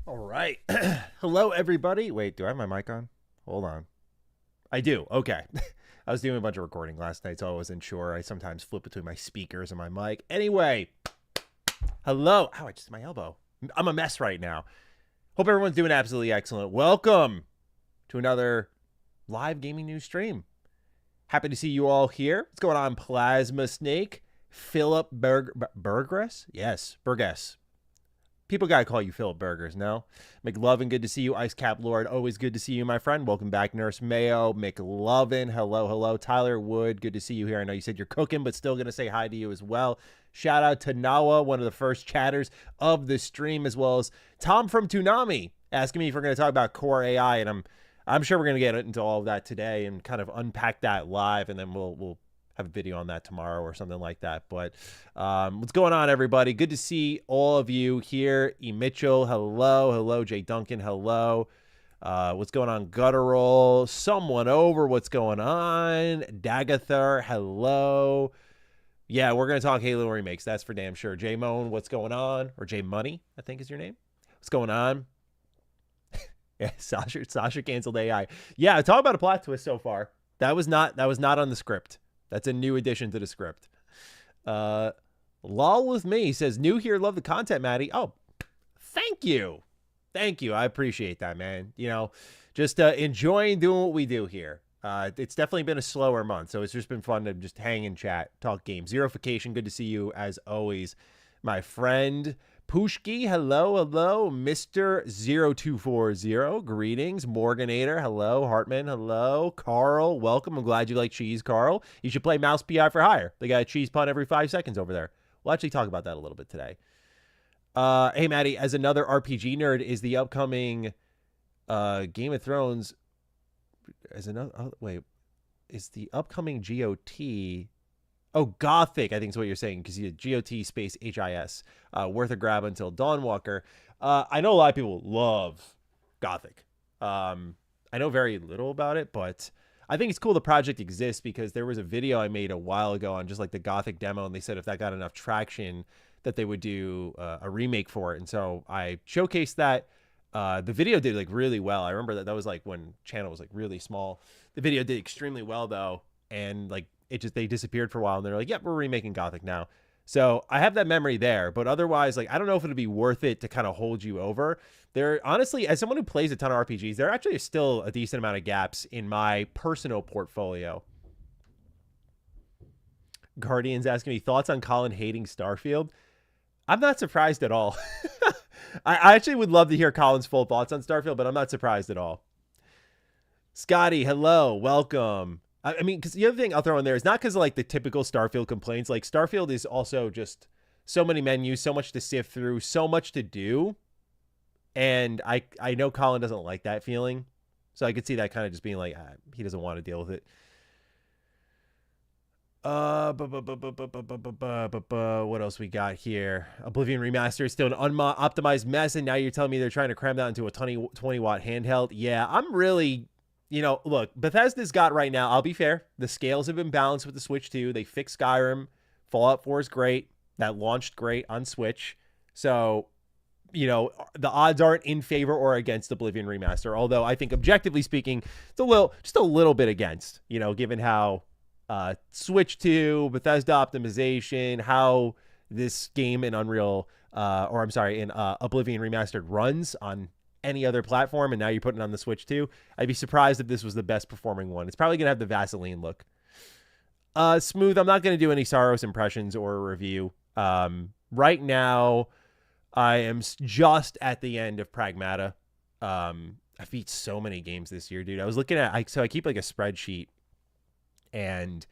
All right. Hello, everybody. Wait, do I have my mic on? Hold on. I do. Okay. I was doing a bunch of recording last night, so I wasn't sure. I sometimes flip between my speakers and my mic. Anyway, hello. Ow, I just hit my elbow. I'm a mess right now. Hope everyone's doing absolutely excellent. Welcome to another live gaming news stream. Happy to see you all here. What's going on, Plasma Snake? Philip Burgess? Yes, Burgess. People gotta call you Philip Burgers, no? McLovin, good to see you. Ice Cap Lord, always good to see you, my friend. Welcome back, Nurse Mayo. McLovin, hello. Tyler Wood, good to see you here. I know you said you're cooking, but still gonna say hi to you as well. Shout out to Nawa, one of the first chatters of the stream, as well as Tom from Toonami, asking me if we're gonna talk about Core AI, and I'm sure we're gonna get into all of that today and kind of unpack that live, and then we'll have a video on that tomorrow or something like that. But what's going on, everybody? Good to see all of you here. E. Mitchell, hello. Jay Duncan, hello. What's going on, Guttural? Someone over, what's going on? Dagathar, hello. Yeah, we're going to talk Halo remakes. That's for damn sure. J Moan, what's going on? Or J Money, I think is your name. What's going on? Yeah, Sasha canceled AI. Yeah, talk about a plot twist so far. That was not on the script. That's a new addition to the script. Lol with me says, new here, love the content, Maddie. Oh, thank you. I appreciate that, man. You know, just enjoying doing what we do here. It's definitely been a slower month, so it's just been fun to just hang and chat, talk games. Zerofication, good to see you as always, my friend. Pushki, hello. Mr. 0240, greetings. Morganator, hello. Hartman, hello. Carl, welcome. I'm glad you like cheese, Carl. You should play Mouse PI for Hire. They got a cheese pun every 5 seconds over there. We'll actually talk about that a little bit today. Hey, Maddie, as another RPG nerd, is the upcoming Game of Thrones... is the upcoming GOT... Oh, Gothic, I think is what you're saying, because you had GOT space HIS. Worth a grab until Dawnwalker. I know a lot of people love Gothic. I know very little about it, but I think it's cool the project exists, because there was a video I made a while ago on just like the Gothic demo, and they said if that got enough traction that they would do a remake for it. And so I showcased that. The video did like really well. I remember that was like when channel was like really small. The video did extremely well though, and like they disappeared for a while, and they're like, yep, we're remaking Gothic now. So I have that memory there, but otherwise, like, I don't know if it'd be worth it to kind of hold you over. There, honestly, as someone who plays a ton of RPGs, there actually is still a decent amount of gaps in my personal portfolio. Guardian's asking me thoughts on Colin hating Starfield. I'm not surprised at all. I actually would love to hear Colin's full thoughts on Starfield, but I'm not surprised at all. Scotty, hello, welcome. I mean, because the other thing I'll throw in there is not because of like the typical Starfield complaints. Like, Starfield is also just so many menus, so much to sift through, so much to do. And I know Colin doesn't like that feeling. So I could see that kind of just being like, he doesn't want to deal with it. What else we got here? Oblivion Remaster is still an unoptimized mess, and now you're telling me they're trying to cram that into a 20 watt handheld. Yeah, I'm really... You know, look, Bethesda's got right now, I'll be fair, the scales have been balanced with the Switch 2. They fixed Skyrim. Fallout 4 is great. That launched great on Switch. So, you know, the odds aren't in favor or against Oblivion Remaster. Although I think, objectively speaking, it's just a little bit against, you know, given how Switch 2, Bethesda optimization, how this game in Oblivion Remastered runs on any other platform, and now you're putting it on the Switch too. I'd be surprised if this was the best performing one. It's probably gonna have the Vaseline look. Smooth, I'm not gonna do any Saros impressions or a review. Right now I am just at the end of Pragmata. I've beat so many games this year, dude. I was looking at, so I keep like a spreadsheet, and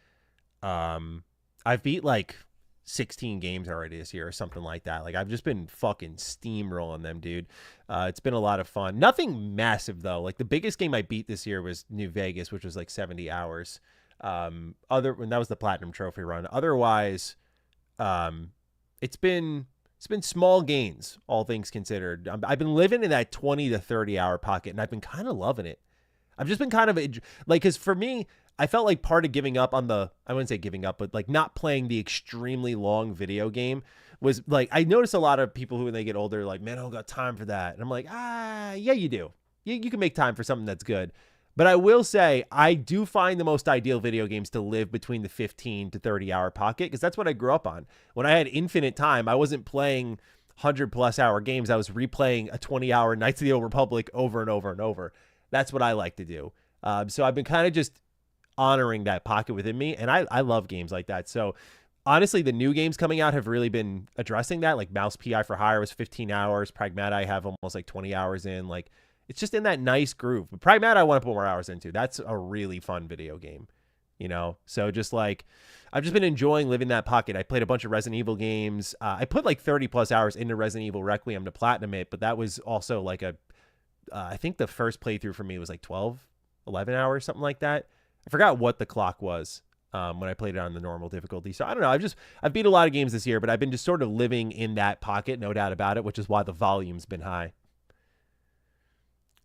I've beat like 16 games already this year or something like that. Like, I've just been fucking steamrolling them, dude. It's been a lot of fun. Nothing massive though. Like, the biggest game I beat this year was New Vegas, which was like 70 hours. When that was the platinum trophy run. Otherwise, it's been small gains, all things considered. I've been living in that 20 to 30 hour pocket, and I've been kind of loving it. I've just been kind of like, because for me, I felt like part of giving up on I wouldn't say giving up, but like not playing the extremely long video game was like, I notice a lot of people who, when they get older, like, man, I don't got time for that. And I'm like, yeah, you do. You can make time for something that's good. But I will say, I do find the most ideal video games to live between the 15 to 30 hour pocket, because that's what I grew up on. When I had infinite time, I wasn't playing 100+ hour games. I was replaying a 20-hour Knights of the Old Republic over and over and over. That's what I like to do. So I've been kind of just honoring that pocket within me, and I love games like that. So honestly, the new games coming out have really been addressing that. Like Mouse PI for Hire was 15 hours. Pragmata I have almost like 20 hours in. Like, it's just in that nice groove. But Pragmata I want to put more hours into. That's a really fun video game, you know? So just like, I've just been enjoying living that pocket. I played a bunch of Resident Evil games. I put like 30+ hours into Resident Evil Requiem to platinum it, but that was also like I think the first playthrough for me was like 12, 11 hours, something like that. I forgot what the clock was when I played it on the normal difficulty. So I don't know. I've beat a lot of games this year, but I've been just sort of living in that pocket, no doubt about it, which is why the volume's been high.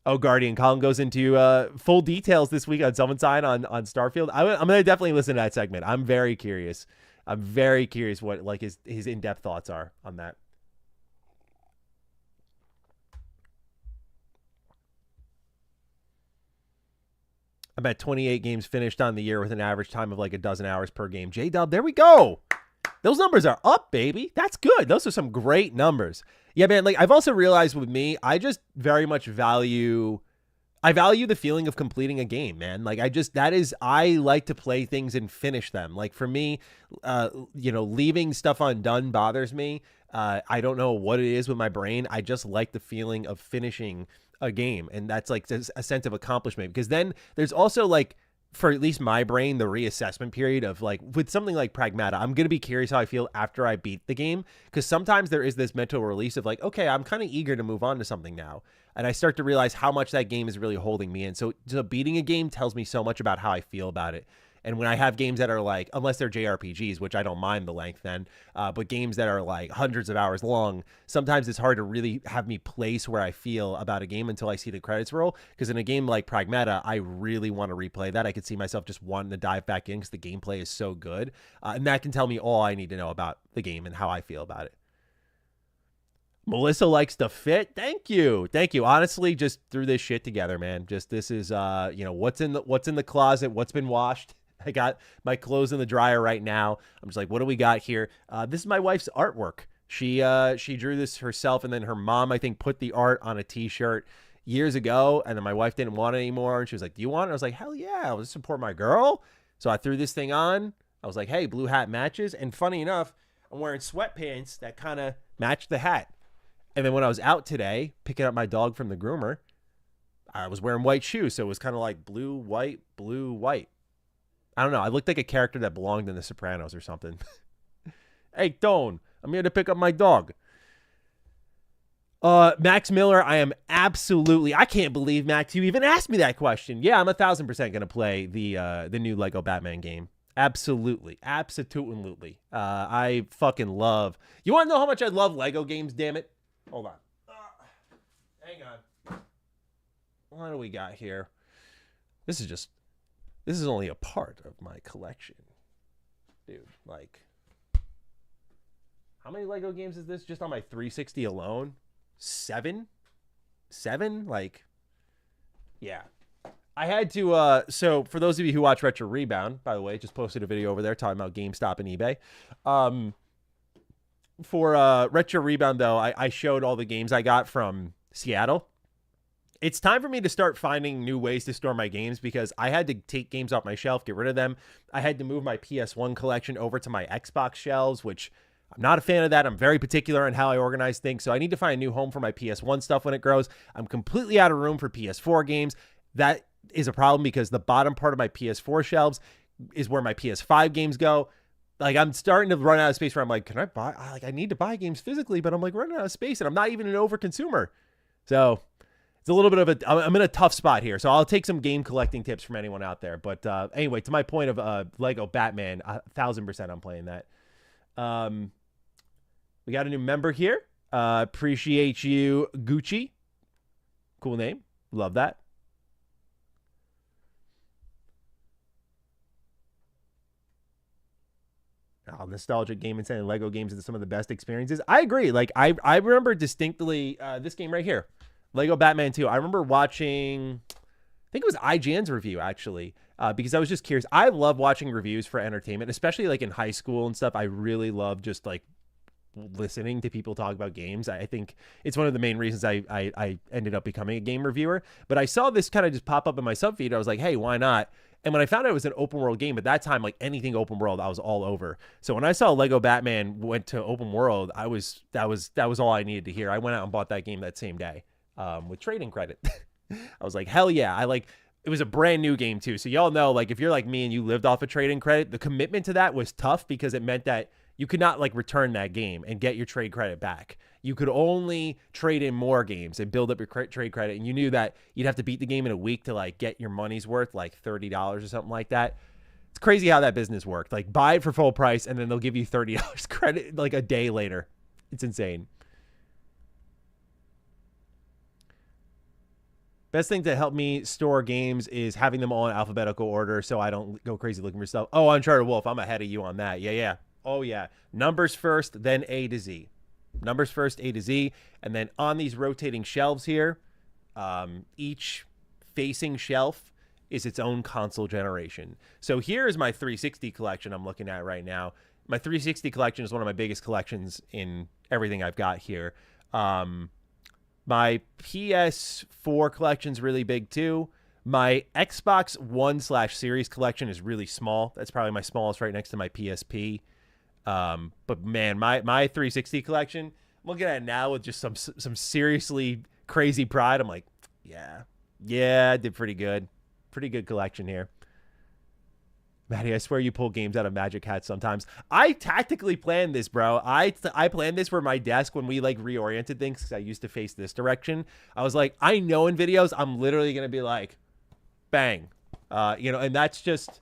Oh, Guardian Colin goes into full details this week on Someone's Sign on Starfield. I'm going to definitely listen to that segment. I'm very curious. I'm very curious what like his in-depth thoughts are on that. I'm at 28 games finished on the year with an average time of like a dozen hours per game. J-Dub, there we go. Those numbers are up, baby. That's good. Those are some great numbers. Yeah, man, like I've also realized with me, I just very much value the feeling of completing a game, man. Like I like to play things and finish them. Like for me, leaving stuff undone bothers me. I don't know what it is with my brain. I just like the feeling of finishing a game. And that's like a sense of accomplishment, because then there's also like, for at least my brain, the reassessment period of like with something like Pragmata, I'm going to be curious how I feel after I beat the game. Because sometimes there is this mental release of like, okay, I'm kind of eager to move on to something now. And I start to realize how much that game is really holding me in. So beating a game tells me so much about how I feel about it. And when I have games that are like, unless they're JRPGs, which I don't mind the length then, but games that are like hundreds of hours long, sometimes it's hard to really have me place where I feel about a game until I see the credits roll. Because in a game like Pragmata, I really want to replay that. I could see myself just wanting to dive back in because the gameplay is so good. And that can tell me all I need to know about the game and how I feel about it. Melissa likes to fit. Thank you. Honestly, just threw this shit together, man. Just this is what's in the closet, what's been washed. I got my clothes in the dryer right now. I'm just like, what do we got here? This is my wife's artwork. She drew this herself, and then her mom, I think, put the art on a t-shirt years ago, and then my wife didn't want it anymore, and she was like, do you want it? I was like, hell yeah, I'll just support my girl. So I threw this thing on. I was like, hey, blue hat matches. And funny enough, I'm wearing sweatpants that kind of match the hat. And then when I was out today, picking up my dog from the groomer, I was wearing white shoes, so it was kind of like blue, white, blue, white. I don't know. I looked like a character that belonged in The Sopranos or something. Hey, Tone, I'm here to pick up my dog. Max Miller, I can't believe, Max, you even asked me that question. Yeah, I'm 1,000% going to play the new Lego Batman game. Absolutely. I fucking love. You want to know how much I love Lego games, damn it? Hold on. Hang on. What do we got here? This is only a part of my collection. Dude, like, how many Lego games is this just on my 360 alone? 7? Like, yeah. I had to, so for those of you who watch Retro Rebound, by the way, just posted a video over there talking about GameStop and eBay. For Retro Rebound, though, I showed all the games I got from Seattle. It's time for me to start finding new ways to store my games, because I had to take games off my shelf, get rid of them. I had to move my PS1 collection over to my Xbox shelves, which I'm not a fan of that. I'm very particular on how I organize things, so I need to find a new home for my PS1 stuff when it grows. I'm completely out of room for PS4 games. That is a problem because the bottom part of my PS4 shelves is where my PS5 games go. Like, I'm starting to run out of space where I'm like, can I buy? Like, I need to buy games physically, but I'm like running out of space, and I'm not even an overconsumer. So it's a little bit of I'm in a tough spot here. So I'll take some game collecting tips from anyone out there. But anyway, to my point of Lego Batman, 1,000% I'm playing that. We got a new member here. Appreciate you, Gucci. Cool name. Love that. nostalgic game and sending Lego games into some of the best experiences. I agree. Like I remember distinctly this game right here, Lego Batman 2. I remember watching, I think it was IGN's review actually, because I was just curious. I love watching reviews for entertainment, especially like in high school and stuff. I really love just like listening to people talk about games. I think it's one of the main reasons I ended up becoming a game reviewer. But I saw this kind of just pop up in my sub feed. I was like, hey, why not? And when I found out it was an open world game, at that time, like anything open world, I was all over. So when I saw Lego Batman went to open world, that was all I needed to hear. I went out and bought that game that same day with trading credit. I was like, hell yeah. It was a brand new game too. So y'all know, like if you're like me and you lived off of trading credit, the commitment to that was tough because it meant that you could not like return that game and get your trade credit back. You could only trade in more games and build up your trade credit. And you knew that you'd have to beat the game in a week to like get your money's worth, like $30 or something like that. It's crazy how that business worked. Like buy it for full price and then they'll give you $30 credit like a day later. It's insane. Best thing to help me store games is having them all in alphabetical order so I don't go crazy looking for stuff. Oh, Uncharted Wolf, I'm ahead of you on that. Yeah. Oh, yeah. Numbers first, then A to Z. Numbers first, A to Z. And then on these rotating shelves here, each facing shelf is its own console generation. So here is my 360 collection I'm looking at right now. My 360 collection is one of my biggest collections in everything I've got here. My PS4 collection is really big too. My Xbox One/Series collection is really small. That's probably my smallest right next to my PSP. But man, my 360 collection, I'm looking at it now with just some seriously crazy pride. I'm like, yeah, I did pretty good. Pretty good collection here. Matty, I swear you pull games out of magic hats sometimes. I tactically planned this, bro. I planned this for my desk when we like reoriented things because I used to face this direction. I was like, I know in videos I'm literally gonna be like, bang, and that's just,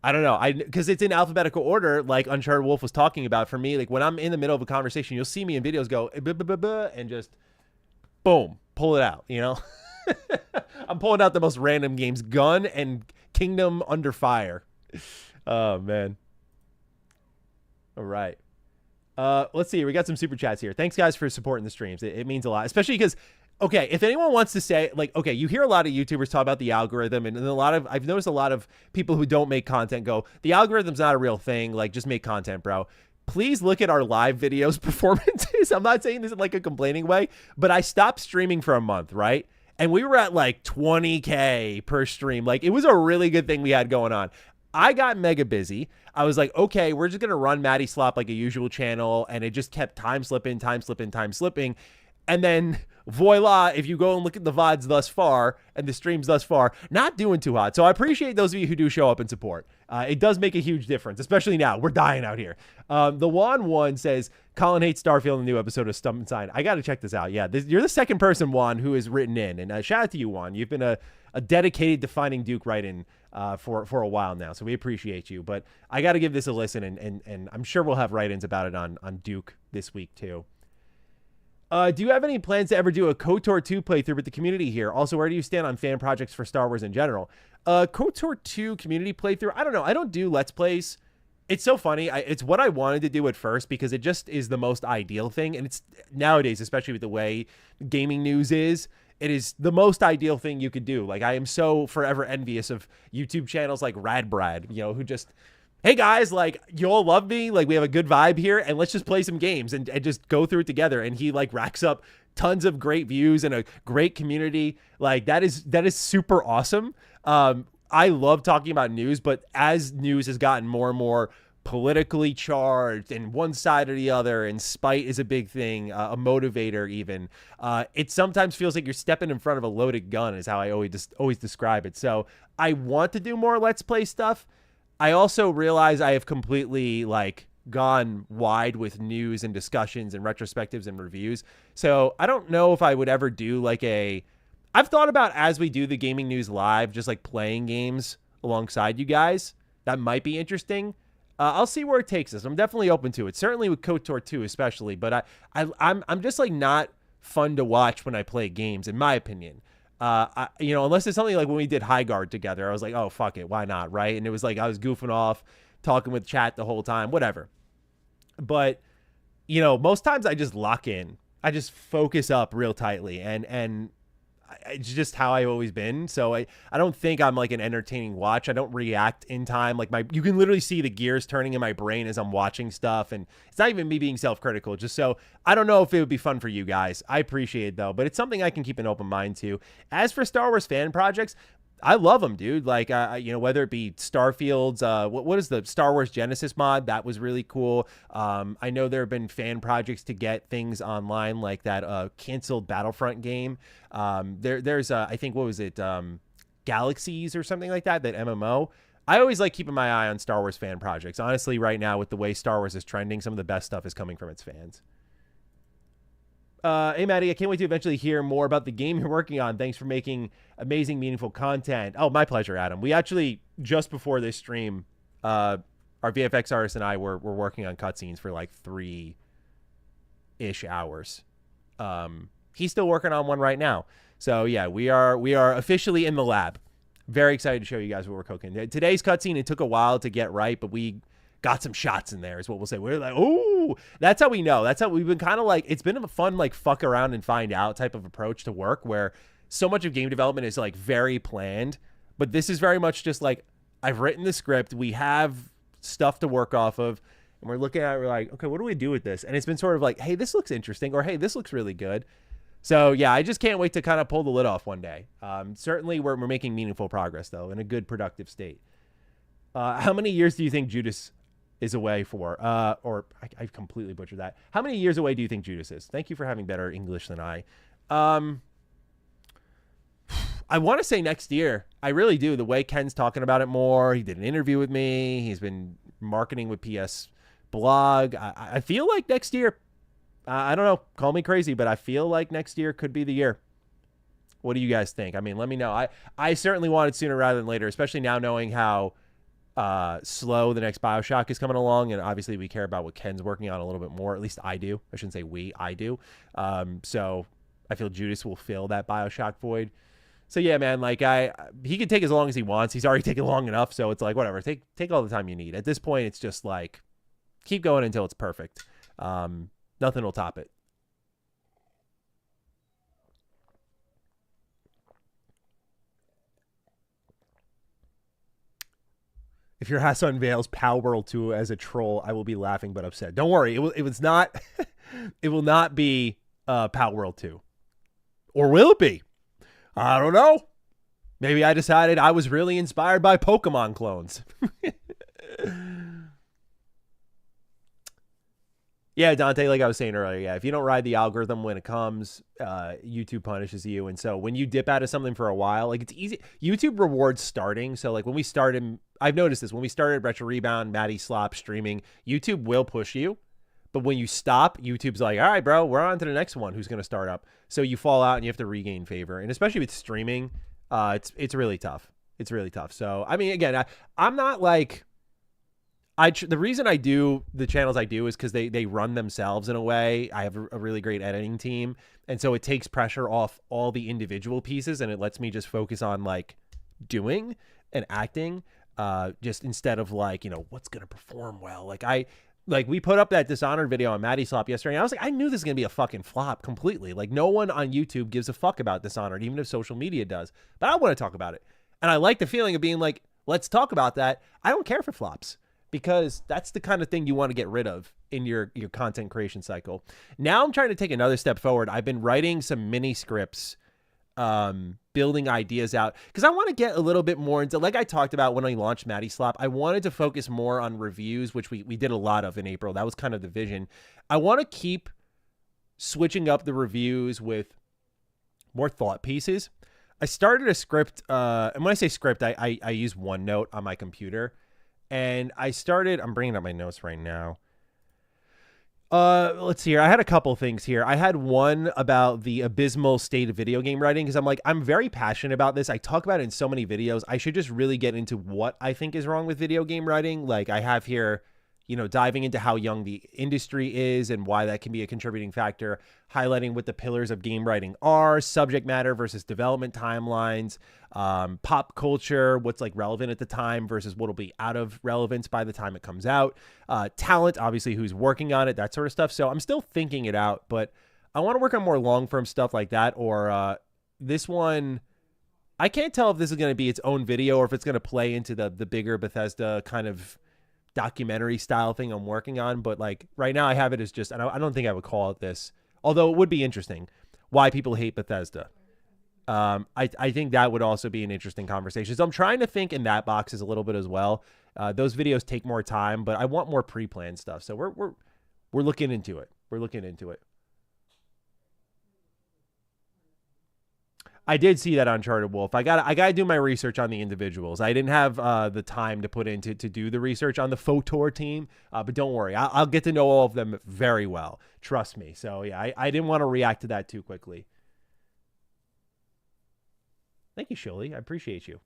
I don't know, because it's in alphabetical order, like Uncharted Wolf was talking about. For me, like when I'm in the middle of a conversation, you'll see me in videos go and just boom, pull it out. I'm pulling out the most random games, Gun and Kingdom Under Fire. Oh man. All right. Let's see. We got some super chats here. Thanks guys for supporting the streams. It means a lot, especially because, okay, if anyone wants to say, like, okay, you hear a lot of YouTubers talk about the algorithm, and I've noticed a lot of people who don't make content go, the algorithm's not a real thing. Like, just make content, bro. Please look at our live videos performances. I'm not saying this in like a complaining way, but I stopped streaming for a month, right? And we were at like 20K per stream. Like, it was a really good thing we had going on. I got mega busy. I was like, okay, we're just going to run Matty Slop like a usual channel. And it just kept time slipping. And then voila, if you go and look at the VODs thus far and the streams thus far, not doing too hot. So I appreciate those of you who do show up and support. It does make a huge difference, especially now. We're dying out here. The Juan one says, Colin hates Starfield in the new episode of Stump and Sign. I got to check this out. Yeah, you're the second person, Juan, who has written in. And shout out to you, Juan. You've been a dedicated Defining Duke write-in for a while now. So we appreciate you. But I got to give this a listen, and I'm sure we'll have write-ins about it on Duke this week too. Do you have any plans to ever do a KOTOR 2 playthrough with the community here? Also, where do you stand on fan projects for Star Wars in general? KOTOR 2 community playthrough, I don't know. I don't do Let's Plays. It's so funny. It's what I wanted to do at first because it just is the most ideal thing. And it's nowadays, especially with the way gaming news is, it is the most ideal thing you could do. Like, I am so forever envious of YouTube channels like Rad Brad, who just, hey guys, like, you all love me, like, we have a good vibe here, and let's just play some games and just go through it together. And he like racks up tons of great views and a great community. Like, that is super awesome. I love talking about news, but as news has gotten more and more politically charged and one side or the other, and spite is a big thing, a motivator even, it sometimes feels like you're stepping in front of a loaded gun is how I always describe it. So I want to do more Let's Play stuff. I also realize I have completely like gone wide with news and discussions and retrospectives and reviews. So I don't know if I would ever do like I've thought about, as we do the gaming news live, just like playing games alongside you guys. That might be interesting. I'll see where it takes us. I'm definitely open to it. Certainly with KOTOR 2 especially, but I'm just like not fun to watch when I play games, in my opinion. Unless it's something like when we did High Guard together, I was like, oh, fuck it, why not, right? And it was like I was goofing off, talking with chat the whole time, whatever. But, you know, most times I just lock in. I just focus up real tightly, and it's just how I've always been. So I don't think I'm like an entertaining watch. I don't react in time. Like you can literally see the gears turning in my brain as I'm watching stuff. And it's not even me being self-critical. Just so I don't know if it would be fun for you guys. I appreciate it though, but it's something I can keep an open mind to. As for Star Wars fan projects, I love them, dude. Like, you know, whether it be Starfield's, what is the Star Wars Genesis mod? That was really cool. I know there have been fan projects to get things online, like that canceled Battlefront game. There's I think, what was it? Galaxies or something like that, that MMO. I always like keeping my eye on Star Wars fan projects. Honestly, right now, with the way Star Wars is trending, some of the best stuff is coming from its fans. Hey, Maddie, I can't wait to eventually hear more about the game you're working on. Thanks for making amazing, meaningful content. Oh, my pleasure, Adam. We actually, just before this stream, our VFX artist and I were working on cutscenes for like 3-ish hours. He's still working on one right now. So, yeah, we are officially in the lab. Very excited to show you guys what we're cooking. Today's cutscene, it took a while to get right, but we got some shots in there is what we'll say. We're like, oh, that's how we know. That's how we've been kind of like, it's been a fun, like, fuck around and find out type of approach to work, where so much of game development is like very planned, but this is very much just like, I've written the script, we have stuff to work off of, and we're looking at it, we're like, okay, what do we do with this? And it's been sort of like, hey, this looks interesting, or hey, this looks really good. So yeah, I just can't wait to kind of pull the lid off one day. Certainly we're making meaningful progress though, in a good productive state. How many years do you think Judas is away for? Or I completely butchered that. How many years away do you think Judas is? Thank you for having better English than I. I want to say next year. I really do. The way Ken's talking about it more. He did an interview with me. He's been marketing with PS Blog. I feel like next year. I don't know. Call me crazy, but I feel like next year could be the year. What do you guys think? I mean, let me know. I certainly want it sooner rather than later, especially now knowing how slow the next BioShock is coming along, and obviously we care about what Ken's working on a little bit more. At least I do. I shouldn't say we. I do. So I feel Judas will fill that BioShock void. So yeah, man, like he can take as long as he wants. He's already taken long enough, so it's like whatever. Take all the time you need. At this point, it's just like keep going until it's perfect. Nothing will top it. If your house unveils Power World 2 as a troll, I will be laughing but upset. Don't worry, it was not. It will not be Power World 2, or will it be? I don't know. Maybe I decided I was really inspired by Pokemon clones. Yeah, Dante, like I was saying earlier, yeah, if you don't ride the algorithm when it comes, YouTube punishes you. And so when you dip out of something for a while, like it's easy. YouTube rewards starting. So like when we started, I've noticed this, when we started Retro Rebound, Matty Slop streaming, YouTube will push you. But when you stop, YouTube's like, all right, bro, we're on to the next one who's going to start up. So you fall out and you have to regain favor. And especially with streaming, it's really tough. It's really tough. So, I mean, again, I'm not like... the reason I do the channels I do is because they run themselves in a way. I have a really great editing team. And so it takes pressure off all the individual pieces, and it lets me just focus on like doing and acting, just instead of like, you know, what's going to perform well. Like we put up that Dishonored video on Matty Slop yesterday, and I was like, I knew this was going to be a fucking flop completely. Like no one on YouTube gives a fuck about Dishonored, even if social media does. But I want to talk about it. And I like the feeling of being like, let's talk about that. I don't care if it flops, because that's the kind of thing you want to get rid of in your content creation cycle. Now I'm trying to take another step forward. I've been writing some mini scripts, building ideas out, because I want to get a little bit more into, like I talked about when I launched Matty Slop, I wanted to focus more on reviews, which we did a lot of in April. That was kind of the vision. I want to keep switching up the reviews with more thought pieces. I started a script, and when I say script, I use OneNote on my computer. And I'm bringing up my notes right now. Let's see here. I had a couple things here. I had one about the abysmal state of video game writing, because I'm very passionate about this. I talk about it in so many videos. I should just really get into what I think is wrong with video game writing. Like I have here, diving into how young the industry is and why that can be a contributing factor, highlighting what the pillars of game writing are, subject matter versus development timelines, pop culture, what's like relevant at the time versus what'll be out of relevance by the time it comes out, talent, obviously who's working on it, that sort of stuff. So I'm still thinking it out, but I want to work on more long-form stuff like that, or this one, I can't tell if this is going to be its own video or if it's going to play into the bigger Bethesda kind of documentary style thing I'm working on. But like right now I have it as just, and I don't think I would call it this, although it would be interesting, why people hate Bethesda. I think that would also be an interesting conversation. So I'm trying to think in that box as a little bit as well. Those videos take more time, but I want more pre-planned stuff. So we're looking into it. We're looking into it. I did see that Uncharted Wolf. I gotta do my research on the individuals. I didn't have the time to put in to do the research on the FOTOR team, but don't worry. I'll get to know all of them very well. Trust me. So yeah, I didn't want to react to that too quickly. Thank you, Shirley. I appreciate you.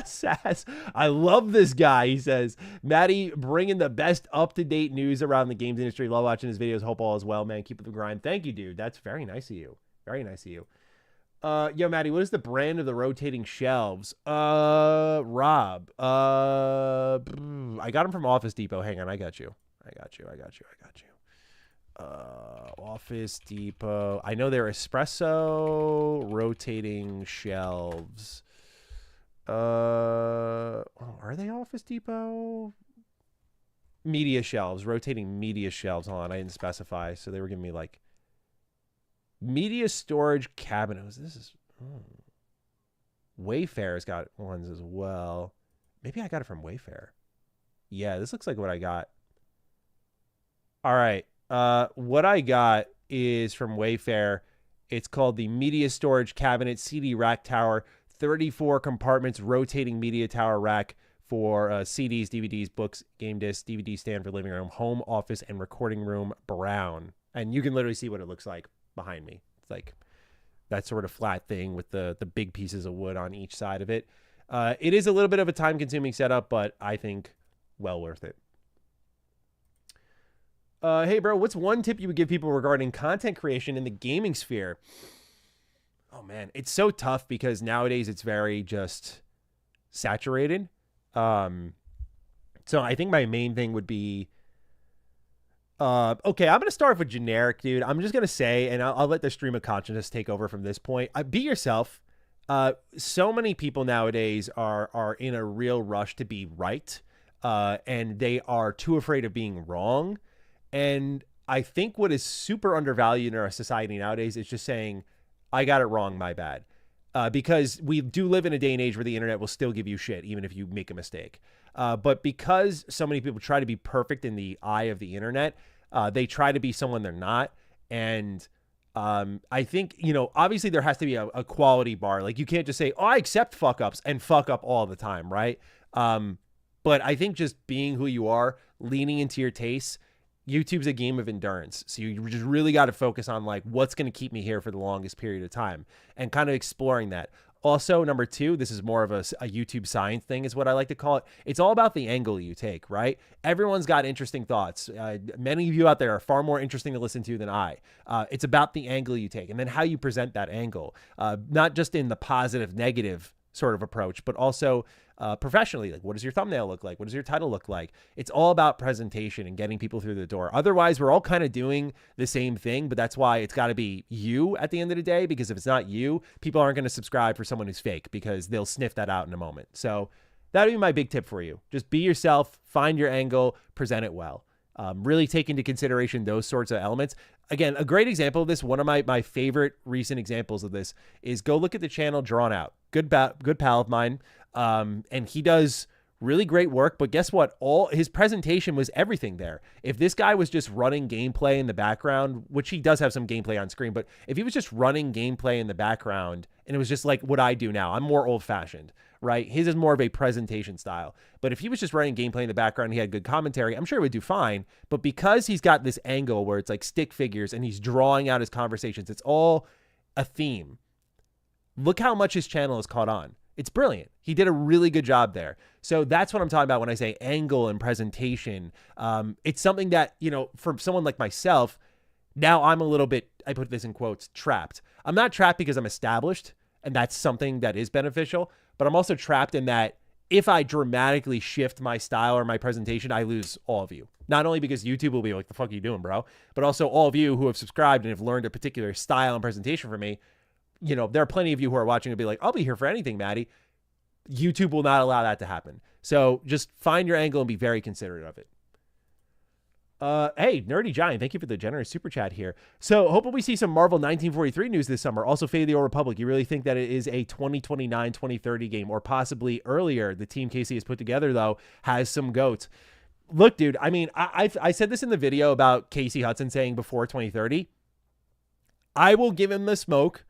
Sass, I love this guy. He says, Matty bringing the best up-to-date news around the games industry. Love watching his videos. Hope all is well, man. Keep up the grind. Thank you, dude. That's very nice of you. Very nice of you. Yo, Matty, what is the brand of the rotating shelves? Rob. I got them from Office Depot. Hang on, I got you. Office Depot. I know they're espresso rotating shelves. Are they Office Depot? Media shelves, rotating media shelves. Hold on, I didn't specify, so they were giving me like media storage cabinets. This is Wayfair's got ones as well. Maybe I got it from Wayfair. Yeah, this looks like what I got. All right, what I got is from Wayfair. It's called the Media Storage Cabinet CD Rack Tower. 34 compartments, rotating media tower rack for CDs, DVDs, books, game discs, DVD stand for living room, home, office, and recording room, brown. And you can literally see what it looks like behind me. It's like that sort of flat thing with the big pieces of wood on each side of it. It is a little bit of a time-consuming setup, but I think well worth it. Hey, bro, what's one tip you would give people regarding content creation in the gaming sphere? Oh, man, it's so tough because nowadays it's very just saturated. So I think my main thing would be, okay, I'm going to start with generic, dude. I'm just going to say, and I'll let the stream of consciousness take over from this point. Be yourself. So many people nowadays are in a real rush to be right, and they are too afraid of being wrong. And I think what is super undervalued in our society nowadays is just saying, I got it wrong, my bad. Because we do live in a day and age where the internet will still give you shit, even if you make a mistake. But because so many people try to be perfect in the eye of the internet, they try to be someone they're not. And I think, obviously there has to be a quality bar. Like you can't just say, oh, I accept fuck ups and fuck up all the time, right? But I think just being who you are, leaning into your tastes, YouTube's a game of endurance. So you just really got to focus on like what's going to keep me here for the longest period of time and kind of exploring that. Also, number two, this is more of a YouTube science thing is what I like to call it. It's all about the angle you take, right? Everyone's got interesting thoughts. Many of you out there are far more interesting to listen to than I. It's about the angle you take and then how you present that angle, not just in the positive, negative sort of approach, but also professionally. Like, what does your thumbnail look like? What does your title look like? It's all about presentation and getting people through the door. Otherwise, we're all kind of doing the same thing, but that's why it's got to be you at the end of the day, because if it's not you, people aren't going to subscribe for someone who's fake because they'll sniff that out in a moment. So that'd be my big tip for you. Just be yourself, find your angle, present it well. Really take into consideration those sorts of elements. Again, a great example of this, one of my favorite recent examples of this is go look at the channel Drawn Out. Good pal of mine. And he does really great work, but guess what? All his presentation was everything there. If this guy was just running gameplay in the background, which he does have some gameplay on screen, but if he was just running gameplay in the background and it was just like what I do now, I'm more old fashioned, right? His is more of a presentation style. But if he was just running gameplay in the background, he had good commentary, I'm sure it would do fine. But because he's got this angle where it's like stick figures and he's drawing out his conversations, it's all a theme. Look how much his channel has caught on. It's brilliant. He did a really good job there. So that's what I'm talking about when I say angle and presentation. It's something that, you know, for someone like myself, now I'm a little bit, I put this in quotes, trapped. I'm not trapped because I'm established, and that's something that is beneficial, but I'm also trapped in that if I dramatically shift my style or my presentation, I lose all of you. Not only because YouTube will be like, the fuck are you doing, bro? But also all of you who have subscribed and have learned a particular style and presentation from me. You know, there are plenty of you who are watching and be like, I'll be here for anything, Matty. YouTube will not allow that to happen. So just find your angle and be very considerate of it. Hey, Nerdy Giant, thank you for the generous super chat here. So hoping we see some Marvel 1943 news this summer. Also, Fate of the Old Republic. You really think that it is a 2029, 2030 game, or possibly earlier? The team Casey has put together, though, has some goats. Look, dude, I mean, I said this in the video about Casey Hudson saying before 2030. I will give him the smoke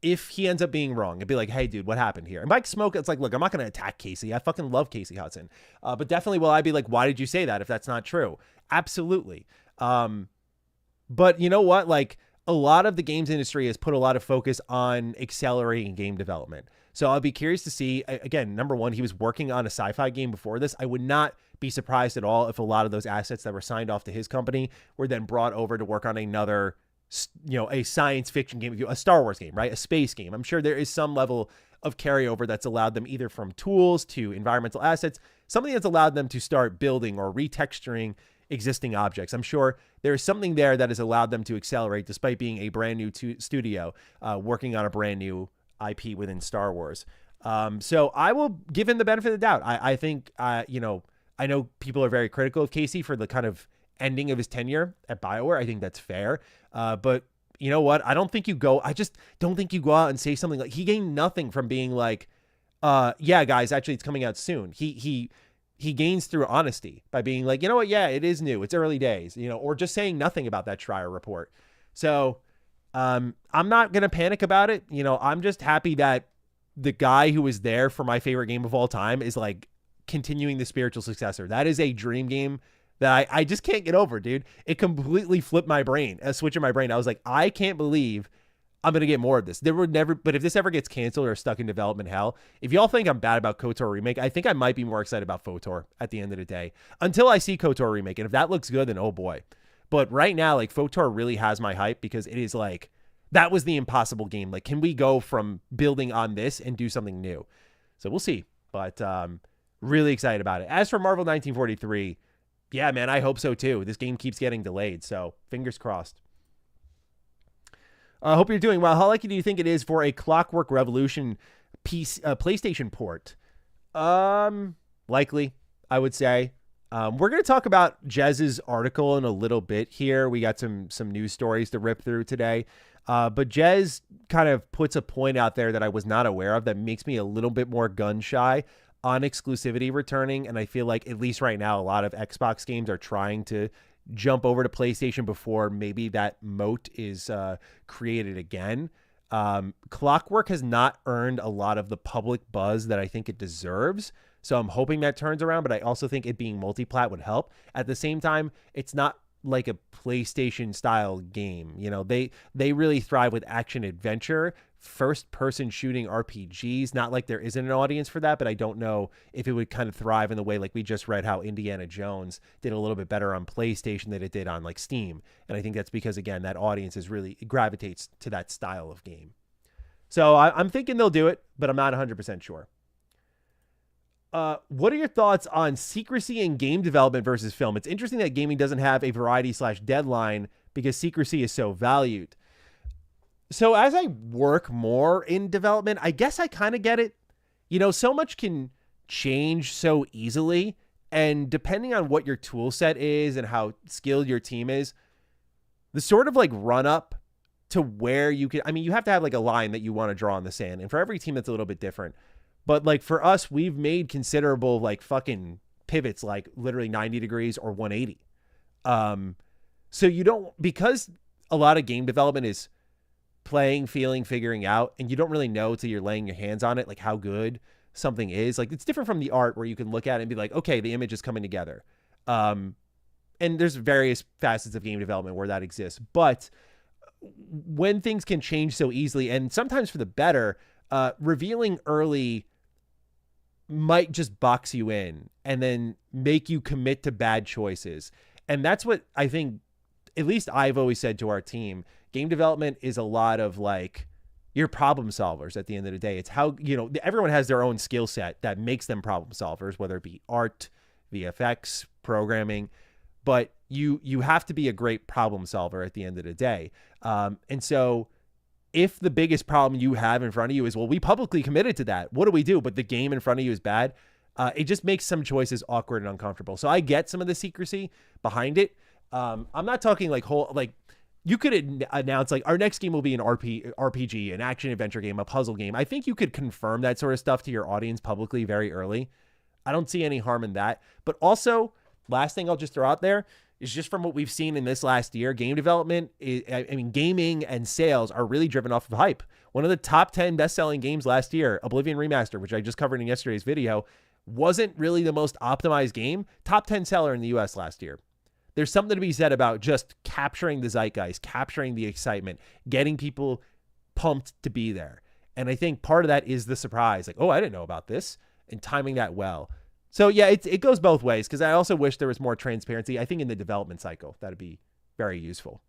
if he ends up being wrong. It'd be like, hey, dude, what happened here? And by smoke, it's like, look, I'm not going to attack Casey. I fucking love Casey Hudson. But definitely will I be like, why did you say that if that's not true? Absolutely. But you know what? Like, a lot of the games industry has put a lot of focus on accelerating game development. So I'll be curious to see, again, number one, he was working on a sci-fi game before this. I would not be surprised at all if a lot of those assets that were signed off to his company were then brought over to work on another, you know, a science fiction game, a Star Wars game, right? A space game. I'm sure there is some level of carryover that's allowed them either from tools to environmental assets, something that's allowed them to start building or retexturing existing objects. I'm sure there's something there that has allowed them to accelerate despite being a brand new studio working on a brand new IP within Star Wars. So I will give him the benefit of the doubt. I think, you know, I know people are very critical of Casey for the kind of ending of his tenure at BioWare. I think that's fair. But you know what? I just don't think you go out and say something like, he gained nothing from being like, yeah, guys, actually it's coming out soon. He gains through honesty by being like, you know what? Yeah, it is new. It's early days, you know, or just saying nothing about that Schreier report. So I'm not going to panic about it. You know, I'm just happy that the guy who was there for my favorite game of all time is like continuing the spiritual successor. That is a dream game that I just can't get over, dude. It completely flipped my brain, a switch in my brain. I was like, I can't believe I'm going to get more of this. There would never, but if this ever gets canceled or stuck in development hell, if y'all think I'm bad about KOTOR Remake, I think I might be more excited about FOTOR at the end of the day until I see KOTOR Remake. And if that looks good, then oh boy. But right now, like, FOTOR really has my hype because it is like, that was the impossible game. Like, can we go from building on this and do something new? So we'll see, but really excited about it. As for Marvel 1943, yeah, man, I hope so too. This game keeps getting delayed, so fingers crossed. I hope you're doing well. How likely do you think it is for a Clockwork Revolution PlayStation port? Likely, I would say. We're going to talk about Jez's article in a little bit here. We got some news stories to rip through today. But Jez kind of puts a point out there that I was not aware of that makes me a little bit more gun shy on exclusivity returning. And I feel like, at least right now, a lot of Xbox games are trying to jump over to PlayStation before maybe that moat is created again. Clockwork has not earned a lot of the public buzz that I think it deserves. So I'm hoping that turns around, but I also think it being multi-plat would help. At the same time, it's not like a PlayStation style game. You know, they really thrive with action adventure, first person shooting RPGs. Not like there isn't an audience for that, but I don't know if it would kind of thrive in the way like we just read how Indiana Jones did a little bit better on PlayStation than it did on like Steam. And I think that's because, again, that audience is really gravitates to that style of game. So I'm thinking they'll do it, but I'm not 100% sure. What are your thoughts on secrecy in game development versus film? It's interesting that gaming doesn't have a variety/deadline because secrecy is so valued. So as I work more in development, I guess I kind of get it. You know, so much can change so easily. And depending on what your tool set is and how skilled your team is, the sort of like run up to where you can, I mean, you have to have like a line that you want to draw in the sand. And for every team, that's a little bit different. But like for us, we've made considerable like fucking pivots, like literally 90 degrees or 180. So you don't, because a lot of game development is playing, feeling, figuring out, and you don't really know till you're laying your hands on it, like how good something is. Like it's different from the art where you can look at it and be like, okay, the image is coming together. And there's various facets of game development where that exists. But when things can change so easily and sometimes for the better, revealing early might just box you in and then make you commit to bad choices. And that's what I think, at least I've always said to our team, game development is a lot of like, you're problem solvers at the end of the day. It's how, you know, everyone has their own skill set that makes them problem solvers, whether it be art, VFX, programming, but you have to be a great problem solver at the end of the day. And so if the biggest problem you have in front of you is, well, we publicly committed to that, what do we do? But the game in front of you is bad. It just makes some choices awkward and uncomfortable. So I get some of the secrecy behind it. I'm not talking like you could announce like our next game will be an RPG, an action adventure game, a puzzle game. I think you could confirm that sort of stuff to your audience publicly very early. I don't see any harm in that. But also, last thing I'll just throw out there is just from what we've seen in this last year, game development, gaming and sales are really driven off of hype. One of the top 10 best-selling games last year, Oblivion Remaster, which I just covered in yesterday's video, wasn't really the most optimized game. Top 10 seller in the US last year. There's something to be said about just capturing the zeitgeist, capturing the excitement, getting people pumped to be there. And I think part of that is the surprise. Like, oh, I didn't know about this, and timing that well. So yeah, it goes both ways, because I also wish there was more transparency. I think in the development cycle, that'd be very useful.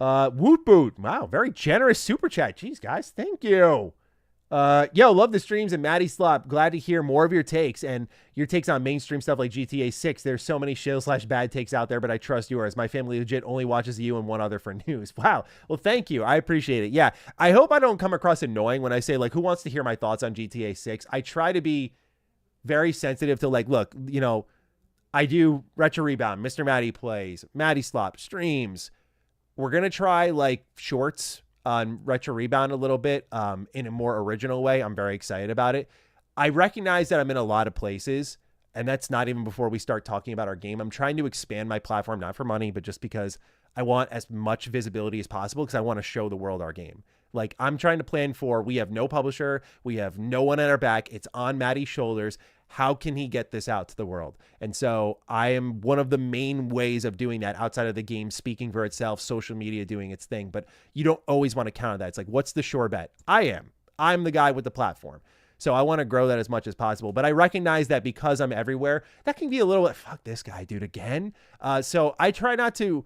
Woot boot. Wow, very generous super chat. Jeez, guys, thank you. Yo, love the streams and Matty Slop. Glad to hear more of your takes and your takes on mainstream stuff like GTA 6. There's so many shill/bad takes out there, but I trust yours. My family legit only watches you and one other for news. Wow. Well, thank you. I appreciate it. Yeah. I hope I don't come across annoying when I say like, who wants to hear my thoughts on GTA 6? I try to be very sensitive to like, look, you know, I do Retro Rebound, MrMattyPlays, Matty Slop, streams. We're going to try like shorts on Retro Rebound a little bit in a more original way. I'm very excited about it. I recognize that I'm in a lot of places, and that's not even before we start talking about our game. I'm trying to expand my platform, not for money, but just because I want as much visibility as possible, because I want to show the world our game. Like, I'm trying to plan for, we have no publisher, we have no one at our back, it's on Matty's shoulders. How can he get this out to the world? And so I am one of the main ways of doing that outside of the game speaking for itself, social media doing its thing. But you don't always want to count on that. It's like, what's the sure bet? I'm the guy with the platform. So I want to grow that as much as possible. But I recognize that because I'm everywhere, that can be a little bit, fuck this guy, dude, again. So I try not to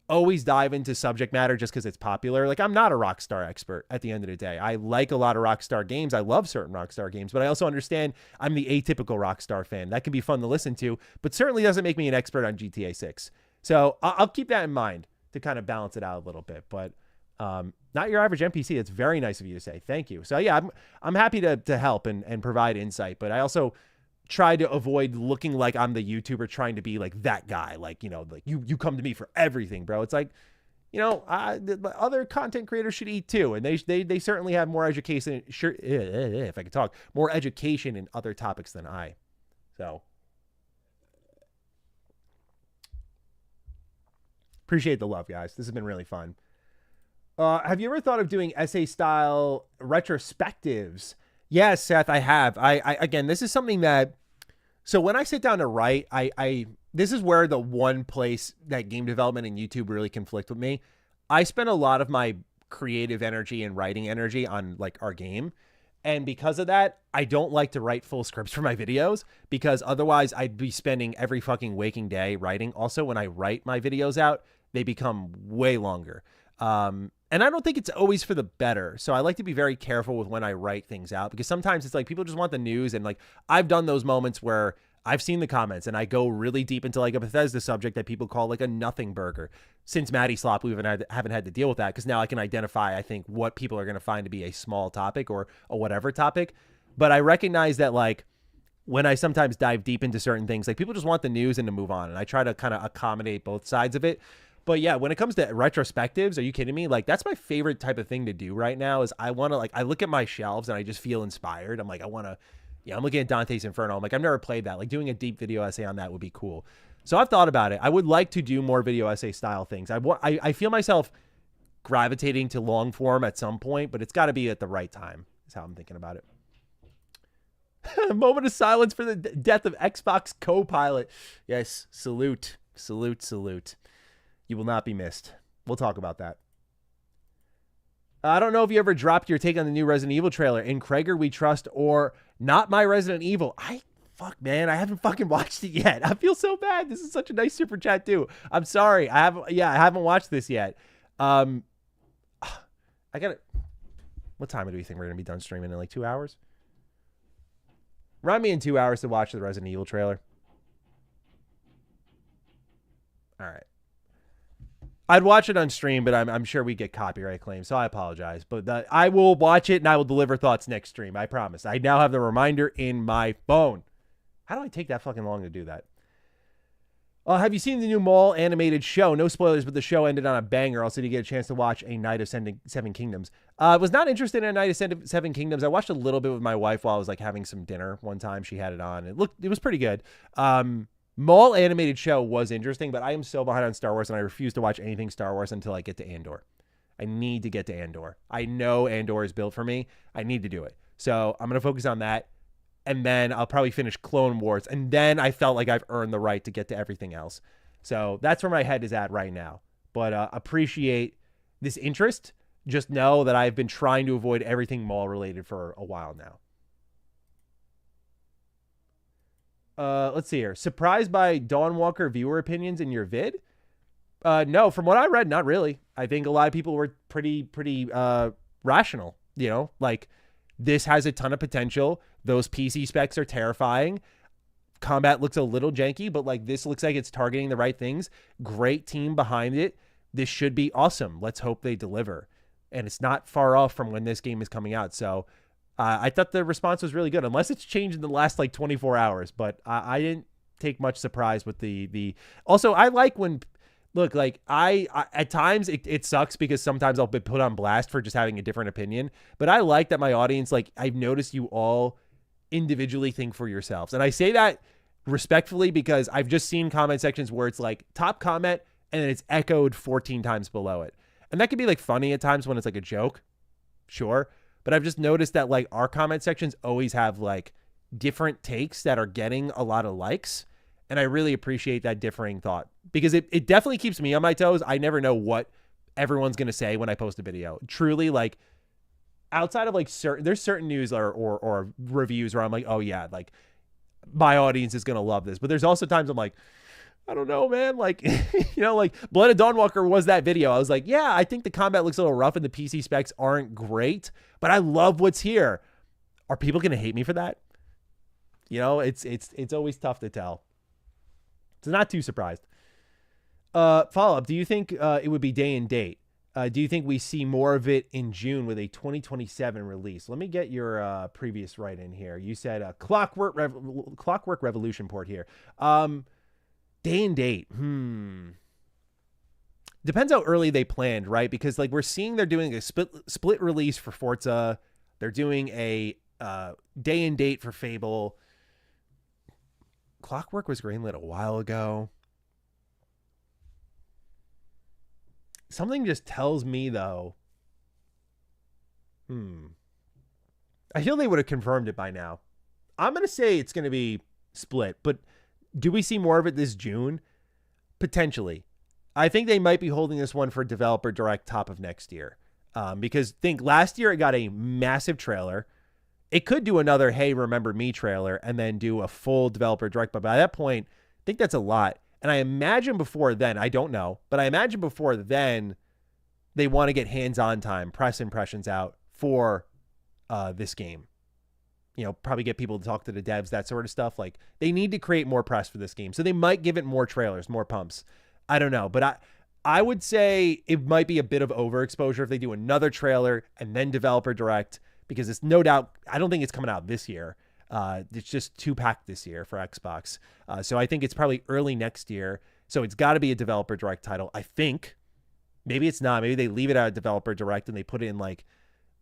always dive into subject matter just because it's popular. Like, I'm not a Rockstar expert at the end of the day. I like a lot of Rockstar games. I love certain Rockstar games, but I also understand I'm the atypical Rockstar fan. That can be fun to listen to, but certainly doesn't make me an expert on GTA 6. So I'll keep that in mind to kind of balance it out a little bit, but not your average NPC. It's very nice of you to say. Thank you. So yeah, I'm happy to help and provide insight, but I also try to avoid looking like I'm the YouTuber trying to be like that guy. Like, you know, like you come to me for everything, bro. It's like, you know, other content creators should eat too. And they certainly have more education. Sure. If I could talk, more education in other topics than I. So appreciate the love, guys. This has been really fun. Have you ever thought of doing essay style retrospectives? Yes, Seth, I have. I again, this is something that, so when I sit down to write, this is where the one place that game development and YouTube really conflict with me. I spend a lot of my creative energy and writing energy on like our game. And because of that, I don't like to write full scripts for my videos, because otherwise I'd be spending every fucking waking day writing. Also, when I write my videos out, they become way longer. And I don't think it's always for the better. So I like to be very careful with when I write things out, because sometimes it's like people just want the news. And like, I've done those moments where I've seen the comments and I go really deep into like a Bethesda subject that people call like a nothing burger. Since Matty Slop, we haven't had to deal with that, because now I can identify, I think, what people are going to find to be a small topic or a whatever topic. But I recognize that like when I sometimes dive deep into certain things, like people just want the news and to move on. And I try to kind of accommodate both sides of it. But yeah, when it comes to retrospectives, are you kidding me? Like, that's my favorite type of thing to do right now. Is I want to, like, I look at my shelves and I just feel inspired. I'm like, I want to, I'm looking at Dante's Inferno. I'm like, I've never played that. Like, doing a deep video essay on that would be cool. So I've thought about it. I would like to do more video essay style things. I feel myself gravitating to long form at some point, but it's got to be at the right time, is how I'm thinking about it. A moment of silence for the death of Xbox co-pilot. Yes, salute, salute, salute. You will not be missed. We'll talk about that. I don't know if you ever dropped your take on the new Resident Evil trailer. In Krager We Trust or Not My Resident Evil. Fuck, man, I haven't fucking watched it yet. I feel so bad. This is such a nice super chat too. I'm sorry. I haven't watched this yet. I gotta. What time do we think we're gonna be done streaming in like 2 hours? Run me in 2 hours to watch the Resident Evil trailer. All right. I'd watch it on stream, but I'm sure we get copyright claims, so I apologize. But I will watch it and I will deliver thoughts next stream. I promise. I now have the reminder in my phone. How do I take that fucking long to do that? Have you seen the new Mall animated show? No spoilers, but the show ended on a banger. Also, did you get a chance to watch A Night of Seven Kingdoms? I was not interested in A Night of Seven Kingdoms. I watched a little bit with my wife while I was like having some dinner one time. She had it on. It was pretty good. Mall animated show was interesting, but I am so behind on Star Wars, and I refuse to watch anything Star Wars until I get to Andor. I need to get to Andor. I know Andor is built for me. I need to do it. So I'm going to focus on that. And then I'll probably finish Clone Wars. And then I felt like I've earned the right to get to everything else. So that's where my head is at right now. But appreciate this interest. Just know that I've been trying to avoid everything mall related for a while now. Let's see here. Surprised by Dawnwalker viewer opinions in your vid? No, from what I read, not really. I think a lot of people were pretty rational. You know, like this has a ton of potential. Those PC specs are terrifying. Combat looks a little janky, but like this looks like it's targeting the right things. Great team behind it. This should be awesome. Let's hope they deliver. And it's not far off from when this game is coming out. So I thought the response was really good, unless it's changed in the last like 24 hours. But I didn't take much surprise with the. Also, I like when. Look, like I at times it sucks because sometimes I'll be put on blast for just having a different opinion. But I like that my audience, like I've noticed you all individually think for yourselves. And I say that respectfully because I've just seen comment sections where it's like top comment and then it's echoed 14 times below it. And that can be like funny at times when it's like a joke. Sure. But I've just noticed that like our comment sections always have like different takes that are getting a lot of likes. And I really appreciate that differing thought because it definitely keeps me on my toes. I never know what everyone's going to say when I post a video. Truly, like outside of like there's certain news or reviews where I'm like, oh yeah, like my audience is going to love this. But there's also times I'm like, I don't know, man. Like, you know, like Blood of Dawnwalker was that video. I was like, yeah, I think the combat looks a little rough and the PC specs aren't great, but I love what's here. Are people going to hate me for that? You know, it's always tough to tell. So not too surprised. Follow-up. Do you think it would be day and date? Do you think we see more of it in June with a 2027 release? Let me get your previous right in here. You said Clockwork Revolution port here. Day and date. Depends how early they planned, right? Because like we're seeing they're doing a split release for Forza. They're doing a day and date for Fable. Clockwork was greenlit a while ago. Something just tells me though. I feel they would have confirmed it by now. I'm going to say it's going to be split, but do we see more of it this June? Potentially. I think they might be holding this one for developer direct top of next year. Because think last year it got a massive trailer. It could do another, hey, remember me trailer and then do a full developer direct. But by that point, I think that's a lot. And I imagine before then, I don't know, but I imagine before then they want to get hands-on time, press impressions out for this game. You know, probably get people to talk to the devs, that sort of stuff. Like they need to create more press for this game. So they might give it more trailers, more pumps. I don't know, but I would say it might be a bit of overexposure if they do another trailer and then developer direct, because it's no doubt, I don't think it's coming out this year. It's just too packed this year for Xbox. So I think it's probably early next year. So it's got to be a developer direct title. I think maybe it's not. Maybe they leave it at developer direct and they put it in like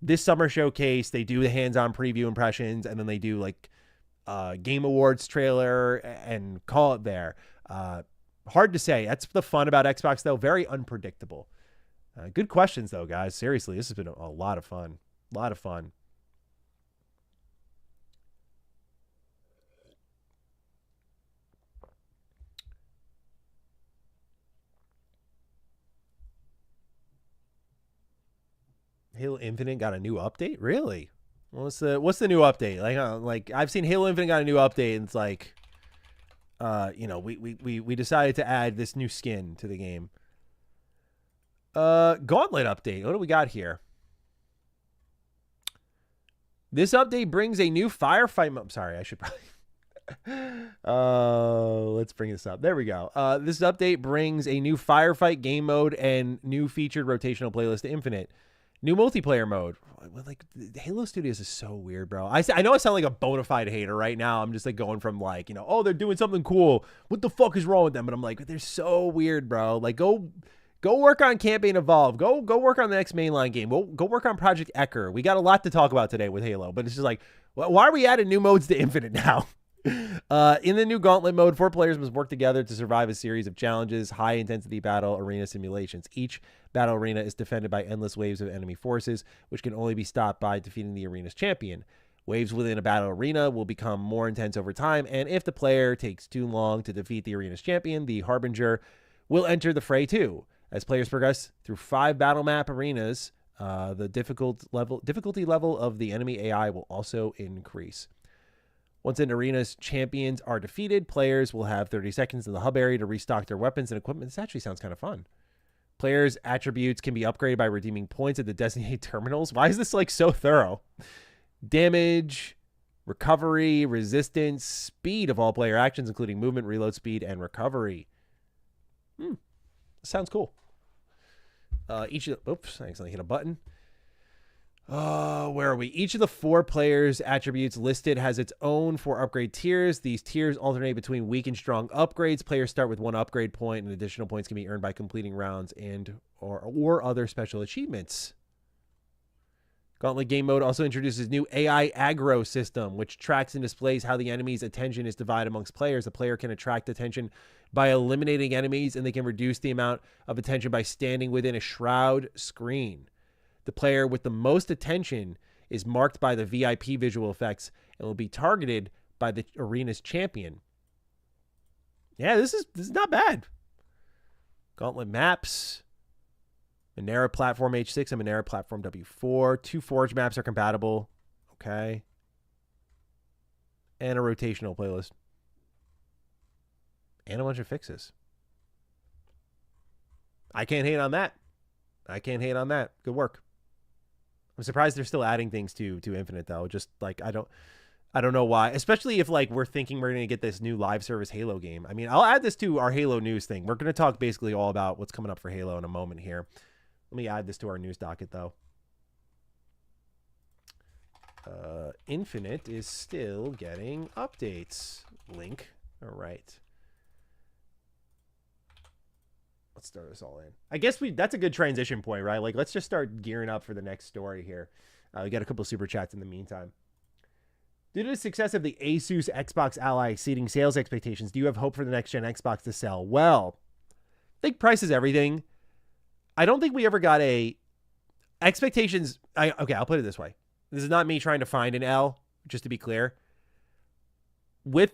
this summer showcase. They do the hands-on preview impressions and then they do like Game Awards trailer and call it there. Hard to say. That's the fun about Xbox though. Very unpredictable. Good questions though, guys. Seriously, this has been a lot of fun. A lot of fun. Halo Infinite got a new update? Really? What's the new update? Like I've seen Halo Infinite got a new update, and it's like, we decided to add this new skin to the game. Gauntlet update. What do we got here? This update brings a new firefight mode. Sorry, I should probably. Let's bring this up. There we go. This update brings a new firefight game mode and new featured rotational playlist to Infinite. New multiplayer mode. Like, Halo Studios is so weird, bro. I know I sound like a bona fide hater right now. I'm just like going from like, oh, they're doing something cool. What the fuck is wrong with them? But I'm like, they're so weird, bro. Like, go work on Campaign Evolve. Go work on the next mainline game. Go work on Project Ecker. We got a lot to talk about today with Halo, but it's just like, why are we adding new modes to Infinite now? In the new Gauntlet mode, 4 players must work together to survive a series of challenges, high-intensity battle arena simulations. Each battle arena is defended by endless waves of enemy forces, which can only be stopped by defeating the arena's champion. Waves within a battle arena will become more intense over time, and if the player takes too long to defeat the arena's champion, the Harbinger will enter the fray too. As players progress through 5 battle map arenas, the difficulty level of the enemy AI will also increase. Once an arena's champions are defeated, players will have 30 seconds in the hub area to restock their weapons and equipment. This actually sounds kind of fun. Players' attributes can be upgraded by redeeming points at the designated terminals. Why is this like so thorough? Damage, recovery, resistance, speed of all player actions, including movement, reload speed, and recovery. Sounds cool. Oops, I accidentally hit a button. Where are we? Each of the 4 players' attributes listed has its own 4 upgrade tiers. These tiers alternate between weak and strong upgrades. Players start with 1 upgrade point, and additional points can be earned by completing rounds and or other special achievements. Gauntlet game mode also introduces new AI aggro system, which tracks and displays how the enemy's attention is divided amongst players. The player can attract attention by eliminating enemies, and they can reduce the amount of attention by standing within a shroud screen. The player with the most attention is marked by the VIP visual effects and will be targeted by the arena's champion. Yeah, this is not bad. Gauntlet maps. Monera Platform H6 and Monera Platform W4. 2 Forge maps are compatible. Okay. And a rotational playlist. And a bunch of fixes. I can't hate on that. Good work. I'm surprised they're still adding things to Infinite though. Just like I don't know why. Especially if like we're thinking we're gonna get this new live service Halo game. I mean, I'll add this to our Halo news thing. We're gonna talk basically all about what's coming up for Halo in a moment here. Let me add this to our news docket though. Infinite is still getting updates. Link. All right. Let's start this all in. I guess that's a good transition point, right? Like, let's just start gearing up for the next story here. We got a couple super chats in the meantime. Due to the success of the Asus Xbox Ally exceeding sales expectations, do you have hope for the next-gen Xbox to sell? Well, I think price is everything. I don't think we ever got expectations. Okay, I'll put it this way. This is not me trying to find an L, just to be clear. With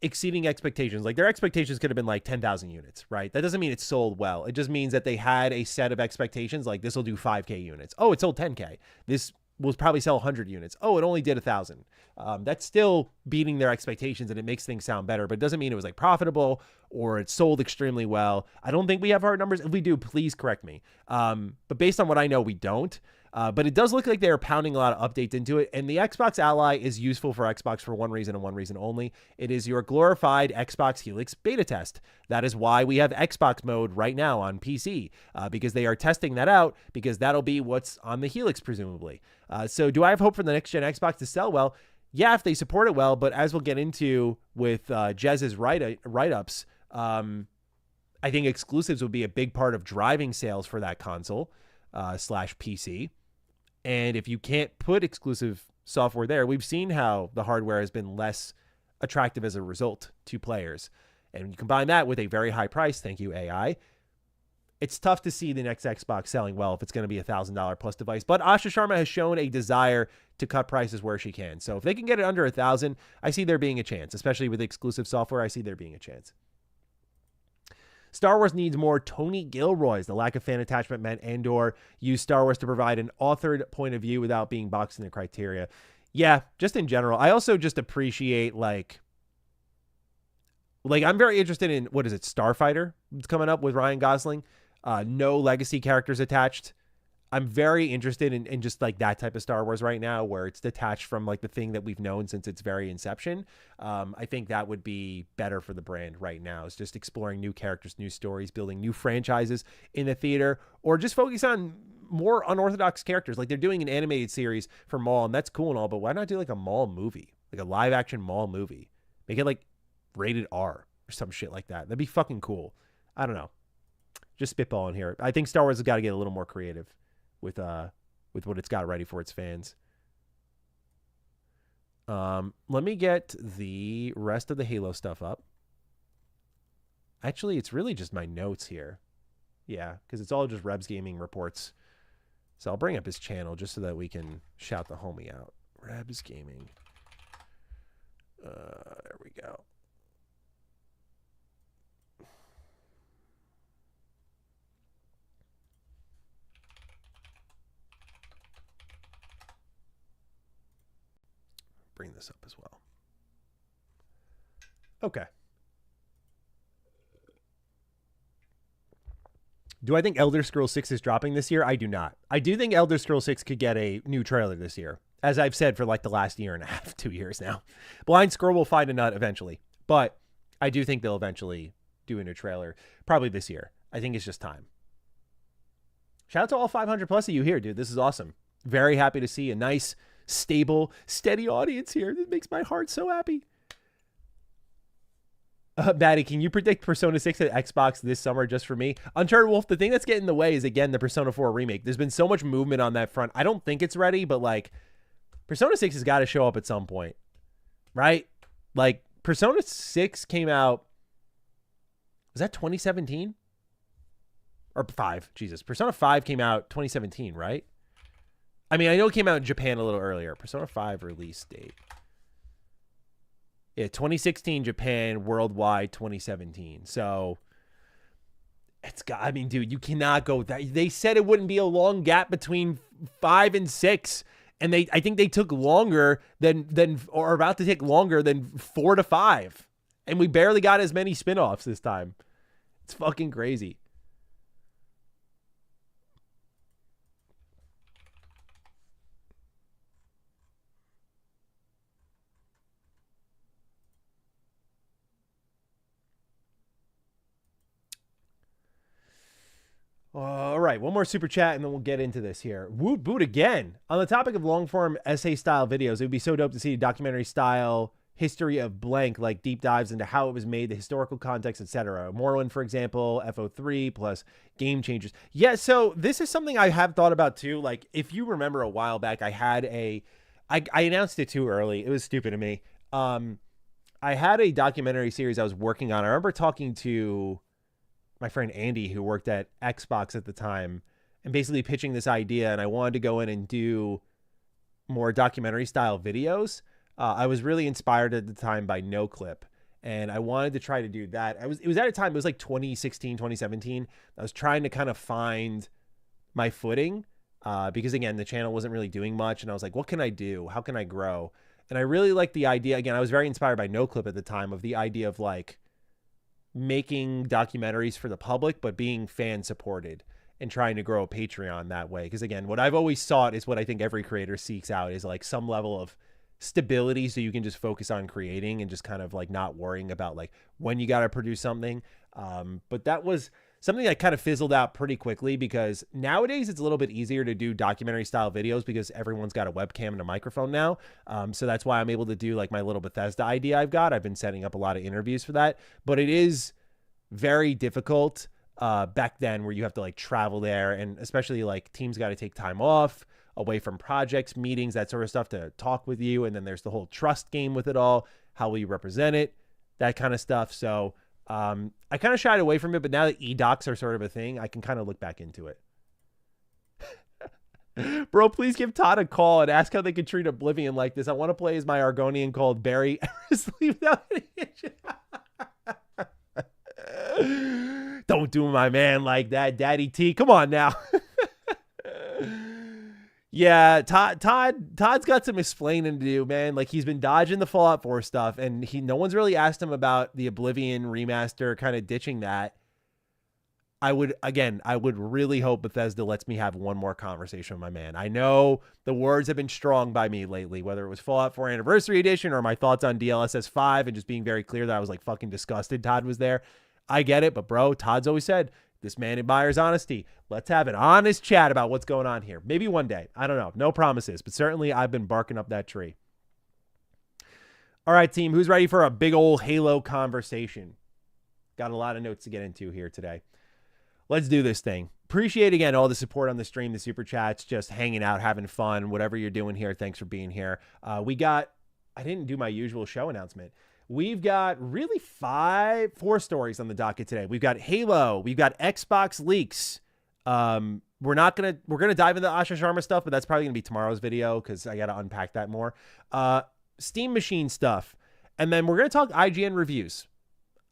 exceeding expectations, like their expectations could have been like 10,000 units, right? That doesn't mean it sold well. It just means that they had a set of expectations, like this will do 5K units. Oh, it sold 10K. This will probably sell 100 units. Oh, it only did 1,000. That's still beating their expectations, and it makes things sound better, but it doesn't mean it was like profitable or it sold extremely well. I don't think we have hard numbers. If we do, please correct me. But based on what I know, we don't. But it does look like they're pounding a lot of updates into it. And the Xbox Ally is useful for Xbox for one reason and one reason only. It is your glorified Xbox Helix beta test. That is why we have Xbox mode right now on PC, because they are testing that out, because that'll be what's on the Helix, presumably. So do I have hope for the next-gen Xbox to sell well? Yeah, if they support it well. But as we'll get into with Jez's write-ups, I think exclusives will be a big part of driving sales for that console slash PC. And if you can't put exclusive software there, we've seen how the hardware has been less attractive as a result to players. And you combine that with a very high price, thank you, AI, it's tough to see the next Xbox selling well if it's going to be $1,000 plus device. But Asha Sharma has shown a desire to cut prices where she can. So if they can get it under 1,000, I see there being a chance. Especially with exclusive software, I see there being a chance. Star Wars needs more Tony Gilroys. The lack of fan attachment meant Andor used Star Wars to provide an authored point of view without being boxed into criteria. Yeah, just in general. I also just appreciate, like I'm very interested in, what is it, Starfighter? It's coming up with Ryan Gosling. No legacy characters attached. I'm very interested in just like that type of Star Wars right now, where it's detached from like the thing that we've known since its very inception. I think that would be better for the brand right now. It's just exploring new characters, new stories, building new franchises in the theater, or just focus on more unorthodox characters. Like they're doing an animated series for Maul, and that's cool and all, but why not do like a Maul movie, like a live action Maul movie? Make it like rated R or some shit like that. That'd be fucking cool. I don't know. Just spitballing here. I think Star Wars has got to get a little more creative with what it's got ready for its fans. Let me get the rest of the Halo stuff up. Actually, it's really just my notes here. Yeah, because it's all just Rebs Gaming reports. So I'll bring up his channel just so that we can shout the homie out. Rebs Gaming. There we go. Bring this up as well. Okay. Do I think Elder Scrolls 6 is dropping this year? I do not. I do think Elder Scrolls 6 could get a new trailer this year, as I've said for like the last year and a half, 2 years now. Blind Squirrel will find a nut eventually, but I do think they'll eventually do a new trailer, probably this year. I think it's just time. Shout out to all 500 plus of you here, dude. This is awesome. Very happy to see a nice, stable, steady audience here. This makes my heart so happy. Maddie, can you predict Persona 6 at Xbox this summer just for me? Uncharted Wolf, the thing that's getting in the way is, again, the Persona 4 remake. There's been so much movement on that front. I don't think it's ready, but, like, Persona 6 has got to show up at some point, right? Like, Persona 6 came out, was that 2017? Or 5, Jesus. Persona 5 came out 2017, right? I mean, I know it came out in Japan a little earlier. Persona 5 release date. Yeah, 2016 Japan, worldwide 2017. So it's got, I mean, dude, you cannot go that. They said it wouldn't be a long gap between 5 and 6. And I think they took longer than or about to take longer than 4 to 5. And we barely got as many spinoffs this time. It's fucking crazy. All right, one more super chat and then we'll get into this here. Woot boot again. On the topic of long-form essay-style videos, it would be so dope to see a documentary-style history of blank, like deep dives into how it was made, the historical context, etc. Morrowind, for example, FO3 plus Game Changers. Yeah, so this is something I have thought about too. Like, if you remember a while back, I announced it too early. It was stupid of me. I had a documentary series I was working on. I remember talking to my friend Andy, who worked at Xbox at the time, and basically pitching this idea. And I wanted to go in and do more documentary style videos. I was really inspired at the time by NoClip, and I wanted to try to do that. It was at a time, it was like 2016, 2017. I was trying to kind of find my footing because, again, the channel wasn't really doing much. And I was like, what can I do? How can I grow? And I really liked the idea. Again, I was very inspired by NoClip at the time, of the idea of like making documentaries for the public, but being fan supported and trying to grow a Patreon that way. Because, again, what I've always sought is what I think every creator seeks out, is like some level of stability so you can just focus on creating and just kind of like not worrying about like when you got to produce something. But that was something that kind of fizzled out pretty quickly, because nowadays it's a little bit easier to do documentary style videos because everyone's got a webcam and a microphone now. So that's why I'm able to do like my little Bethesda idea I've been setting up a lot of interviews for that, but it is very difficult back then, where you have to like travel there, and especially like teams got to take time off away from projects, meetings, that sort of stuff to talk with you. And then there's the whole trust game with it all. How will you represent it? That kind of stuff. So I kind of shied away from it, but now that eDocs are sort of a thing, I can kind of look back into it. Bro, please give Todd a call and ask how they could treat Oblivion like this. I want to play as my Argonian called Barry. Sleep without any. The Don't do my man like that, Daddy T. Come on now. Yeah, Todd's got some explaining to do, man. Like, he's been dodging the Fallout 4 stuff, and no one's really asked him about the Oblivion remaster, kind of ditching that. I would really hope Bethesda lets me have one more conversation with my man. I know the words have been strong by me lately, whether it was Fallout 4 Anniversary Edition or my thoughts on DLSS 5 and just being very clear that I was like fucking disgusted Todd was there. I get it, but bro, Todd's always said, this man admires honesty. Let's have an honest chat about what's going on here. Maybe one day. I don't know. No promises, but certainly I've been barking up that tree. All right, team, who's ready for a big old Halo conversation? Got a lot of notes to get into here today. Let's do this thing. Appreciate, again, all the support on the stream, the super chats, just hanging out, having fun, whatever you're doing here. Thanks for being here. I didn't do my usual show announcement. We've got really 4 stories on the docket today. We've got Halo. We've got Xbox leaks. We're going to dive into the Asha Sharma stuff, but that's probably going to be tomorrow's video because I got to unpack that more. Steam Machine stuff. And then we're going to talk IGN reviews.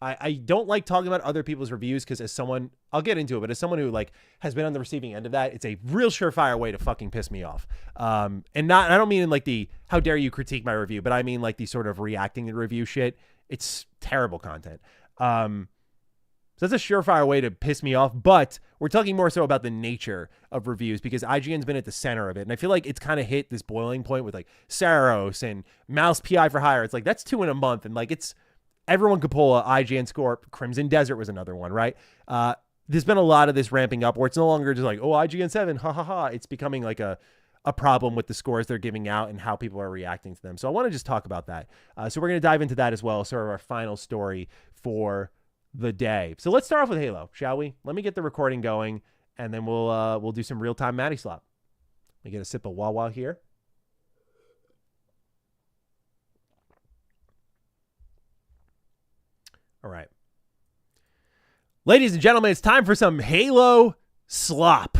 I don't like talking about other people's reviews because as someone, I'll get into it, but as someone who like has been on the receiving end of that, it's a real surefire way to fucking piss me off. And I don't mean in like the, how dare you critique my review, but I mean like the sort of reacting to review shit. It's terrible content. So that's a surefire way to piss me off, but we're talking more so about the nature of reviews because IGN's been at the center of it. And I feel like it's kind of hit this boiling point with like Saros and Mouse PI for Hire. It's like, that's 2 in a month. And like, everyone could pull an IGN score. Crimson Desert was another one, right? There's been a lot of this ramping up where it's no longer just like, oh, IGN 7, ha, ha, ha. It's becoming like a problem with the scores they're giving out and how people are reacting to them. So I want to just talk about that. So we're going to dive into that as well, sort of our final story for the day. So let's start off with Halo, shall we? Let me get the recording going, and then we'll do some real-time Matty Slop. Let me get a sip of Wawa here. All right. Ladies and gentlemen, it's time for some Halo slop.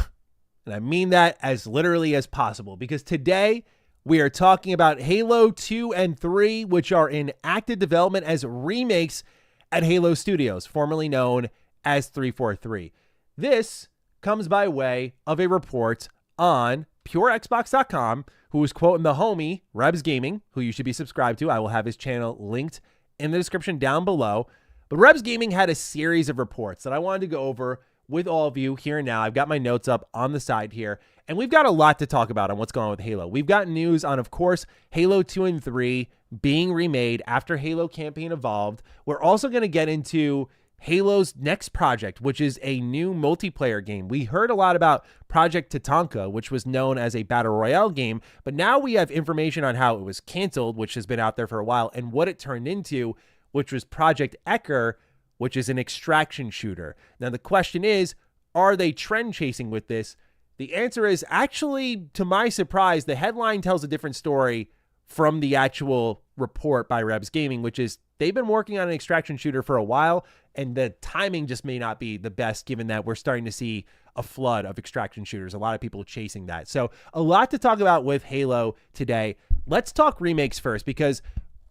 And I mean that as literally as possible because today we are talking about Halo 2 and 3, which are in active development as remakes at Halo Studios, formerly known as 343. This comes by way of a report on PureXbox.com, who is quoting the homie, Rebs Gaming, who you should be subscribed to. I will have his channel linked in the description down below. But Rebs Gaming had a series of reports that I wanted to go over with all of you here and now. I've got my notes up on the side here, and we've got a lot to talk about on what's going on with Halo. We've got news on, of course, Halo 2 and 3 being remade after Halo Campaign Evolved. We're also going to get into Halo's next project, which is a new multiplayer game. We heard a lot about Project Tatanka, which was known as a Battle Royale game, but now we have information on how it was canceled, which has been out there for a while, and what it turned into, which was Project Ecker, which is an extraction shooter. Now, the question is, are they trend chasing with this? The answer is actually, to my surprise, the headline tells a different story from the actual report by Rebs Gaming, which is they've been working on an extraction shooter for a while, and the timing just may not be the best given that we're starting to see a flood of extraction shooters, a lot of people chasing that. So a lot to talk about with Halo today. Let's talk remakes first, because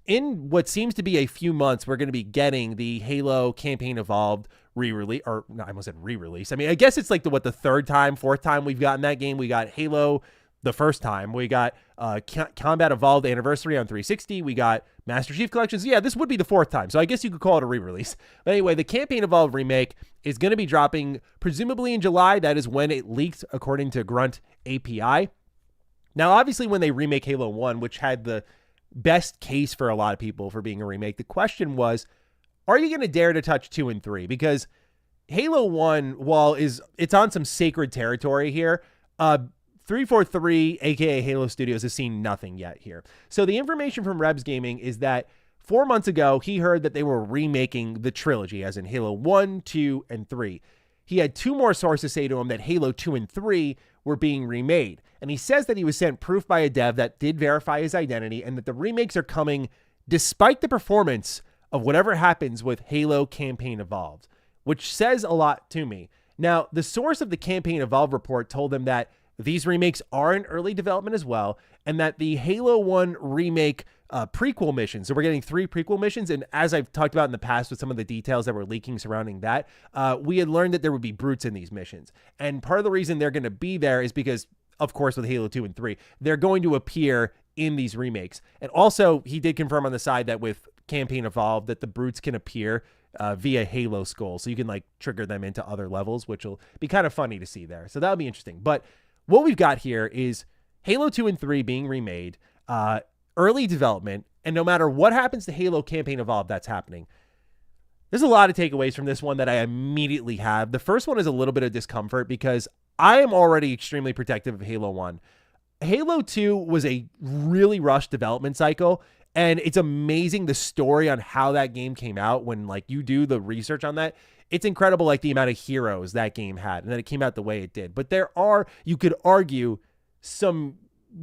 in what seems to be a few months, we're going to be getting the Halo Campaign Evolved re-release, or no, I almost said re-release. I mean, I guess it's like the third time, fourth time we've gotten that game. We got Halo the first time. We got Combat Evolved Anniversary on 360. We got Master Chief Collections. Yeah, this would be the fourth time, so I guess you could call it a re-release. But anyway, the Campaign Evolved remake is going to be dropping presumably in July. That is when it leaked, according to Grunt API. Now, obviously, when they remake Halo 1, which had the best case for a lot of people for being a remake, the question was, are you going to dare to touch 2 and 3? Because Halo 1, while it's on some sacred territory here, 343, aka Halo Studios, has seen nothing yet here. So the information from Rebs Gaming is that 4 months ago, he heard that they were remaking the trilogy, as in Halo 1, 2, and 3. He had 2 more sources say to him that Halo 2 and 3 were being remade. And he says that he was sent proof by a dev that did verify his identity and that the remakes are coming despite the performance of whatever happens with Halo Campaign Evolved, which says a lot to me. Now, the source of the Campaign Evolved report told him that these remakes are in early development as well, and that the Halo 1 remake prequel missions. So we're getting 3 prequel missions. And as I've talked about in the past with some of the details that were leaking surrounding that, we had learned that there would be brutes in these missions. And part of the reason they're going to be there is because, of course, with Halo 2 and 3, they're going to appear in these remakes. And also, he did confirm on the side that with Campaign Evolved that the brutes can appear via Halo Skull. So you can like trigger them into other levels, which will be kind of funny to see there. So that'll be interesting. But what we've got here is Halo 2 and 3 being remade, early development, and no matter what happens to Halo Campaign Evolved, that's happening. There's a lot of takeaways from this one that I immediately have. The first one is a little bit of discomfort because I am already extremely protective of Halo 1. Halo 2 was a really rushed development cycle, and it's amazing the story on how that game came out. When like you do the research on that, it's incredible, like the amount of heroes that game had and that it came out the way it did. But there are, you could argue, some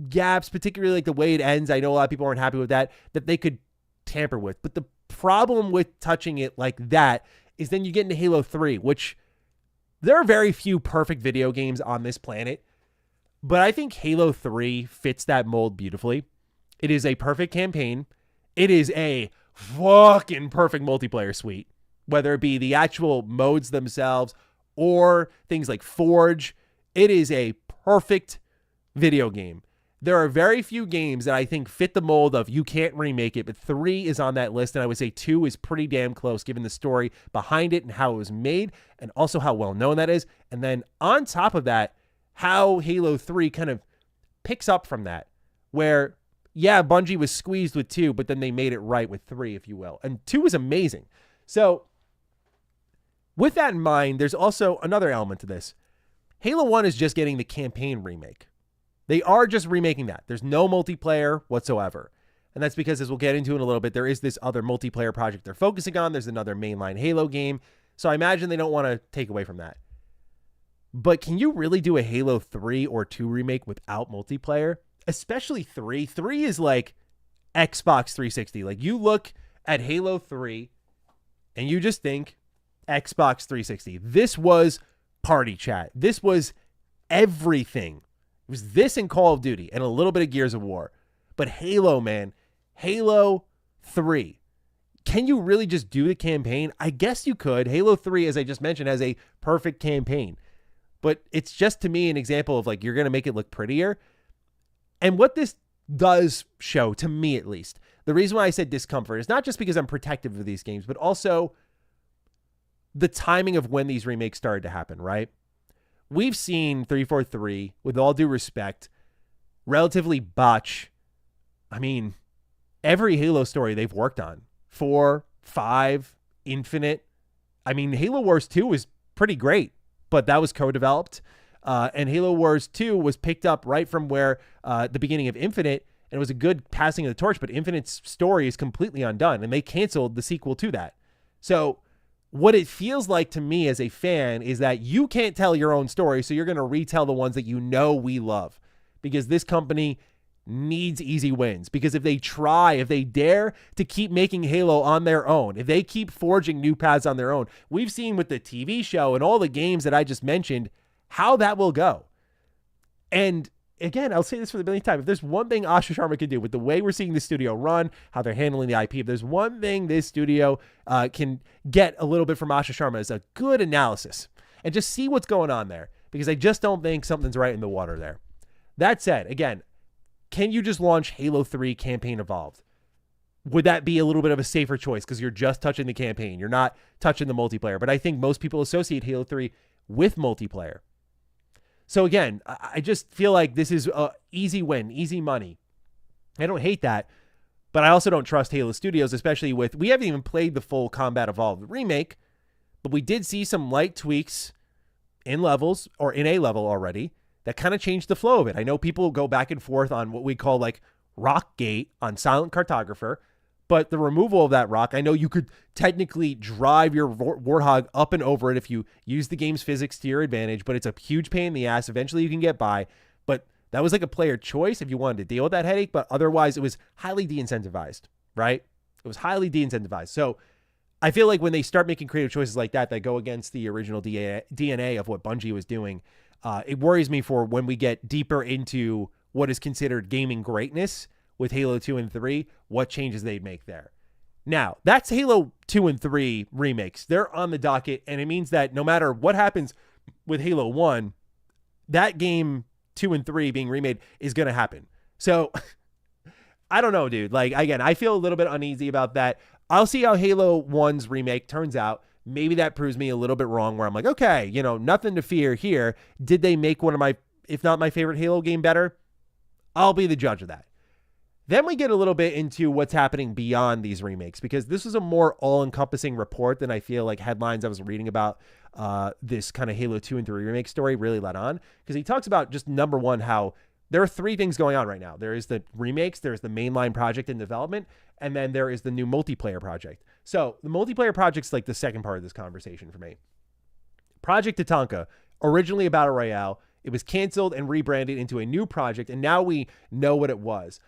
gaps, particularly like the way it ends. I know a lot of people aren't happy with that they could tamper with. But the problem with touching it like that is then you get into Halo 3, which there are very few perfect video games on this planet. But I think Halo 3 fits that mold beautifully. It is a perfect campaign. It is a fucking perfect multiplayer suite, whether it be the actual modes themselves or things like Forge. It is a perfect video game. There are very few games that I think fit the mold of you can't remake it, but 3 is on that list, and I would say 2 is pretty damn close given the story behind it and how it was made and also how well known that is. And then on top of that, how Halo 3 kind of picks up from that, where, yeah, Bungie was squeezed with 2, but then they made it right with 3, if you will. And 2 is amazing. So with that in mind, there's also another element to this. Halo 1 is just getting the campaign remake. They are just remaking that. There's no multiplayer whatsoever. And that's because, as we'll get into in a little bit, there is this other multiplayer project they're focusing on. There's another mainline Halo game. So I imagine they don't want to take away from that. But can you really do a Halo 3 or 2 remake without multiplayer? Especially 3. 3 is like Xbox 360. Like, you look at Halo 3 and you just think Xbox 360. This was party chat. This was everything. It was this and Call of Duty and a little bit of Gears of War. But Halo, man, Halo 3. Can you really just do the campaign? I guess you could. Halo 3, as I just mentioned, has a perfect campaign. But it's just, to me, an example of like, you're going to make it look prettier. And what this does show, to me at least, the reason why I said discomfort is not just because I'm protective of these games, but also the timing of when these remakes started to happen, right? We've seen 343, with all due respect, relatively botch, I mean, every Halo story they've worked on. 4, 5, Infinite. I mean, Halo Wars 2 was pretty great, but that was co-developed. And Halo Wars 2 was picked up right from where the beginning of Infinite, and it was a good passing of the torch, but Infinite's story is completely undone, and they canceled the sequel to that. So what it feels like to me as a fan is that you can't tell your own story, so you're going to retell the ones that you know we love, because this company needs easy wins. Because if they dare to keep making Halo on their own, if they keep forging new paths on their own, we've seen with the TV show and all the games that I just mentioned how that will go. And again, I'll say this for the millionth time. If there's one thing Asha Sharma can do with the way we're seeing the studio run, how they're handling the IP, if there's one thing this studio can get a little bit from Asha Sharma, is a good analysis and just see what's going on there, because I just don't think something's right in the water there. That said, again, can you just launch Halo 3 Campaign Evolved? Would that be a little bit of a safer choice because you're just touching the campaign? You're not touching the multiplayer. But I think most people associate Halo 3 with multiplayer. So again, I just feel like this is an easy win, easy money. I don't hate that, but I also don't trust Halo Studios, especially with, we haven't even played the full Combat Evolved remake, but we did see some light tweaks in levels, or in a level already, that kind of changed the flow of it. I know people go back and forth on what we call like Rockgate on Silent Cartographer, but the removal of that rock, I know you could technically drive your Warthog up and over it if you use the game's physics to your advantage, but it's a huge pain in the ass. Eventually you can get by, but that was like a player choice if you wanted to deal with that headache, but otherwise it was highly de-incentivized, right? It was highly de-incentivized. So I feel like when they start making creative choices like that, that go against the original DNA of what Bungie was doing, it worries me for when we get deeper into what is considered gaming greatness, with Halo 2 and 3, what changes they'd make there. Now, that's Halo 2 and 3 remakes. They're on the docket, and it means that no matter what happens with Halo 1, that game 2 and 3 being remade is going to happen. So, I don't know, dude. Like, again, I feel a little bit uneasy about that. I'll see how Halo 1's remake turns out. Maybe that proves me a little bit wrong where I'm like, okay, you know, nothing to fear here. Did they make one of my, if not my favorite Halo game better? I'll be the judge of that. Then we get a little bit into what's happening beyond these remakes, because this is a more all-encompassing report than I feel like headlines I was reading about this kind of Halo 2 and 3 remake story really let on. Because he talks about just number one, how there are three things going on right now. There is the remakes, there's the mainline project in development, and then there is the new multiplayer project. So the multiplayer project's like the second part of this conversation for me. Project Tatanka, originally a battle royale. It was canceled and rebranded into a new project, and now we know what it was.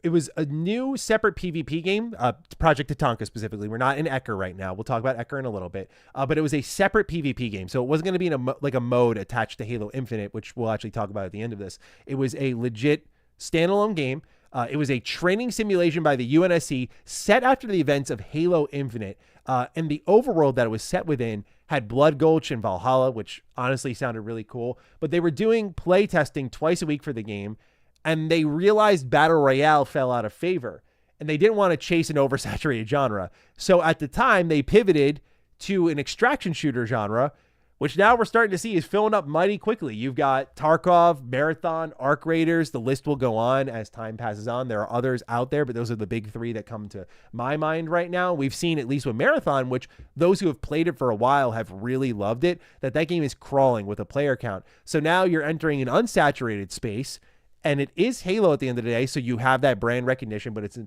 It was a new separate PvP game, Project Tatanka specifically. We're not in Ecker right now. We'll talk about Ecker in a little bit. But it was a separate PvP game. So it wasn't going to be in a mode attached to Halo Infinite, which we'll actually talk about at the end of this. It was a legit standalone game. It was a training simulation by the UNSC set after the events of Halo Infinite. And the overworld that it was set within had Blood Gulch and Valhalla, which honestly sounded really cool. But they were doing play testing twice a week for the game, and they realized Battle Royale fell out of favor, and they didn't want to chase an oversaturated genre. So at the time, they pivoted to an extraction shooter genre, which now we're starting to see is filling up mighty quickly. You've got Tarkov, Marathon, Arc Raiders. The list will go on as time passes on. There are others out there, but those are the big three that come to my mind right now. We've seen, at least with Marathon, which those who have played it for a while have really loved it, that game is crawling with a player count. So now you're entering an unsaturated space, and it is Halo at the end of the day, so you have that brand recognition, but it's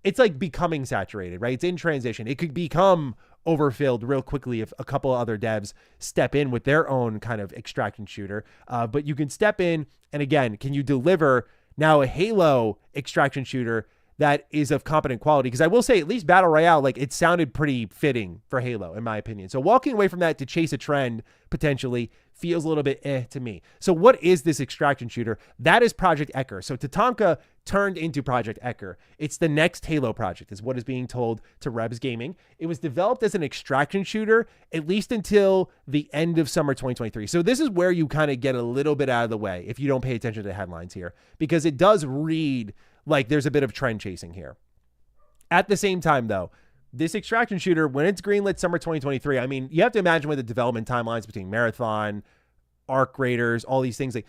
it's like becoming saturated, right? It's in transition. It could become overfilled real quickly if a couple of other devs step in with their own kind of extraction shooter. But you can step in, and again, can you deliver now a Halo extraction shooter that is of competent quality? Because I will say, at least Battle Royale, like, it sounded pretty fitting for Halo, in my opinion. So walking away from that to chase a trend, potentially, feels a little bit to me. So what is this extraction shooter? That is Project Ecker. So Tatanka turned into Project Ecker. It's the next Halo project, is what is being told to Rebs Gaming. It was developed as an extraction shooter, at least until the end of summer 2023. So this is where you kind of get a little bit out of the way if you don't pay attention to the headlines here, because it does read like there's a bit of trend chasing here. At the same time, though, this extraction shooter, when it's greenlit summer 2023, I mean, you have to imagine with the development timelines between Marathon, Arc Raiders, all these things, like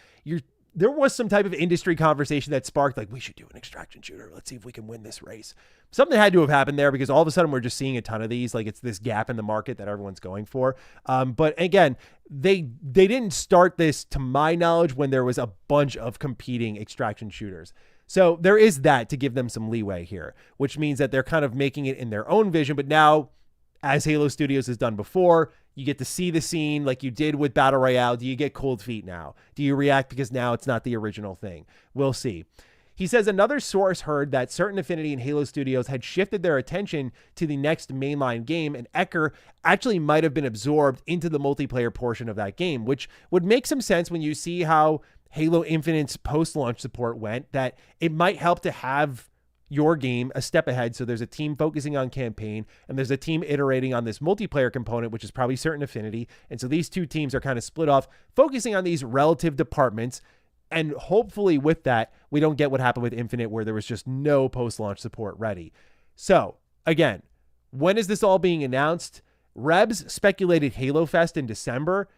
there was some type of industry conversation that sparked, like, we should do an extraction shooter. Let's see if we can win this race. Something had to have happened there, because all of a sudden we're just seeing a ton of these. Like, it's this gap in the market that everyone's going for. But again, they didn't start this, to my knowledge, when there was a bunch of competing extraction shooters. So there is that to give them some leeway here, which means that they're kind of making it in their own vision. But now, as Halo Studios has done before, you get to see the scene like you did with Battle Royale. Do you get cold feet now? Do you react because now it's not the original thing? We'll see. He says another source heard that certain Affinity and Halo Studios had shifted their attention to the next mainline game, and Ecker actually might have been absorbed into the multiplayer portion of that game, which would make some sense when you see how Halo Infinite's post-launch support went, that it might help to have your game a step ahead. So there's a team focusing on campaign, and there's a team iterating on this multiplayer component, which is probably certain Affinity. And so these two teams are kind of split off, focusing on these relative departments. And hopefully with that, we don't get what happened with Infinite, where there was just no post-launch support ready. So again, when is this all being announced? Rebs speculated Halo Fest in December.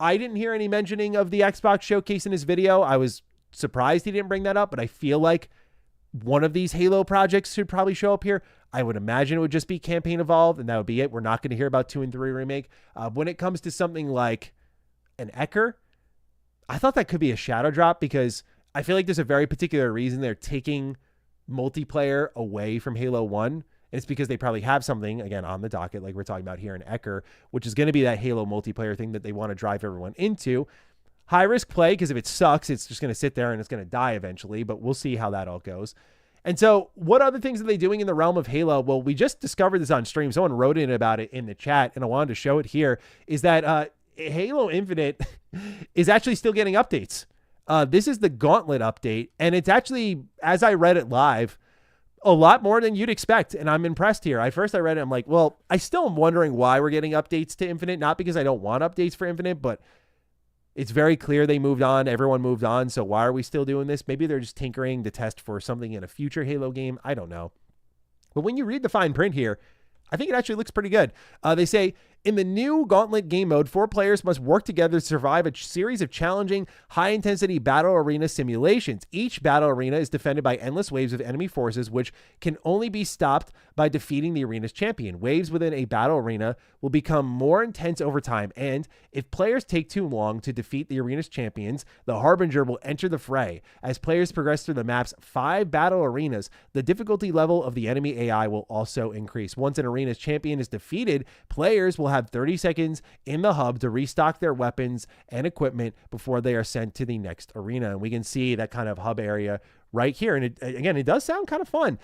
I didn't hear any mentioning of the Xbox showcase in his video. I was surprised he didn't bring that up, but I feel like one of these Halo projects should probably show up here. I would imagine it would just be Campaign Evolved, and that would be it. We're not going to hear about 2 and 3 remake. When it comes to something like an Ecker, I thought that could be a shadow drop, because I feel like there's a very particular reason they're taking multiplayer away from Halo 1. And it's because they probably have something, again, on the docket, like we're talking about here in Ecker, which is going to be that Halo multiplayer thing that they want to drive everyone into. High risk play, because if it sucks, it's just going to sit there and it's going to die eventually, but we'll see how that all goes. And so what other things are they doing in the realm of Halo? Well, we just discovered this on stream. Someone wrote in about it in the chat, and I wanted to show it here, is that Halo Infinite is actually still getting updates. This is the Gauntlet update, and it's actually, as I read it live, a lot more than you'd expect, and I'm impressed here. At first I read it, I'm like, well, I still am wondering why we're getting updates to Infinite, not because I don't want updates for Infinite, but it's very clear they moved on. Everyone moved on, so why are we still doing this? Maybe they're just tinkering to test for something in a future Halo game. I don't know. But when you read the fine print here, I think it actually looks pretty good. They say, in the new Gauntlet game mode, 4 players must work together to survive a series of challenging, high-intensity battle arena simulations. Each battle arena is defended by endless waves of enemy forces, which can only be stopped by defeating the arena's champion. Waves within a battle arena will become more intense over time, and if players take too long to defeat the arena's champions, the Harbinger will enter the fray. As players progress through the map's 5 battle arenas, the difficulty level of the enemy AI will also increase. Once an arena's champion is defeated, players will have 30 seconds in the hub to restock their weapons and equipment before they are sent to the next arena. And we can see that kind of hub area right here. And it does sound kind of fun.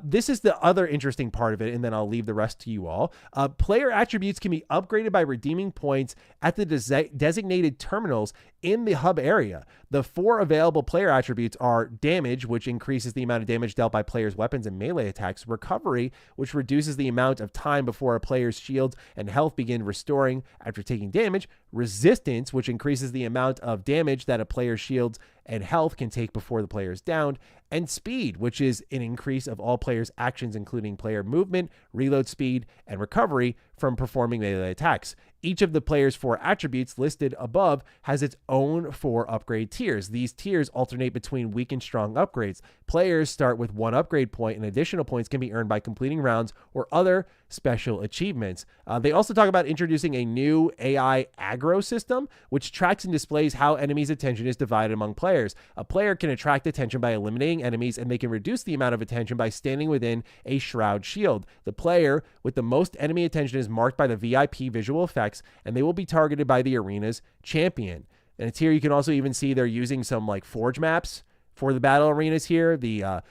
This is the other interesting part of it, and then I'll leave the rest to you all. Player attributes can be upgraded by redeeming points at the designated terminals in the hub area. The 4 available player attributes are damage, which increases the amount of damage dealt by players' weapons and melee attacks; recovery, which reduces the amount of time before a player's shields and health begin restoring after taking damage; resistance, which increases the amount of damage that a player's shields and health can take before the player is downed; and speed, which is an increase of all players' actions, including player movement, reload speed, and recovery from performing melee attacks. Each of the player's 4 attributes listed above has its own 4 upgrade tiers. These tiers alternate between weak and strong upgrades. Players start with 1 upgrade point, and additional points can be earned by completing rounds or other special achievements. They also talk about introducing a new AI aggro system, which tracks and displays how enemies' attention is divided among players. A player can attract attention by eliminating enemies, and they can reduce the amount of attention by standing within a shroud shield. The player with the most enemy attention is marked by the VIP visual effects, and they will be targeted by the arena's champion. And it's here you can also even see they're using some like Forge maps for the battle arenas here. The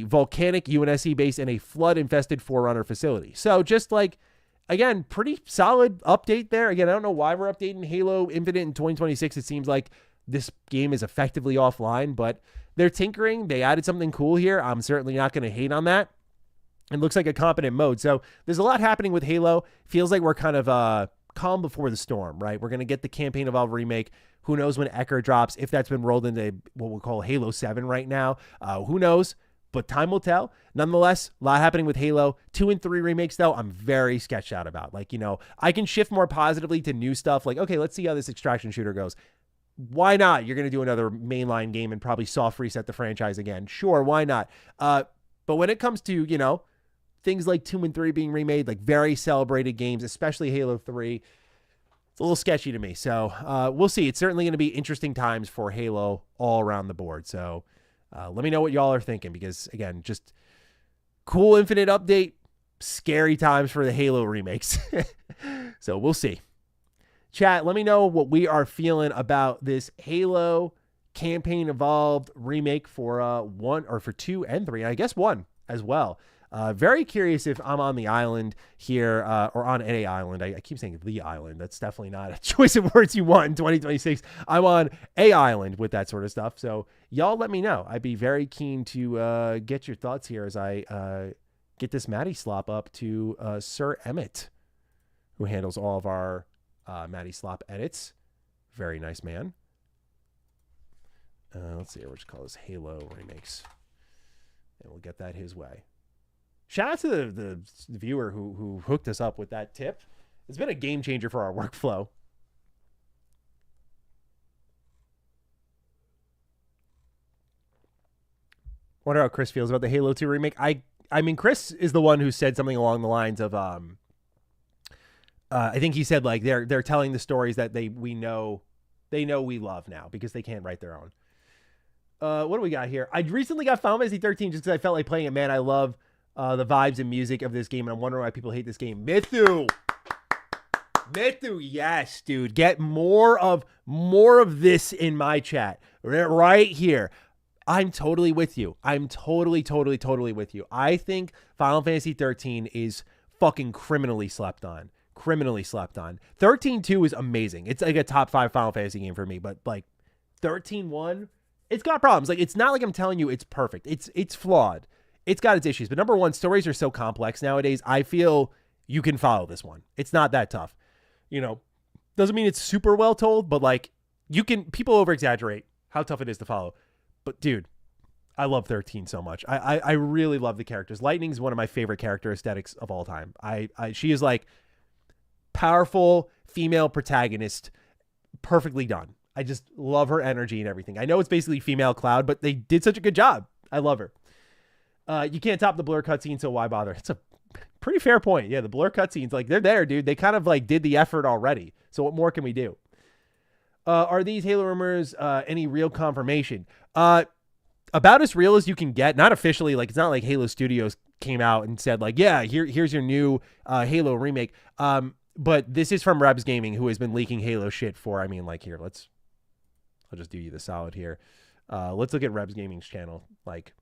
volcanic UNSC base and a flood-infested Forerunner facility. So just like, again, pretty solid update there. Again, I don't know why we're updating Halo Infinite in 2026. It seems like this game is effectively offline, but they're tinkering. They added something cool here. I'm certainly not going to hate on that. It looks like a competent mode. So there's a lot happening with Halo. Feels like we're kind of calm before the storm, right? We're going to get the Campaign Evolved remake. Who knows when Ecker drops, if that's been rolled into what we'll call Halo 7 right now. Who knows? But time will tell. Nonetheless, a lot happening with Halo. 2 and 3 remakes, though, I'm very sketched out about. Like, you know, I can shift more positively to new stuff. Like, okay, let's see how this extraction shooter goes. Why not? You're going to do another mainline game and probably soft reset the franchise again. Sure, why not? But when it comes to, you know, things like 2 and 3 being remade, like very celebrated games, especially Halo 3, it's a little sketchy to me. So we'll see. It's certainly going to be interesting times for Halo all around the board. So let me know what y'all are thinking, because, again, just cool Infinite update, scary times for the Halo remakes. So we'll see. Chat, let me know what we are feeling about this Halo Campaign Evolved remake for 1 or for 2 and 3. And I guess 1 as well. Very curious if I'm on the island here or on a island. I keep saying the island. That's definitely not a choice of words you want in 2026. I'm on a island with that sort of stuff. So y'all let me know. I'd be very keen to get your thoughts here as I get this Matty slop up to Sir Emmett, who handles all of our Matty slop edits. Very nice man. Let's see. We'll just call this Halo Remakes, and we'll get that his way. Shout out to the viewer who hooked us up with that tip. It's been a game changer for our workflow. Wonder how Chris feels about the Halo 2 remake. I mean, Chris is the one who said something along the lines of, I think he said like they're telling the stories that we know we love now because they can't write their own. What do we got here? I recently got Final Fantasy 13 just because I felt like playing it. Man, I love the vibes and music of this game, and I'm wondering why people hate this game. Mithu, yes, dude. Get more of this in my chat right here. I'm totally with you. I'm totally with you. I think Final Fantasy 13 is fucking criminally slept on. 13-2 is amazing. It's like a top 5 Final Fantasy game for me, but like 13.1, it's got problems. Like, it's not like I'm telling you it's perfect. It's flawed. It's got its issues. But number one, stories are so complex nowadays. I feel you can follow this one. It's not that tough. You know, doesn't mean it's super well told, but like, people over exaggerate how tough it is to follow. But dude, I love 13 so much. I really love the characters. Lightning is one of my favorite character aesthetics of all time. She is like powerful female protagonist, perfectly done. I just love her energy and everything. I know it's basically female Cloud, but they did such a good job. I love her. You can't top the blur cutscene, so why bother? It's a pretty fair point. Yeah, the blur cutscenes, like, they're there, dude. They kind of like did the effort already. So what more can we do? Are these Halo rumors any real confirmation? About as real as you can get. Not officially. Like, it's not like Halo Studios came out and said like, yeah, here's your new Halo remake. But this is from Rebs Gaming, who has been leaking Halo shit for, I mean, like, here, I'll just do you the solid here. Let's look at Rebs Gaming's channel. Like,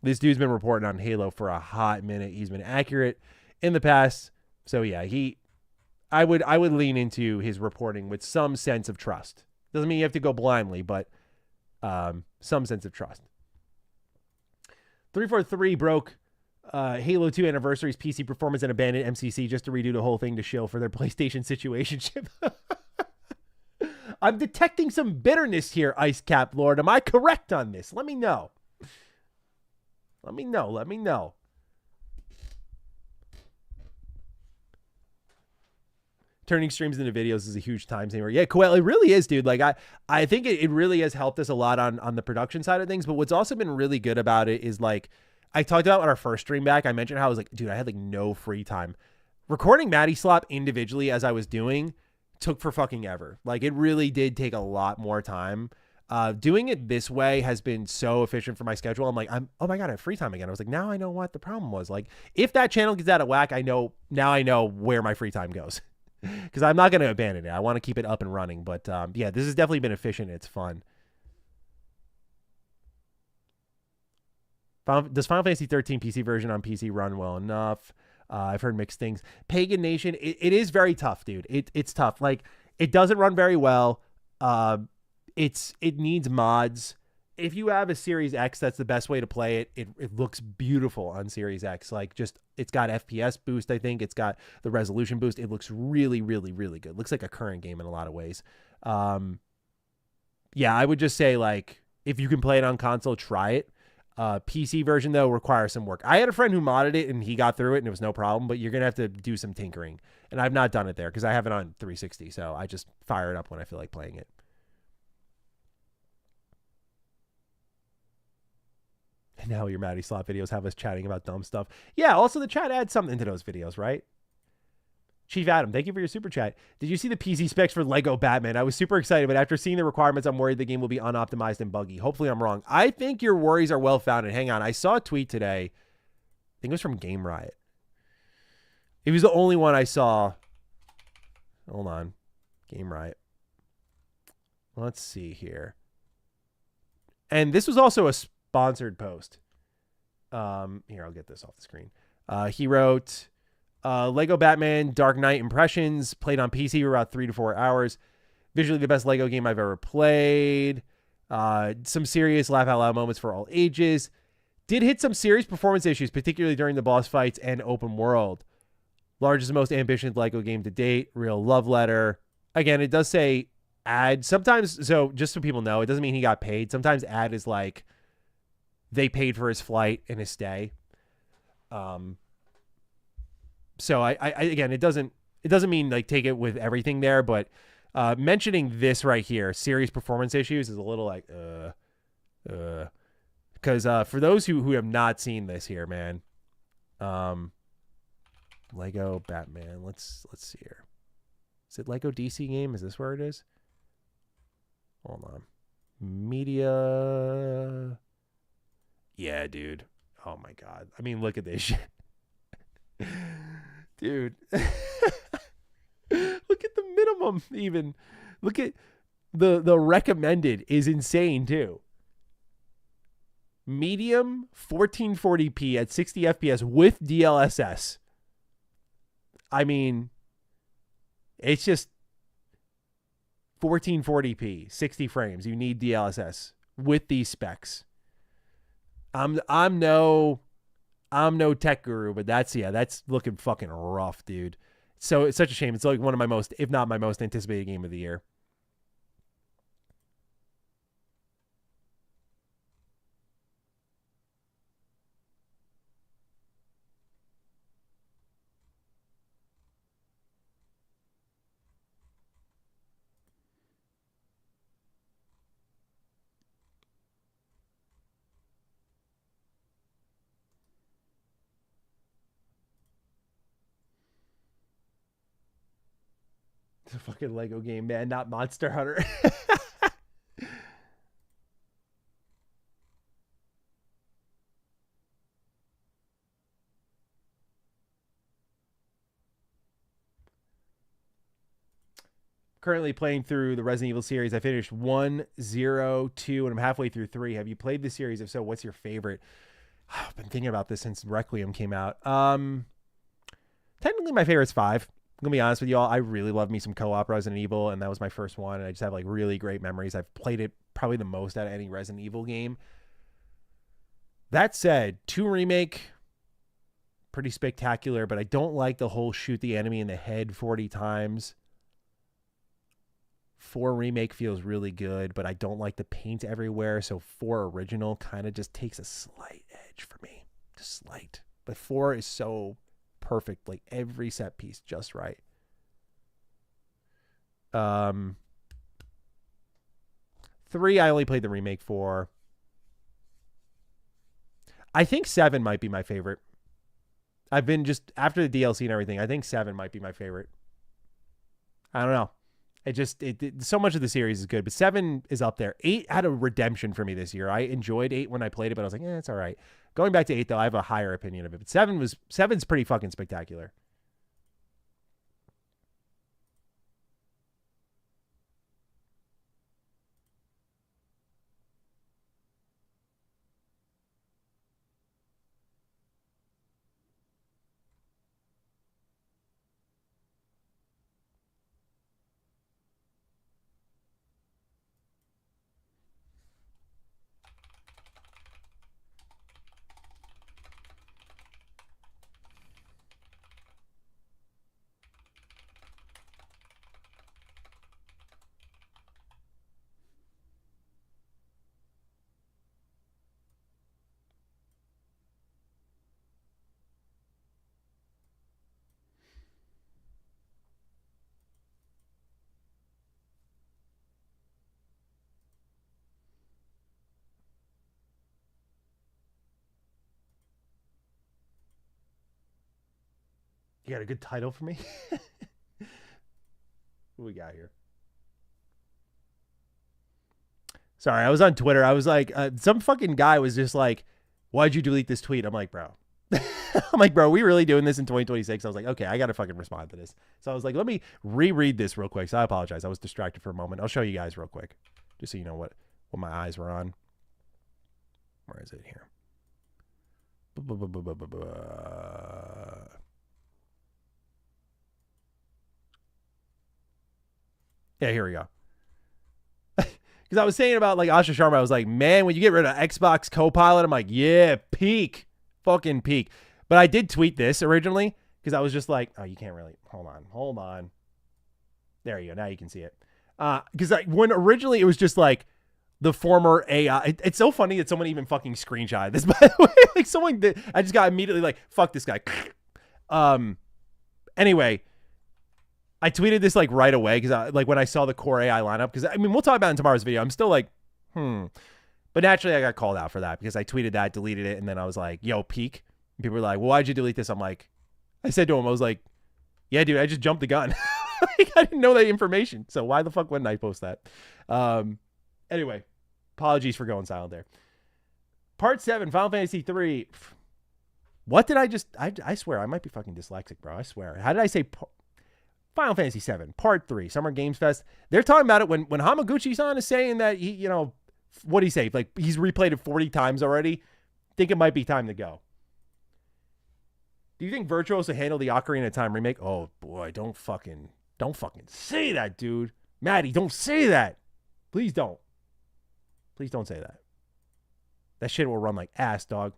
this dude's been reporting on Halo for a hot minute. He's been accurate in the past. So yeah, I would lean into his reporting with some sense of trust. Doesn't mean you have to go blindly, but some sense of trust. 343 broke Halo 2 Anniversary's PC performance and abandoned MCC just to redo the whole thing to shill for their PlayStation situationship. I'm detecting some bitterness here, Ice Cap Lord. Am I correct on this? Let me know. Let me know. Turning streams into videos is a huge time saver. Yeah, Coel, it really is, dude. Like, I think it really has helped us a lot on the production side of things. But what's also been really good about it is, like, I talked about on our first stream back, I mentioned how I was like, dude, I had like no free time. Recording Matty Slop individually as I was doing took for fucking ever. Like, it really did take a lot more time. Doing it this way has been so efficient for my schedule. I'm like, oh my God, I have free time again. I was like, now I know what the problem was. Like, if that channel gets out of whack, I know where my free time goes. Because I'm not going to abandon it. I want to keep it up and running. But yeah, this has definitely been efficient. It's fun. Does Final Fantasy 13 PC version on PC run well enough? I've heard mixed things. Pagan Nation, it is very tough, dude. It's tough. Like, it doesn't run very well. It needs mods. If you have a Series X, that's the best way to play it. It looks beautiful on Series X. Like, just, it's got FPS boost, I think. It's got the resolution boost. It looks really, really, really good. Looks like a current game in a lot of ways. Yeah, I would just say, like, if you can play it on console, try it. PC version, though, requires some work. I had a friend who modded it, and he got through it, and it was no problem, but you're going to have to do some tinkering. And I've not done it there, because I have it on 360, so I just fire it up when I feel like playing it. And now your Matty Slot videos have us chatting about dumb stuff. Yeah, also the chat adds something to those videos, right? Chief Adam, thank you for your super chat. Did you see the PC specs for Lego Batman? I was super excited, but after seeing the requirements, I'm worried the game will be unoptimized and buggy. Hopefully I'm wrong. I think your worries are well-founded. Hang on. I saw a tweet today. I think it was from Game Riot. It was the only one I saw. Hold on. Game Riot. Let's see here. And this was also a sponsored post. Here, I'll get this off the screen. He wrote... Lego Batman Dark Knight impressions, played on PC for about 3 to 4 hours. Visually the best Lego game I've ever played. Some serious laugh out loud moments for all ages. Did hit some serious performance issues, particularly during the boss fights and open world. Largest and most ambitious Lego game to date. Real love letter. Again, it does say ad. Sometimes, so just so people know, it doesn't mean he got paid. Sometimes ad is like they paid for his flight and his stay. So I again, it doesn't mean like take it with everything there, but mentioning this right here, serious performance issues, is a little like because for those who have not seen this here, man, Lego Batman. Let's see here. Is it Lego DC game? Is this where it is? Hold on. Media. Yeah, dude. Oh my God. I mean, look at this shit. Dude. Look at the minimum even. Look at the recommended is insane too. Medium 1440p at 60 FPS with DLSS. I mean, it's just 1440p, 60 frames. You need DLSS with these specs. I'm no tech guru, but that's looking fucking rough, dude. So it's such a shame. It's like one of my most, if not my most anticipated game of the year. It's a fucking Lego game, man, not Monster Hunter. Currently playing through the Resident Evil series. I finished 1, 0, 2, and I'm halfway through 3. Have you played the series? If so, what's your favorite? I've been thinking about this since Requiem came out. Technically my favorite's 5. I'm gonna be honest with y'all. I really love me some co-op Resident Evil, and that was my first one. And I just have like really great memories. I've played it probably the most out of any Resident Evil game. That said, 2 remake, pretty spectacular, but I don't like the whole shoot the enemy in the head 40 times. 4 remake feels really good, but I don't like the paint everywhere. So 4 original kind of just takes a slight edge for me, just slight. But 4 is so perfect, like every set piece just right. 3 I only played the remake for. I think 7 might be my favorite. I've been just after the DLC and everything, I think 7 might be my favorite. I don't know. So much of the series is good, but 7 is up there. 8 had a redemption for me this year. I enjoyed 8 when I played it, but I was like, it's all right. Going back to 8 though, I have a higher opinion of it. But 7's pretty fucking spectacular. You got a good title for me? What we got here? Sorry, I was on Twitter. I was like, some fucking guy was just like, why'd you delete this tweet? I'm like, bro. Are we really doing this in 2026? I was like, okay, I got to fucking respond to this. So I was like, let me reread this real quick. So I apologize. I was distracted for a moment. I'll show you guys real quick, just so you know what my eyes were on. Where is it here? Yeah, here we go. Because I was saying about like Asha Sharma, I was like, man, when you get rid of Xbox Copilot, I'm like, yeah, peak. Fucking peak. But I did tweet this originally because I was just like, oh, you can't really. Hold on. There you go. Now you can see it. Because when originally it was just like the former AI. It's so funny that someone even fucking screenshotted this, by the way. Like someone did. I just got immediately like, fuck this guy. Anyway. I tweeted this like right away because like when I saw the core AI lineup, because I mean we'll talk about it in tomorrow's video. I'm still like, but naturally I got called out for that because I tweeted that, deleted it, and then I was like, yo, peak. And people were like, well, why'd you delete this? I'm like, I said to him, I was like, yeah, dude, I just jumped the gun. Like, I didn't know that information, so why the fuck wouldn't I post that? Anyway, apologies for going silent there. Part 7, Final Fantasy 3. What did I just? I swear I might be fucking dyslexic, bro. I swear. How did I say? Final Fantasy 7, Part 3, Summer Games Fest. They're talking about it when Hamaguchi-san is saying that he, what'd he say? Like he's replayed it 40 times already. I think it might be time to go. Do you think Virtuos will handle the Ocarina of Time remake? Oh boy, don't fucking say that, dude. Maddie, don't say that. Please don't. Please don't say that. That shit will run like ass, dog.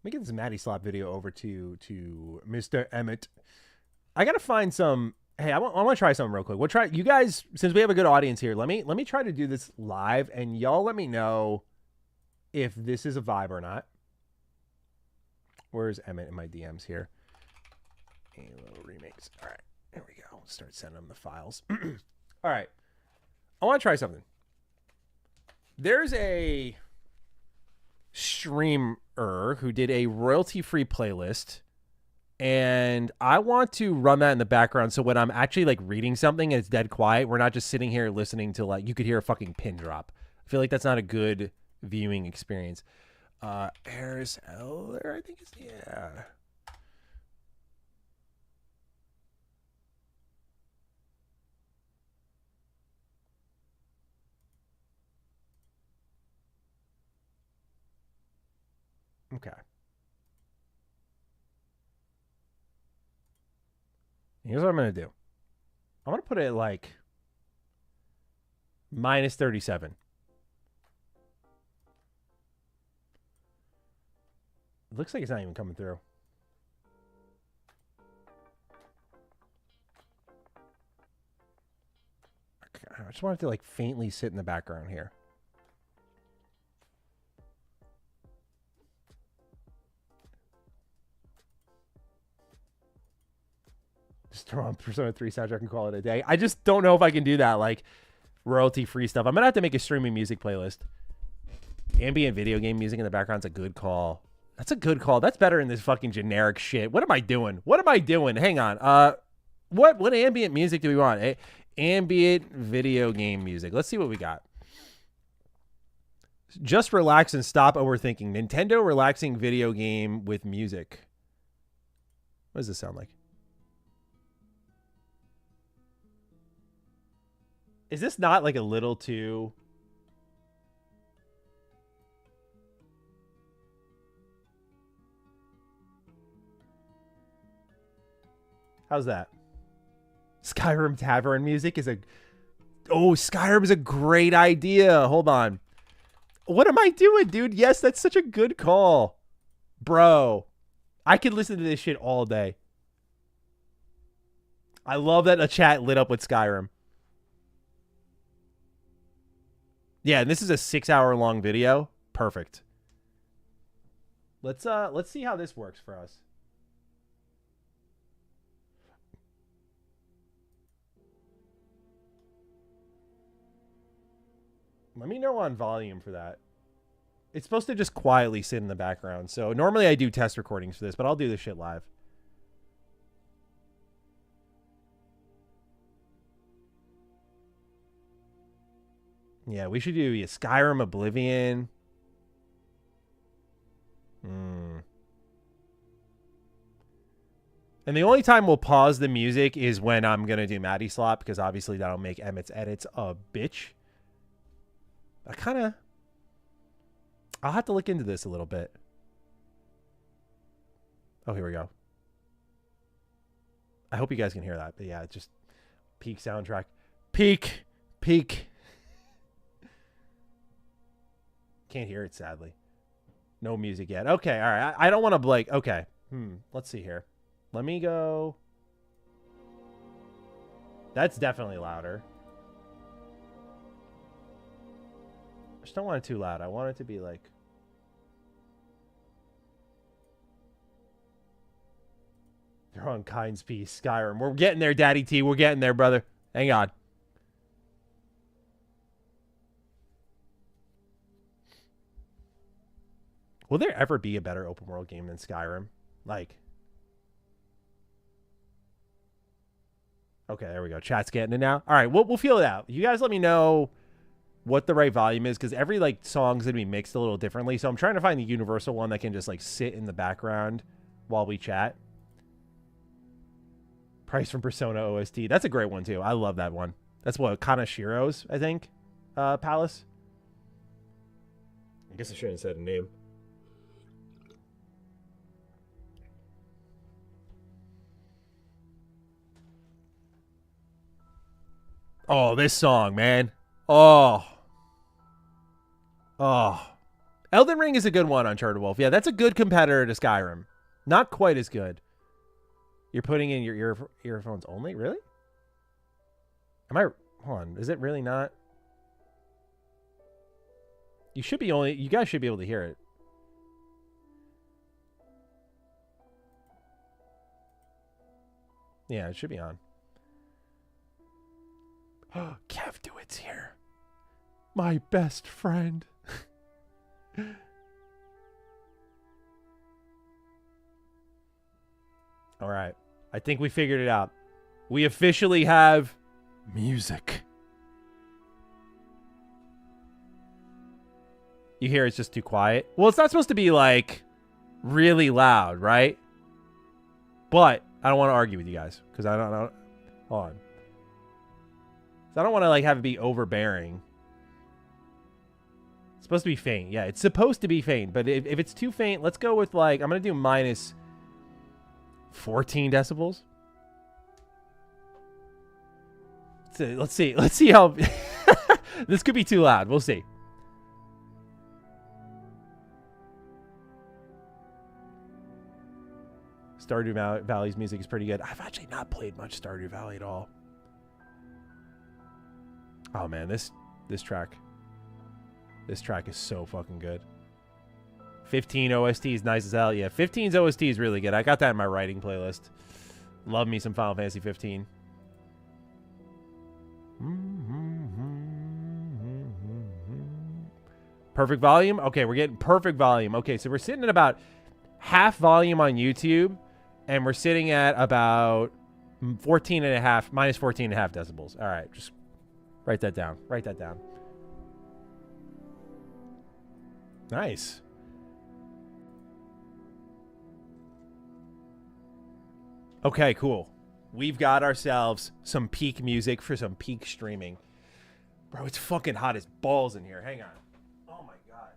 Let me get this Maddie Slop video over to Mr. Emmett. I gotta find some. Hey, I want to try something real quick. We'll try. You guys, since we have a good audience here, let me try to do this live, and y'all let me know if this is a vibe or not. Where's Emmett in my DMs here? Halo remakes. All right, there we go. Start sending them the files. All right, I want to try something. There's a streamer who did a royalty-free playlist, and I want to run that in the background so when I'm actually like reading something and it's dead quiet, we're not just sitting here listening to like you could hear a fucking pin drop. I feel like that's not a good viewing experience. Harris Eller, I think it's, yeah. Okay. Here's what I'm going to do. I'm going to put it at like minus 37. It looks like it's not even coming through. I just want it to like faintly sit in the background here. Just throw on Persona 3 soundtrack and call it a day. I just don't know if I can do that, like royalty-free stuff. I'm going to have to make a streaming music playlist. Ambient video game music in the background's a good call. That's a good call. That's better than this fucking generic shit. What am I doing? What am I doing? Hang on. What ambient music do we want? Ambient video game music. Let's see what we got. Just relax and stop overthinking. Nintendo relaxing video game with music. What does this sound like? Is this not like a little too... How's that? Skyrim Tavern music is a... Oh, Skyrim is a great idea. Hold on. What am I doing, dude? Yes, that's such a good call. Bro, I could listen to this shit all day. I love that a chat lit up with Skyrim. Yeah, and this is a 6-hour-long video. Perfect. Let's see how this works for us. Let me know on volume for that. It's supposed to just quietly sit in the background. So normally I do test recordings for this, but I'll do this shit live. Yeah, we should do Skyrim Oblivion. And the only time we'll pause the music is when I'm going to do Maddie Slop, because obviously that'll make Emmett's edits a bitch. I'll have to look into this a little bit. Oh, here we go. I hope you guys can hear that. But yeah, it's just peak soundtrack. Peak. Can't hear it, sadly. No music yet. Okay, all right. I don't want to like, okay. Let's see here. Let me go. That's definitely louder. I just don't want it too loud. I want it to be like... They're on Kind's Peace, Skyrim. We're getting there, Daddy T. We're getting there, brother. Hang on. Will there ever be a better open world game than Skyrim? Like... Okay, there we go. Chat's getting it now. All right, we'll feel it out. You guys let me know what the right volume is, because every like song's gonna be mixed a little differently. So I'm trying to find the universal one that can just like sit in the background while we chat. Price from Persona OST. That's a great one too. I love that one. That's what, Kanashiro's, I think, palace. I guess I shouldn't have said a name. Oh, this song, man. Oh. Elden Ring is a good one, Uncharted Wolf. Yeah, that's a good competitor to Skyrim. Not quite as good. You're putting in your earphones only? Really? Hold on. Is it really not? You guys should be able to hear it. Yeah, it should be on. Kev DeWitt's here. My best friend. All right. I think we figured it out. We officially have music. You hear it's just too quiet? Well, it's not supposed to be like really loud, right? But I don't want to argue with you guys because I don't know. Hold on. So I don't want to like have it be overbearing. It's supposed to be faint. Yeah, it's supposed to be faint. But if it's too faint, let's go with like, I'm going to do minus 14 decibels. Let's see how this could be too loud. We'll see. Stardew Valley's music is pretty good. I've actually not played much Stardew Valley at all. Oh man, this track is so fucking good. 15 OST is nice as hell. Yeah, 15's OST is really good. I got that in my writing playlist. Love me some Final Fantasy 15. Perfect volume? Okay, we're getting perfect volume. Okay, so we're sitting at about half volume on YouTube, and we're sitting at about 14 and a half, minus 14 and a half decibels. All right, just write that down. Write that down. Nice. Okay, cool. We've got ourselves some peak music for some peak streaming. Bro, it's fucking hot as balls in here. Hang on. Oh my god.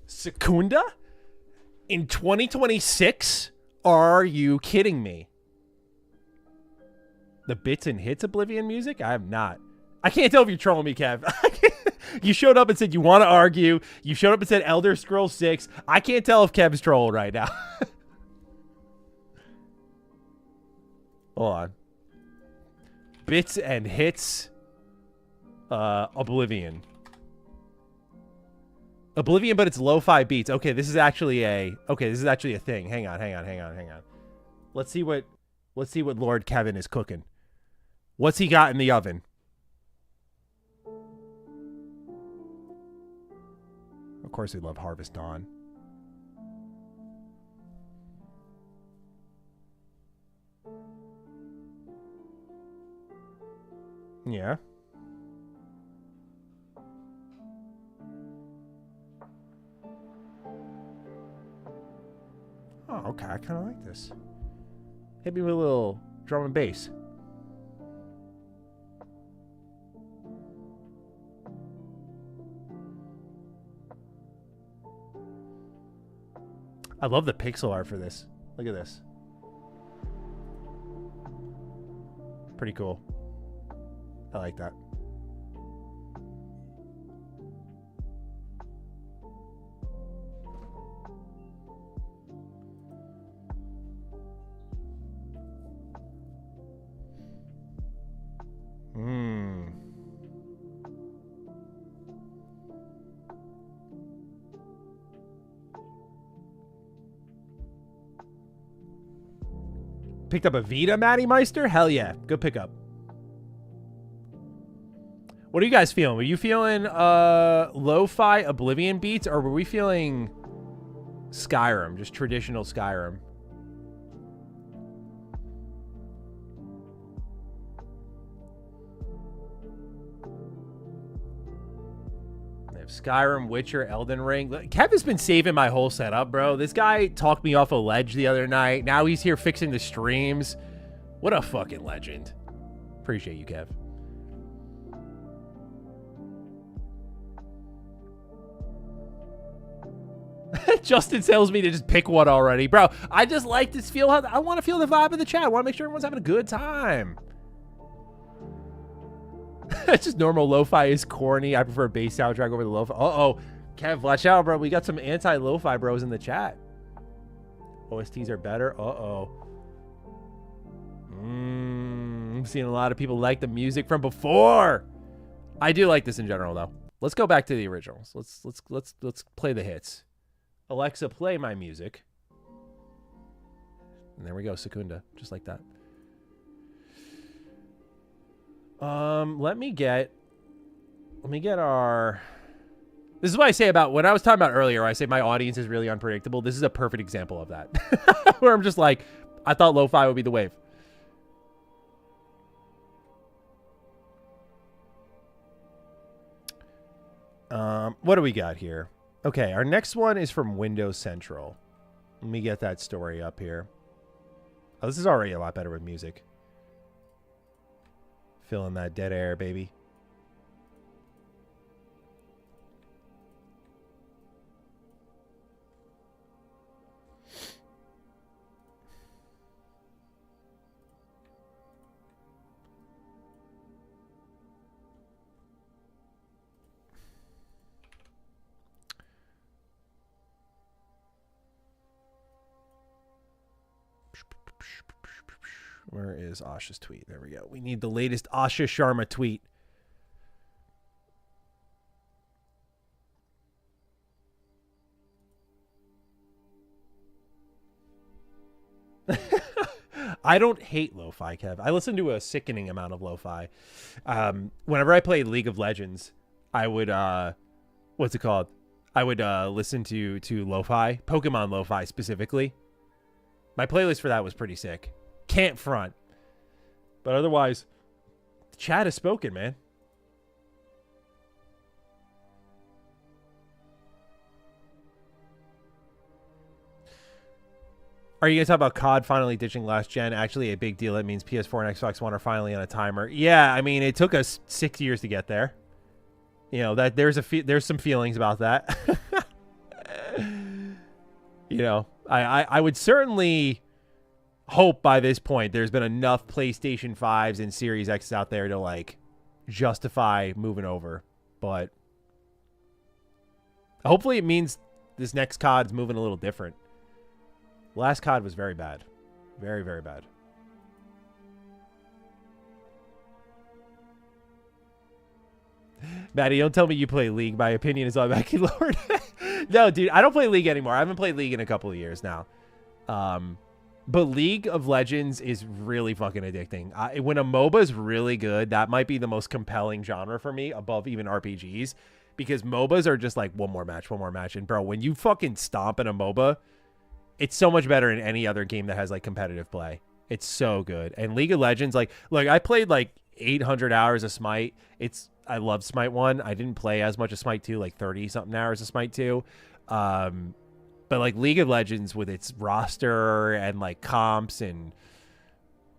Secunda? In 2026? Are you kidding me? The Bits and Hits Oblivion music? I have not. I can't tell if you're trolling me, Kev. You showed up and said you want to argue. You showed up and said Elder Scrolls 6. I can't tell if Kev's trolling right now. Hold on. Bits and Hits Oblivion. Oblivion, but it's lo-fi beats. Okay, this is actually a thing. Hang on. Let's see what Lord Kevin is cooking. What's he got in the oven? Of course we love Harvest Dawn. Yeah. Oh, okay. I kind of like this. Hit me with a little drum and bass. I love the pixel art for this. Look at this. Pretty cool. I like that. Picked up a Vita, Matty Meister? Hell yeah. Good pickup. What are you guys feeling? Were you feeling lo-fi Oblivion beats, or were we feeling Skyrim, just traditional Skyrim? Skyrim, Witcher, Elden Ring. Kev has been saving my whole setup, bro. This guy talked me off a ledge the other night. Now he's here fixing the streams. What a fucking legend. Appreciate you, Kev. Justin tells me to just pick one already. Bro, I just like to feel how I want to feel the vibe of the chat. I want to make sure everyone's having a good time. It's just normal lo-fi is corny. I prefer bass soundtrack over the lo-fi. Uh-oh. Kev, watch out, bro. We got some anti-lo-fi bros in the chat. OSTs are better. Uh-oh. I'm seeing a lot of people like the music from before. I do like this in general, though. Let's go back to the originals. Let's play the hits. Alexa, play my music. And there we go, Secunda, just like that. Let me get our... This is what I say about what I was talking about earlier. I say my audience is really unpredictable. This is a perfect example of that. Where I'm just like, I thought lo-fi would be the wave. What do we got here? Okay, our next one is from Windows Central. Let me get that story up here. Oh, this is already a lot better with music. Filling that dead air, baby. Where is Asha's tweet? There we go. We need the latest Asha Sharma tweet. I don't hate lo-fi, Kev. I listen to a sickening amount of lo-fi. Whenever I played League of Legends, I would what's it called? I would listen to lo-fi, Pokemon lo-fi specifically. My playlist for that was pretty sick. Can't front. But otherwise, the chat has spoken, man. Are you going to talk about COD finally ditching last gen? Actually, a big deal. It means PS4 and Xbox One are finally on a timer. Yeah, I mean, it took us 6 years to get there. You know, that there's some feelings about that. You know, I would certainly hope by this point there's been enough PlayStation 5s and Series X out there to like justify moving over, but hopefully it means this next COD's moving a little different. Last COD was very bad. Very, very bad. Maddie, don't tell me you play League. My opinion is on Mackie Lord. No, dude, I don't play League anymore. I haven't played League in a couple of years now. But League of Legends is really fucking addicting. When a MOBA is really good, that might be the most compelling genre for me above even RPGs, because MOBAs are just like one more match. And bro, when you fucking stomp in a MOBA, it's so much better in any other game that has like competitive play. It's so good. And League of Legends, like I played like 800 hours of Smite. I love Smite 1. I didn't play as much as Smite 2, like 30 something hours of Smite 2. But like League of Legends with its roster and like comps and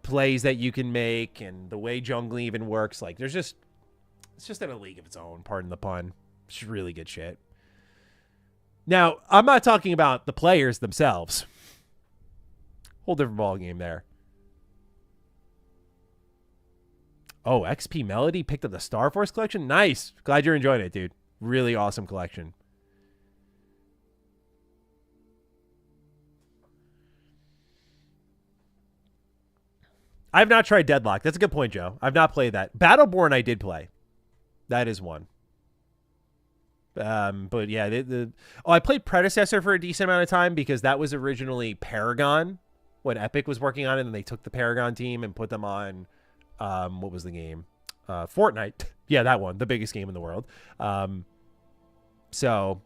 plays that you can make and the way jungling even works, like it's just in a league of its own, pardon the pun. It's really good shit. Now, I'm not talking about the players themselves. Whole different ball game there. Oh, XP Melody picked up the Star Force collection? Nice. Glad you're enjoying it, dude. Really awesome collection. I've not tried Deadlock. That's a good point, Joe. I've not played that. Battleborn I did play. That is one. But yeah, I played Predecessor for a decent amount of time because that was originally Paragon when Epic was working on it, and they took the Paragon team and put them on, what was the game? Fortnite. Yeah, that one, the biggest game in the world. So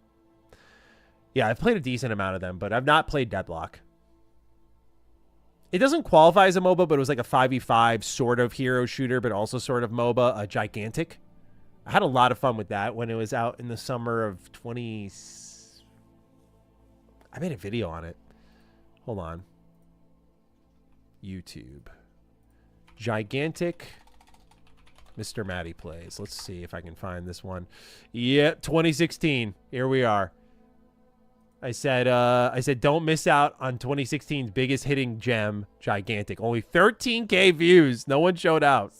yeah, I've played a decent amount of them, but I've not played Deadlock. It doesn't qualify as a MOBA, but it was like a 5v5 sort of hero shooter, but also sort of MOBA, a Gigantic. I had a lot of fun with that when it was out in the summer of 20. I made a video on it. Hold on. YouTube. Gigantic MrMattyPlays. Let's see if I can find this one. Yep, 2016. Here we are. I said don't miss out on 2016's biggest hitting gem, Gigantic. Only 13K views. No one showed out.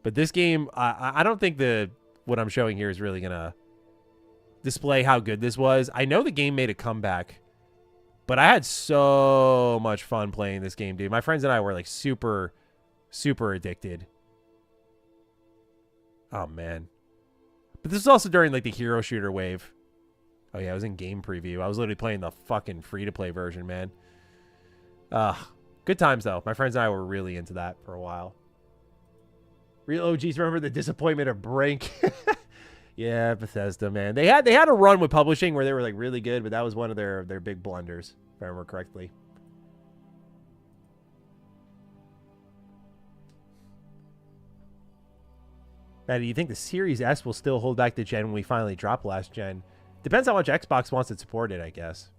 But this game, I don't think what I'm showing here is really gonna display how good this was. I know the game made a comeback, but I had so much fun playing this game, dude. My friends and I were like super, super addicted. Oh man. But this was also during like the hero shooter wave. Oh yeah, I was in game preview. I was literally playing the fucking free-to-play version, man. Good times though. My friends and I were really into that for a while. Real OGs remember the disappointment of Brink. Yeah, Bethesda, man. They had a run with publishing where they were like really good, but that was one of their big blunders, if I remember correctly. Matt, do you think the Series S will still hold back the gen when we finally drop last gen? Depends how much Xbox wants it supported, I guess.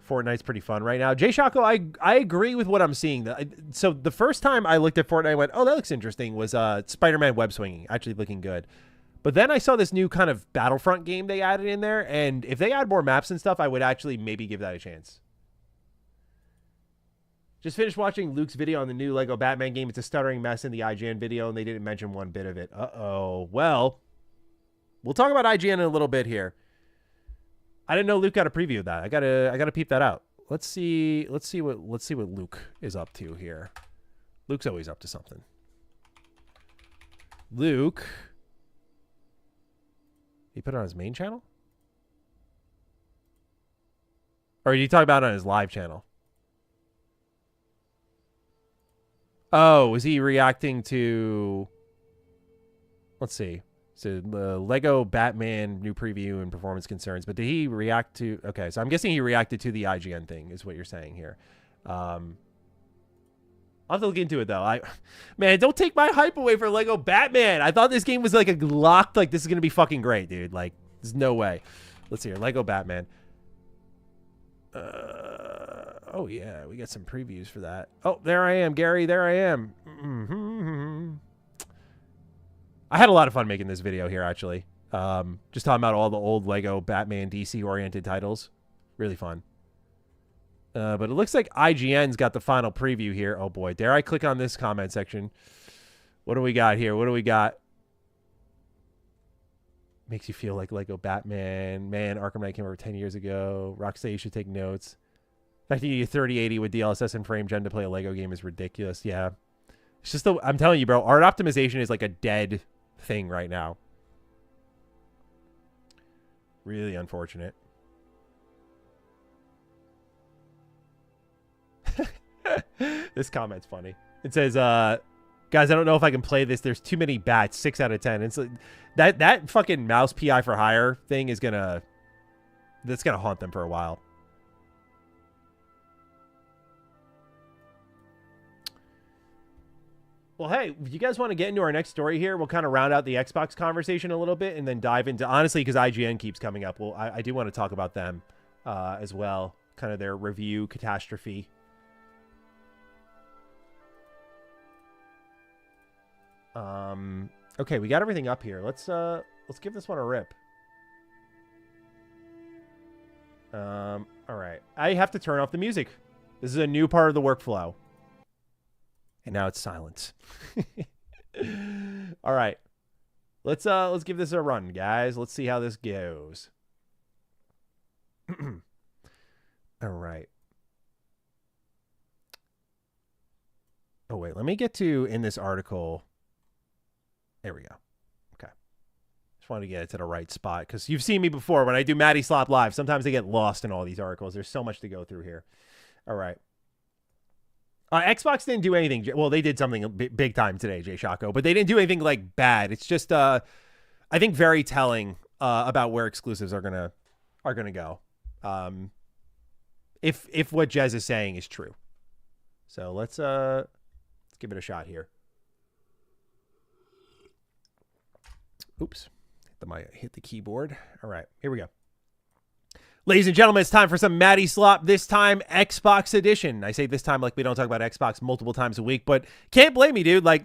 Fortnite's pretty fun right now. Jay Shako, I agree with what I'm seeing. So the first time I looked at Fortnite, I went, oh, that looks interesting, was Spider-Man web swinging, actually looking good. But then I saw this new kind of Battlefront game they added in there, and if they add more maps and stuff, I would actually maybe give that a chance. Just finished watching Luke's video on the new Lego Batman game. It's a stuttering mess in the IGN video, and they didn't mention one bit of it. Uh-oh. Well, we'll talk about IGN in a little bit here. I didn't know Luke got a preview of that. I gotta peep that out. Let's see what Luke is up to here. Luke's always up to something. Luke, he put it on his main channel? Or did he talk about it on his live channel? Oh, is he reacting to... Let's see. So the Lego Batman new preview and performance concerns. But did he react to... Okay, so I'm guessing he reacted to the IGN thing is what you're saying here. I'll have to look into it, though. Man, don't take my hype away for Lego Batman. I thought this game was like a locked... Like, this is going to be fucking great, dude. Like, there's no way. Let's see here. Lego Batman. Oh, yeah. We got some previews for that. Oh, there I am, Gary. There I am. I had a lot of fun making this video here, actually. Just talking about all the old Lego Batman DC-oriented titles. Really fun. But it looks like IGN's got the final preview here. Oh, boy. Dare I click on this comment section? What do we got here? What do we got? Makes you feel like Lego Batman. Man, Arkham Knight came over 10 years ago. Rocksteady should take notes. The fact that you need a 3080 with DLSS and frame gen to play a Lego game is ridiculous. Yeah. It's just, I'm telling you, bro, art optimization is like a dead thing right now. Really unfortunate. This comment's funny. It says, guys, I don't know if I can play this. There's too many bats. 6 out of 10. It's like, that fucking mouse PI for hire thing is that's gonna haunt them for a while. Well, hey, if you guys want to get into our next story here, we'll kind of round out the Xbox conversation a little bit and then dive into, honestly, because IGN keeps coming up. Well, I do want to talk about them as well, kind of their review catastrophe. Okay, we got everything up here. Let's give this one a rip. All right. I have to turn off the music. This is a new part of the workflow. And now it's silence. All right. Let's give this a run, guys. Let's see how this goes. All right. Oh, wait. Let me get to in this article. There we go. Okay. Just wanted to get it to the right spot because you've seen me before when I do Matty Slop Live. Sometimes I get lost in all these articles. There's so much to go through here. All right. Xbox didn't do anything. Well, they did something big time today, Jay Shako, but they didn't do anything like bad. It's just, I think, very telling about where exclusives are gonna go. If what Jez is saying is true. So let's give it a shot here. Oops. Hit the keyboard. All right, here we go. Ladies and gentlemen, it's time for some Matty Slop, this time Xbox edition. I say this time like we don't talk about Xbox multiple times a week, but can't blame me, dude. Like,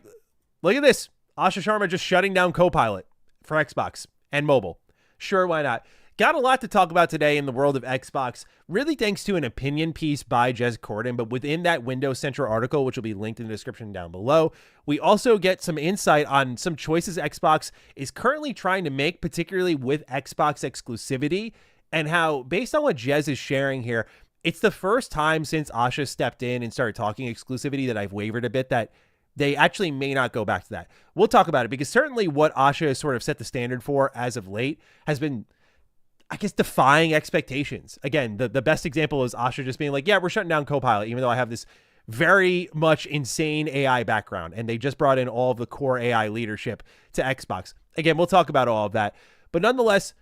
look at this. Asha Sharma just shutting down Copilot for Xbox and mobile. Sure, why not? Got a lot to talk about today in the world of Xbox, really thanks to an opinion piece by Jez Corden, but within that Windows Central article, which will be linked in the description down below, we also get some insight on some choices Xbox is currently trying to make, particularly with Xbox exclusivity, and how, based on what Jez is sharing here, it's the first time since Asha stepped in and started talking exclusivity that I've wavered a bit that they actually may not go back to that. We'll talk about it, because certainly what Asha has sort of set the standard for as of late has been, I guess, defying expectations. Again, the best example is Asha just being like, yeah, we're shutting down Copilot, even though I have this very much insane AI background, and they just brought in all of the core AI leadership to Xbox. Again, we'll talk about all of that. But nonetheless,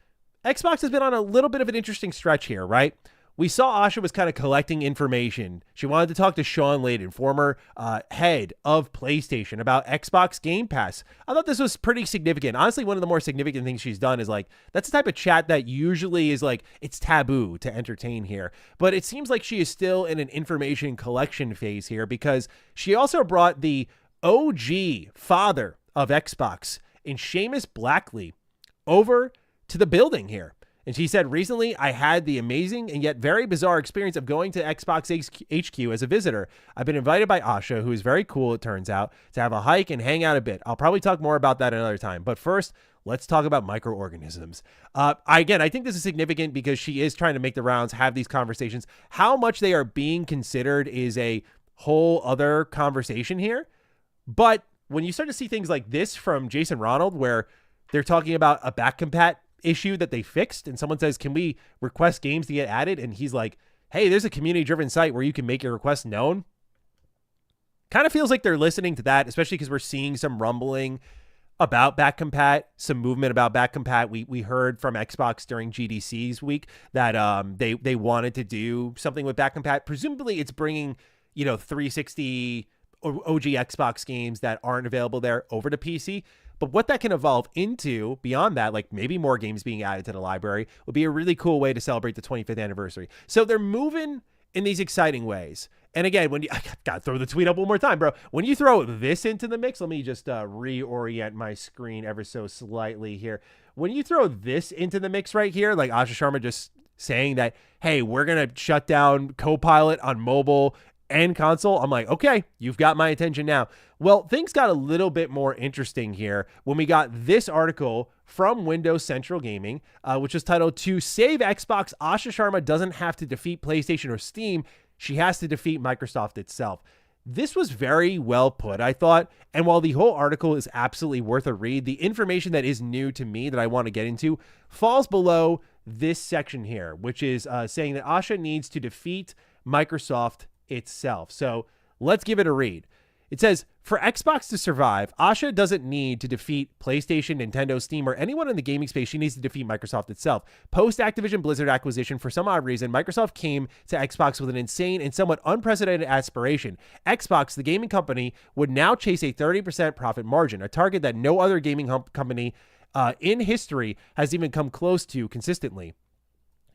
Xbox has been on a little bit of an interesting stretch here, right? We saw Asha was kind of collecting information. She wanted to talk to Sean Layden, former head of PlayStation, about Xbox Game Pass. I thought this was pretty significant. Honestly, one of the more significant things she's done is like, that's the type of chat that usually is like, it's taboo to entertain here. But it seems like she is still in an information collection phase here, because she also brought the OG father of Xbox in Seamus Blackley over to the building here. And she said, recently, I had the amazing and yet very bizarre experience of going to Xbox HQ as a visitor. I've been invited by Asha, who is very cool, it turns out, to have a hike and hang out a bit. I'll probably talk more about that another time. But first, let's talk about microorganisms. I think this is significant because she is trying to make the rounds, have these conversations. How much they are being considered is a whole other conversation here. But when you start to see things like this from Jason Ronald, where they're talking about a back compat issue that they fixed, and someone says, can we request games to get added? And he's like, hey, there's a community driven site where you can make your request known. Kind of feels like they're listening to that, especially because we're seeing some rumbling about back compat, some movement about back compat. We heard from Xbox during GDC's week that they wanted to do something with back compat. Presumably it's bringing, 360 OG Xbox games that aren't available there over to PC. But what that can evolve into beyond that, like maybe more games being added to the library, would be a really cool way to celebrate the 25th anniversary. So they're moving in these exciting ways. And again, I got to throw the tweet up one more time, bro. When you throw this into the mix, let me just reorient my screen ever so slightly here. When you throw this into the mix right here, like Asha Sharma just saying that, hey, we're going to shut down Copilot on mobile and console, I'm like, okay, you've got my attention now. Well, things got a little bit more interesting here when we got this article from Windows Central Gaming, which is titled, "To Save Xbox, Asha Sharma Doesn't Have to Defeat PlayStation or Steam. She Has to Defeat Microsoft Itself." This was very well put, I thought. And while the whole article is absolutely worth a read, the information that is new to me that I want to get into falls below this section here, which is saying that Asha needs to defeat Microsoft itself. So let's give it a read. It says, for Xbox to survive, Asha doesn't need to defeat PlayStation, Nintendo, Steam, or anyone in the gaming space. She needs to defeat Microsoft itself. Post Activision Blizzard acquisition, for some odd reason, Microsoft came to Xbox with an insane and somewhat unprecedented aspiration. Xbox, the gaming company, would now chase a 30% profit margin, a target that no other gaming company in history has even come close to consistently.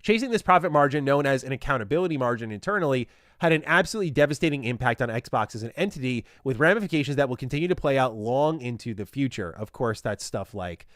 Chasing this profit margin, known as an accountability margin internally, had an absolutely devastating impact on Xbox as an entity, with ramifications that will continue to play out long into the future. Of course, that's stuff like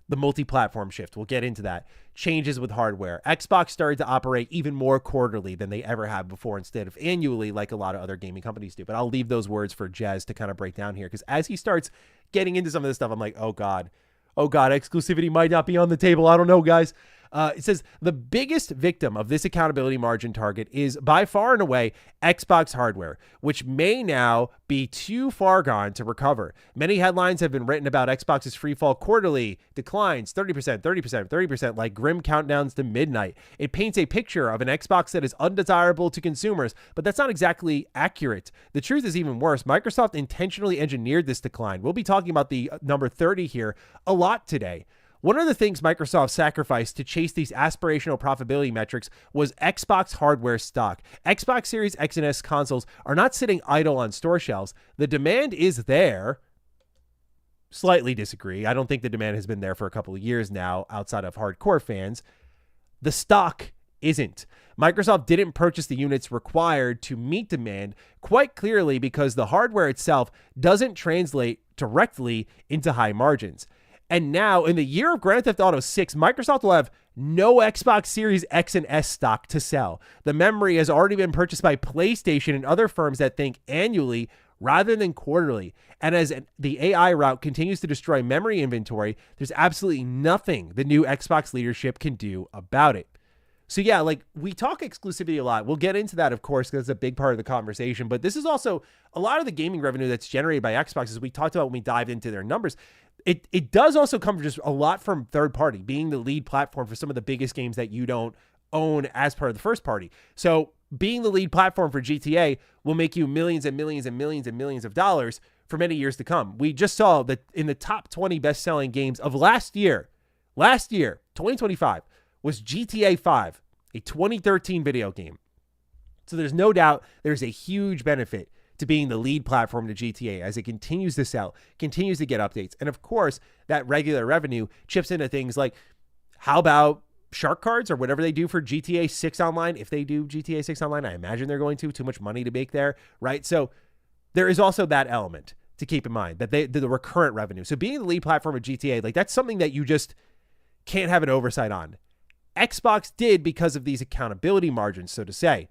the multi-platform shift. We'll get into that. Changes with hardware. Xbox started to operate even more quarterly than they ever have before, instead of annually like a lot of other gaming companies do. But I'll leave those words for Jez to kind of break down here, because as he starts getting into some of this stuff, I'm like, oh God, exclusivity might not be on the table. I don't know, guys. It says the biggest victim of this accountability margin target is by far and away Xbox hardware, which may now be too far gone to recover. Many headlines have been written about Xbox's freefall quarterly declines, 30%, 30%, 30%, like grim countdowns to midnight. It paints a picture of an Xbox that is undesirable to consumers, but that's not exactly accurate. The truth is even worse. Microsoft intentionally engineered this decline. We'll be talking about the number 30 here a lot today. One of the things Microsoft sacrificed to chase these aspirational profitability metrics was Xbox hardware stock. Xbox Series X and S consoles are not sitting idle on store shelves. The demand is there. Slightly disagree. I don't think the demand has been there for a couple of years now outside of hardcore fans. The stock isn't. Microsoft didn't purchase the units required to meet demand quite clearly because the hardware itself doesn't translate directly into high margins. And now, in the year of Grand Theft Auto 6, Microsoft will have no Xbox Series X and S stock to sell. The memory has already been purchased by PlayStation and other firms that think annually rather than quarterly. And as the AI route continues to destroy memory inventory, there's absolutely nothing the new Xbox leadership can do about it. So yeah, like we talk exclusivity a lot. We'll get into that, of course, because it's a big part of the conversation. But this is also a lot of the gaming revenue that's generated by Xbox, as we talked about when we dived into their numbers. It does also come just a lot from third party, being the lead platform for some of the biggest games that you don't own as part of the first party. So being the lead platform for GTA will make you millions and millions and millions and millions of dollars for many years to come. We just saw that in the top 20 best-selling games of last year, 2025, was GTA 5, a 2013 video game. So there's no doubt there's a huge benefit to being the lead platform to GTA as it continues to sell, continues to get updates. And of course, that regular revenue chips into things like, how about shark cards or whatever they do for GTA 6 Online? If they do GTA 6 Online, I imagine they're going to. Too much money to make there, right? So there is also that element to keep in mind, that the recurrent revenue. So being the lead platform of GTA, like that's something that you just can't have an oversight on. Xbox did because of these accountability margins, so to say.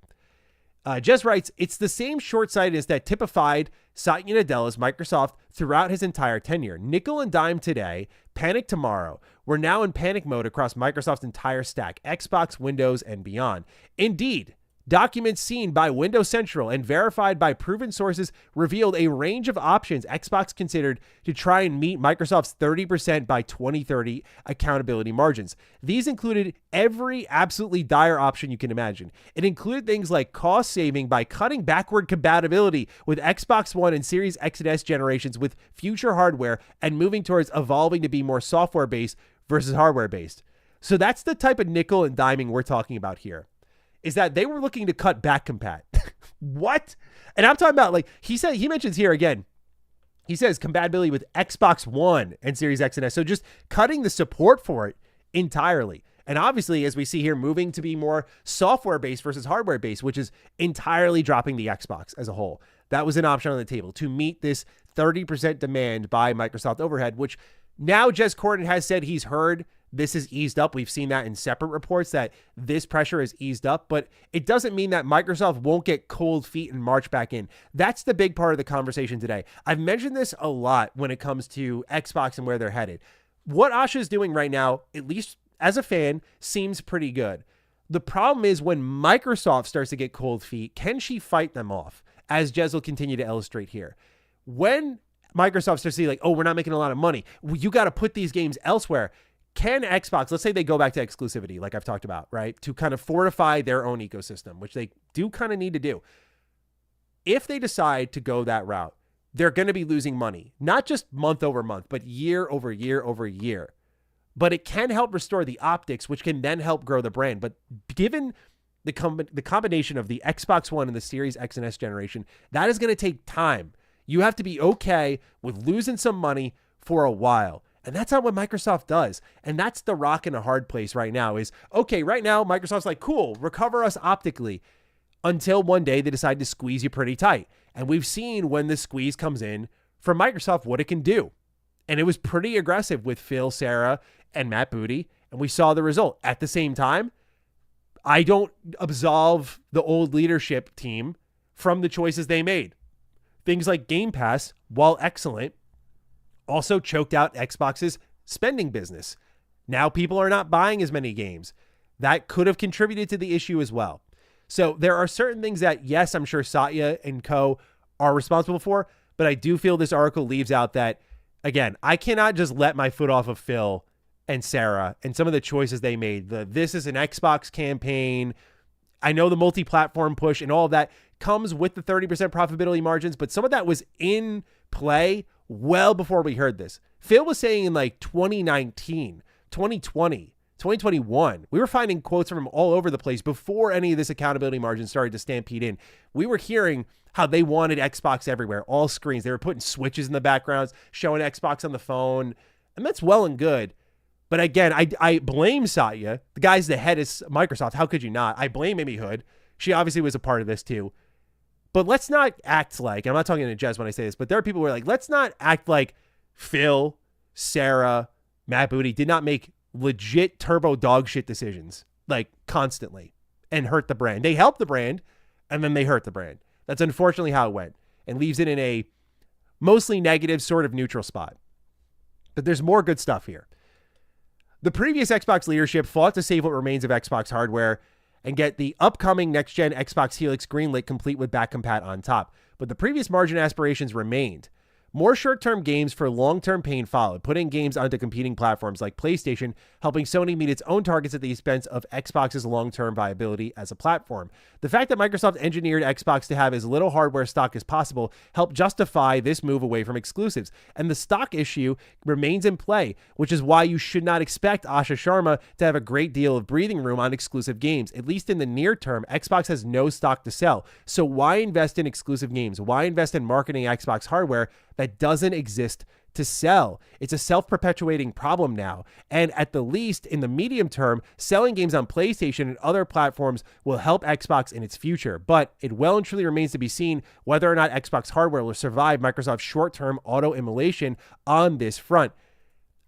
Jez writes, it's the same short-sightedness that typified Satya Nadella's Microsoft throughout his entire tenure. Nickel and dime today, panic tomorrow. We're now in panic mode across Microsoft's entire stack, Xbox, Windows, and beyond. Indeed, documents seen by Windows Central and verified by proven sources revealed a range of options Xbox considered to try and meet Microsoft's 30% by 2030 accountability margins. These included every absolutely dire option you can imagine. It included things like cost saving by cutting backward compatibility with Xbox One and Series X and S generations with future hardware and moving towards evolving to be more software-based versus hardware-based. So that's the type of nickel and diming we're talking about here. Is that they were looking to cut back compat. What? And I'm talking about, like, he mentions here again, he says compatibility with Xbox One and Series X and S. So just cutting the support for it entirely. And obviously, as we see here, moving to be more software-based versus hardware-based, which is entirely dropping the Xbox as a whole. That was an option on the table to meet this 30% demand by Microsoft overhead, which now Jez Corden has said he's heard this has eased up. We've seen that in separate reports that this pressure has eased up, but it doesn't mean that Microsoft won't get cold feet and march back in. That's the big part of the conversation today. I've mentioned this a lot when it comes to Xbox and where they're headed. What Asha is doing right now, at least as a fan, seems pretty good. The problem is when Microsoft starts to get cold feet, can she fight them off? As Jez will continue to illustrate here. When Microsoft starts to see like, oh, we're not making a lot of money, you got to put these games elsewhere. Can Xbox, let's say they go back to exclusivity, like I've talked about, right? To kind of fortify their own ecosystem, which they do kind of need to do. If they decide to go that route, they're going to be losing money, not just month over month, but year over year over year. But it can help restore the optics, which can then help grow the brand. But given the combination of the Xbox One and the Series X and S generation, that is going to take time. You have to be okay with losing some money for a while. And that's not what Microsoft does. And that's the rock in a hard place right now is, okay, right now, Microsoft's like, cool, recover us optically, until one day they decide to squeeze you pretty tight. And we've seen when the squeeze comes in from Microsoft, what it can do. And it was pretty aggressive with Phil, Sarah, and Matt Booty. And we saw the result. At the same time, I don't absolve the old leadership team from the choices they made. Things like Game Pass, while excellent, also choked out Xbox's spending business. Now people are not buying as many games. That could have contributed to the issue as well. So there are certain things that, yes, I'm sure Satya and co are responsible for, but I do feel this article leaves out that, again, I cannot just let my foot off of Phil and Sarah and some of the choices they made. This is an Xbox campaign. I know the multi-platform push and all of that comes with the 30% profitability margins, but some of that was in play well before we heard this. Phil was saying in like 2019, 2020, 2021. We were finding quotes from him all over the place before any of this accountability margin started to stampede in. We were hearing how they wanted Xbox everywhere, all screens. They were putting switches in the backgrounds, showing Xbox on the phone, and that's well and good. But again, I blame Satya. The guy's the head of Microsoft. How could you not? I blame Amy Hood. She obviously was a part of this too. But let's not act like, and I'm not talking to Jez when I say this, but there are people who are like, let's not act like Phil, Sarah, Matt Booty did not make legit turbo dog shit decisions, like constantly, and hurt the brand. They helped the brand, and then they hurt the brand. That's unfortunately how it went, and leaves it in a mostly negative, sort of neutral spot. But there's more good stuff here. The previous Xbox leadership fought to save what remains of Xbox hardware and get the upcoming next-gen Xbox Helix greenlit complete with back compat on top. But the previous margin aspirations remained. More short-term games for long-term pain followed, putting games onto competing platforms like PlayStation, helping Sony meet its own targets at the expense of Xbox's long-term viability as a platform. The fact that Microsoft engineered Xbox to have as little hardware stock as possible helped justify this move away from exclusives. And the stock issue remains in play, which is why you should not expect Asha Sharma to have a great deal of breathing room on exclusive games. At least in the near term, Xbox has no stock to sell. So why invest in exclusive games? Why invest in marketing Xbox hardware that doesn't exist to sell? It's a self-perpetuating problem now. And at the least, in the medium term, selling games on PlayStation and other platforms will help Xbox in its future. But it well and truly remains to be seen whether or not Xbox hardware will survive Microsoft's short-term auto-immolation on this front.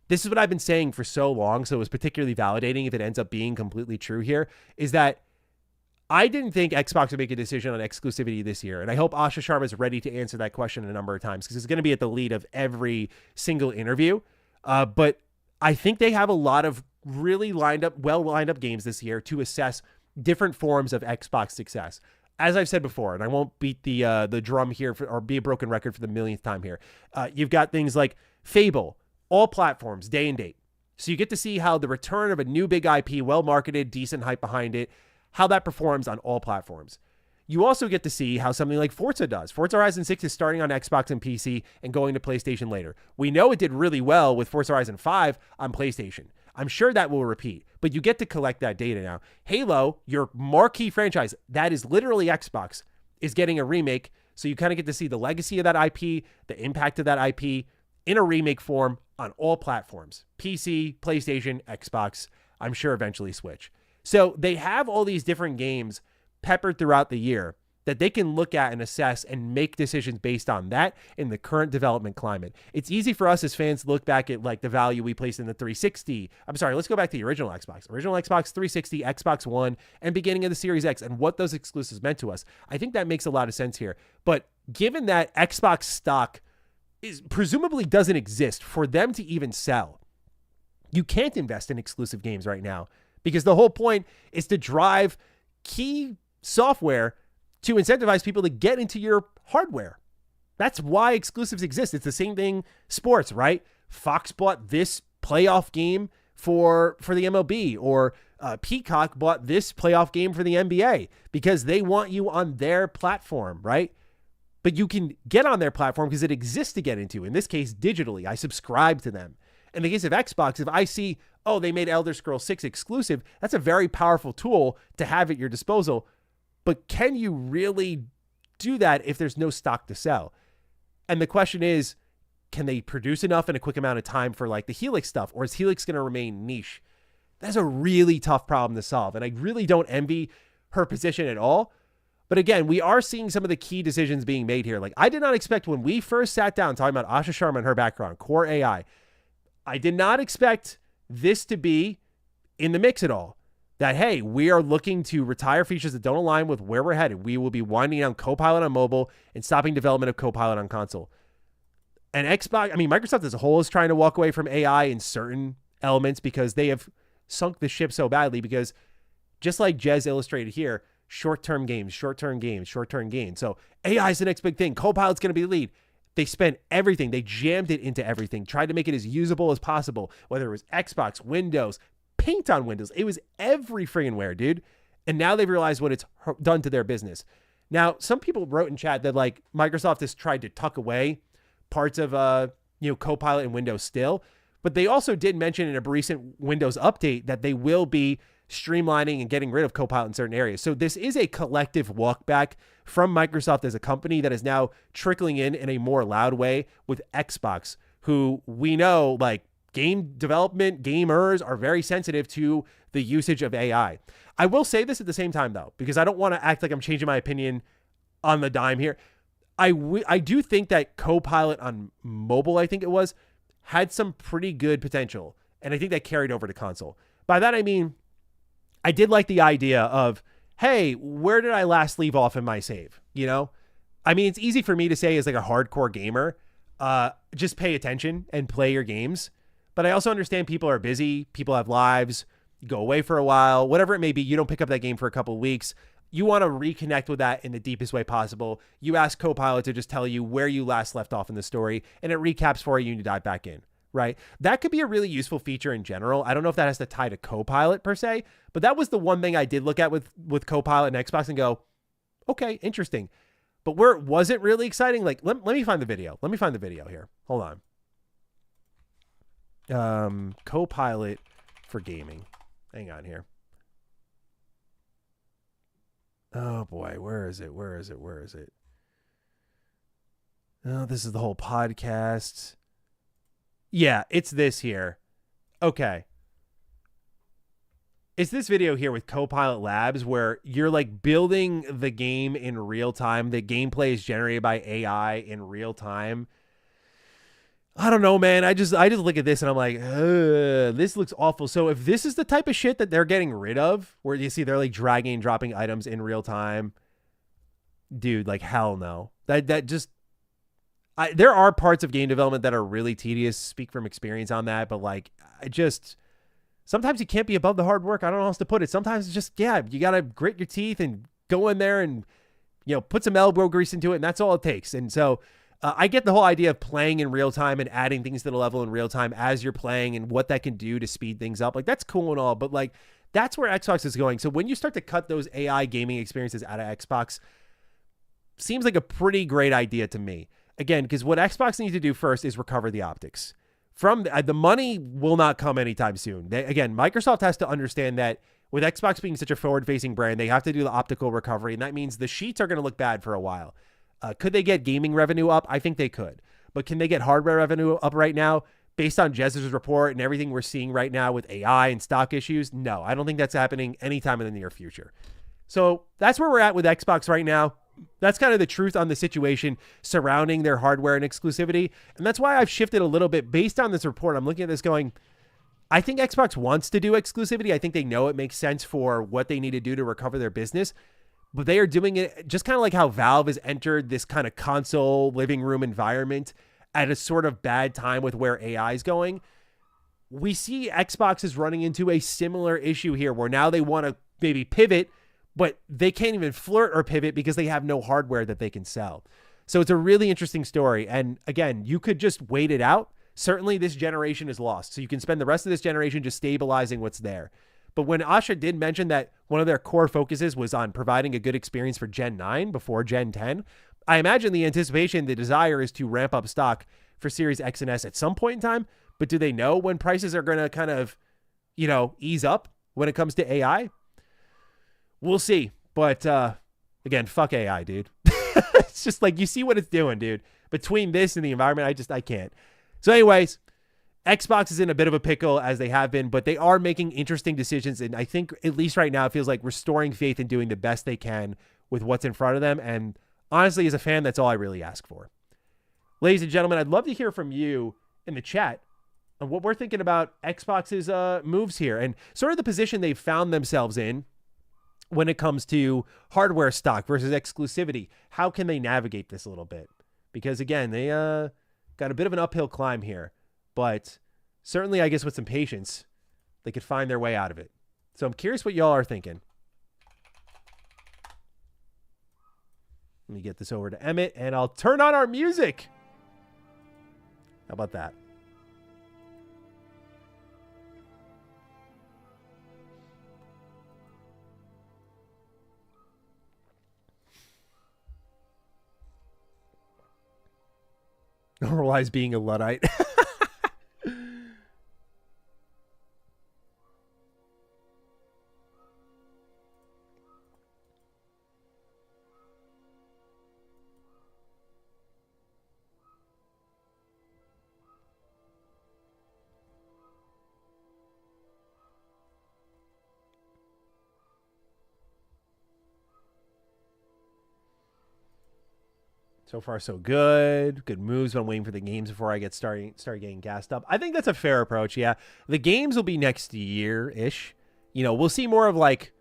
This is what I've been saying for so long, so it was particularly validating if it ends up being completely true here, is that I didn't think Xbox would make a decision on exclusivity this year, and I hope Asha Sharma is ready to answer that question a number of times because it's going to be at the lead of every single interview. But I think they have a lot of really well lined up games this year to assess different forms of Xbox success. As I've said before, and I won't beat the drum here or be a broken record for the millionth time here, you've got things like Fable, all platforms, day and date. So you get to see how the return of a new big IP, well marketed, decent hype behind it, how that performs on all platforms. You also get to see how something like Forza does. Forza Horizon 6 is starting on Xbox and PC and going to PlayStation later. We know it did really well with Forza Horizon 5 on PlayStation. I'm sure that will repeat, but you get to collect that data now. Halo, your marquee franchise, that is literally Xbox, is getting a remake, so you kind of get to see the legacy of that IP, the impact of that IP in a remake form on all platforms. PC, PlayStation, Xbox, I'm sure eventually Switch. So they have all these different games peppered throughout the year that they can look at and assess and make decisions based on that in the current development climate. It's easy for us as fans to look back at like the value we placed in the 360. I'm sorry, let's go back to the original Xbox. Original Xbox 360, Xbox One, and beginning of the Series X and what those exclusives meant to us. I think that makes a lot of sense here. But given that Xbox stock presumably doesn't exist for them to even sell, you can't invest in exclusive games right now. Because the whole point is to drive key software to incentivize people to get into your hardware. That's why exclusives exist. It's the same thing sports, right? Fox bought this playoff game for the MLB, or Peacock bought this playoff game for the NBA because they want you on their platform, right? But you can get on their platform because it exists to get into. In this case, digitally. I subscribe to them. In the case of Xbox, if I see, oh, they made Elder Scrolls 6 exclusive, that's a very powerful tool to have at your disposal. But can you really do that if there's no stock to sell? And the question is, can they produce enough in a quick amount of time for like the Helix stuff? Or is Helix going to remain niche? That's a really tough problem to solve. And I really don't envy her position at all. But again, we are seeing some of the key decisions being made here. Like I did not expect when we first sat down talking about Asha Sharma and her background, core AI, I did not expect this to be in the mix at all. That, hey, we are looking to retire features that don't align with where we're headed. We will be winding down Copilot on mobile and stopping development of Copilot on console. And Microsoft as a whole is trying to walk away from AI in certain elements because they have sunk the ship so badly. Because just like Jez illustrated here, short-term gains. So AI is the next big thing. Copilot's going to be the lead. They spent everything. They jammed it into everything, tried to make it as usable as possible, whether it was Xbox, Windows, Paint on Windows. It was every friggin' where, dude. And now they've realized what it's done to their business. Now, some people wrote in chat that like Microsoft has tried to tuck away parts of Copilot and Windows still. But they also did mention in a recent Windows update that they will be streamlining and getting rid of Copilot in certain areas. So this is a collective walk back from Microsoft as a company that is now trickling in a more loud way with Xbox, who we know, like, game development, gamers are very sensitive to the usage of AI. I will say this at the same time, though, because I don't want to act like I'm changing my opinion on the dime here. I do think that Copilot on mobile, I think it was, had some pretty good potential. And I think that carried over to console. By that, I mean, I did like the idea of, hey, where did I last leave off in my save? You know, I mean, it's easy for me to say as like a hardcore gamer, just pay attention and play your games. But I also understand people are busy. People have lives. You go away for a while, whatever it may be. You don't pick up that game for a couple of weeks. You want to reconnect with that in the deepest way possible. You ask Copilot to just tell you where you last left off in the story, and it recaps for you and you dive back in. Right? That could be a really useful feature in general. I don't know if that has to tie to Copilot per se, but that was the one thing I did look at with Copilot and Xbox and go, okay, interesting. But where it wasn't really exciting, like, let me find the video. Let me find the video here. Hold on. Copilot for gaming. Hang on here. Oh boy, where is it? Where is it? Where is it? Oh, this is the whole podcast. Yeah, it's this here. Okay. It's this video here with Copilot Labs where you're like building the game in real time. The gameplay is generated by AI in real time. I don't know, man. I just look at this and I'm like, this looks awful. So if this is the type of shit that they're getting rid of, where you see they're like dragging and dropping items in real time, dude, like, hell no. That just, there are parts of game development that are really tedious. Speak from experience on that, but like, sometimes you can't be above the hard work. I don't know how else to put it. Sometimes it's just, yeah, you got to grit your teeth and go in there and, you know, put some elbow grease into it, and that's all it takes. And so I get the whole idea of playing in real time and adding things to the level in real time as you're playing and what that can do to speed things up. Like, that's cool and all, but like, that's where Xbox is going. So when you start to cut those AI gaming experiences out of Xbox, seems like a pretty great idea to me. Again, because what Xbox needs to do first is recover the optics. From the money will not come anytime soon. Again, Microsoft has to understand that with Xbox being such a forward-facing brand, they have to do the optical recovery, and that means the sheets are going to look bad for a while. Could they get gaming revenue up? I think they could. But can they get hardware revenue up right now? Based on Jez's report and everything we're seeing right now with AI and stock issues, no, I don't think that's happening anytime in the near future. So that's where we're at with Xbox right now. That's kind of the truth on the situation surrounding their hardware and exclusivity. And that's why I've shifted a little bit based on this report. I'm looking at this going, I think Xbox wants to do exclusivity. I think they know it makes sense for what they need to do to recover their business, but they are doing it just kind of like how Valve has entered this kind of console living room environment at a sort of bad time with where AI is going. We see Xbox is running into a similar issue here where now they want to maybe pivot, but they can't even flirt or pivot because they have no hardware that they can sell. So it's a really interesting story. And again, you could just wait it out. Certainly this generation is lost. So you can spend the rest of this generation just stabilizing what's there. But when Asha did mention that one of their core focuses was on providing a good experience for Gen 9 before Gen 10, I imagine the anticipation, the desire is to ramp up stock for Series X and S at some point in time. But do they know when prices are going to kind of, ease up when it comes to AI? We'll see. But again, fuck AI, dude. It's just like, you see what it's doing, dude. Between this and the environment, I can't. So anyways, Xbox is in a bit of a pickle as they have been, but they are making interesting decisions. And I think at least right now, it feels like restoring faith and doing the best they can with what's in front of them. And honestly, as a fan, that's all I really ask for. Ladies and gentlemen, I'd love to hear from you in the chat on what we're thinking about Xbox's moves here and sort of the position they've found themselves in when it comes to hardware stock versus exclusivity. How can they navigate this a little bit? Because again, they got a bit of an uphill climb here, but certainly, I guess with some patience, they could find their way out of it. So I'm curious what y'all are thinking. Let me get this over to Emmett and I'll turn on our music. How about that? Normalize being a Luddite. So far, so good. Good moves. But I'm waiting for the games before I start getting gassed up. I think that's a fair approach. Yeah, the games will be next year-ish. You know, we'll see more of like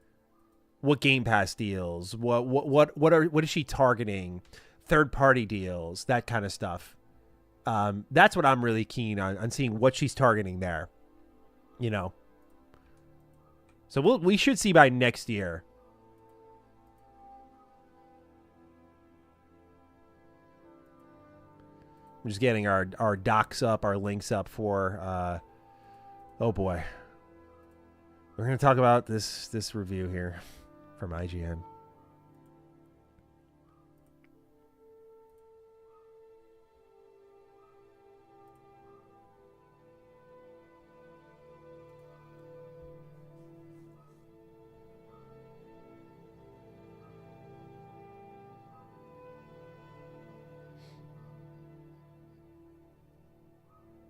what Game Pass deals, what is she targeting, third-party deals, that kind of stuff. That's what I'm really keen on seeing what she's targeting there. You know, so we should see by next year. I'm just getting our docs up, our links up for, oh boy. We're going to talk about this review here from IGN.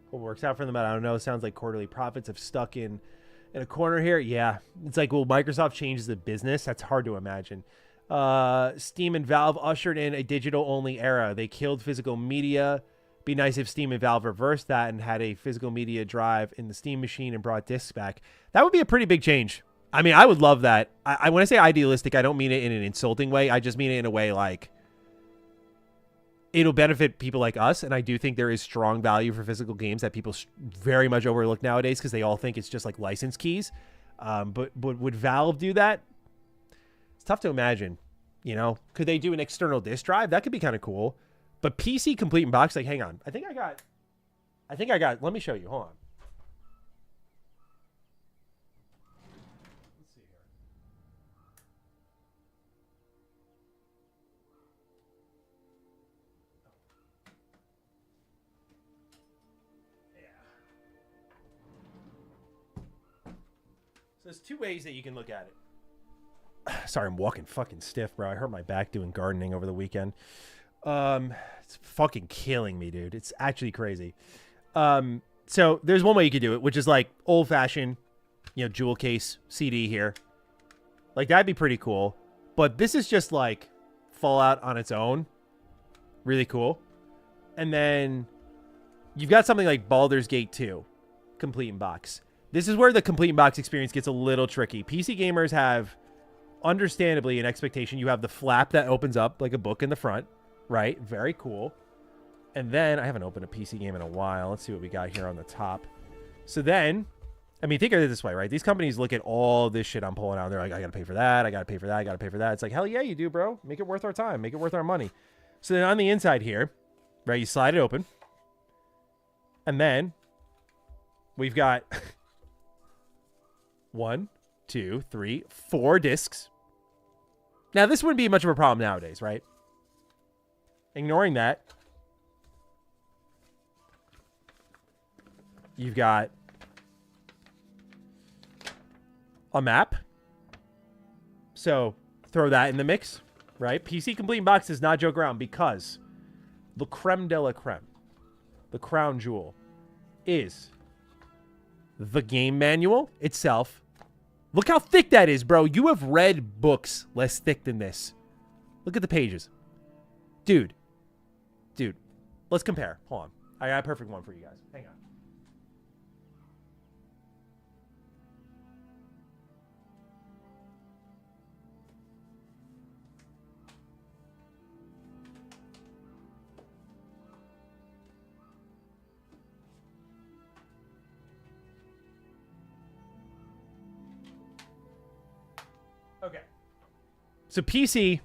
What works out for them, I don't know. It sounds like quarterly profits have stuck in a corner here. Yeah. It's like, will Microsoft change the business? That's hard to imagine. Steam and Valve ushered in a digital-only era. They killed physical media. Be nice if Steam and Valve reversed that and had a physical media drive in the Steam machine and brought discs back. That would be a pretty big change. I mean, I would love that. When I say idealistic, I don't mean it in an insulting way. I just mean it in a way like it'll benefit people like us, and I do think there is strong value for physical games that people very much overlook nowadays because they all think it's just like license keys. But would Valve do that? It's tough to imagine. You know, could they do an external disk drive? That could be kind of cool. But PC complete in box, like, hang on. I think I got. Let me show you. Hold on. Let's see here. There's two ways that you can look at it. Sorry, I'm walking fucking stiff, bro. I hurt my back doing gardening over the weekend. It's fucking killing me, dude. It's actually crazy. So there's one way you could do it, which is like old-fashioned, you know, jewel case CD here. Like, that'd be pretty cool. But this is just like Fallout on its own. Really cool. And then you've got something like Baldur's Gate 2, complete in box. This is where the complete in box experience gets a little tricky. PC gamers have, understandably, an expectation. You have the flap that opens up like a book in the front, right? Very cool. And then, I haven't opened a PC game in a while. Let's see what we got here on the top. So then, I mean, think of it this way, right? These companies look at all this shit I'm pulling out. They're like, I got to pay for that. I got to pay for that. I got to pay for that. It's like, hell yeah, you do, bro. Make it worth our time. Make it worth our money. So then on the inside here, right, you slide it open. And then we've got 1, 2, 3, 4 discs. Now, this wouldn't be much of a problem nowadays, right? Ignoring that, you've got a map. So throw that in the mix, right? PC Complete in Box does not joke around because the creme de la creme, the crown jewel, is the game manual itself. Look how thick that is, bro. You have read books less thick than this. Look at the pages. Dude, let's compare. Hold on. I got a perfect one for you guys. Hang on. Okay. So PC,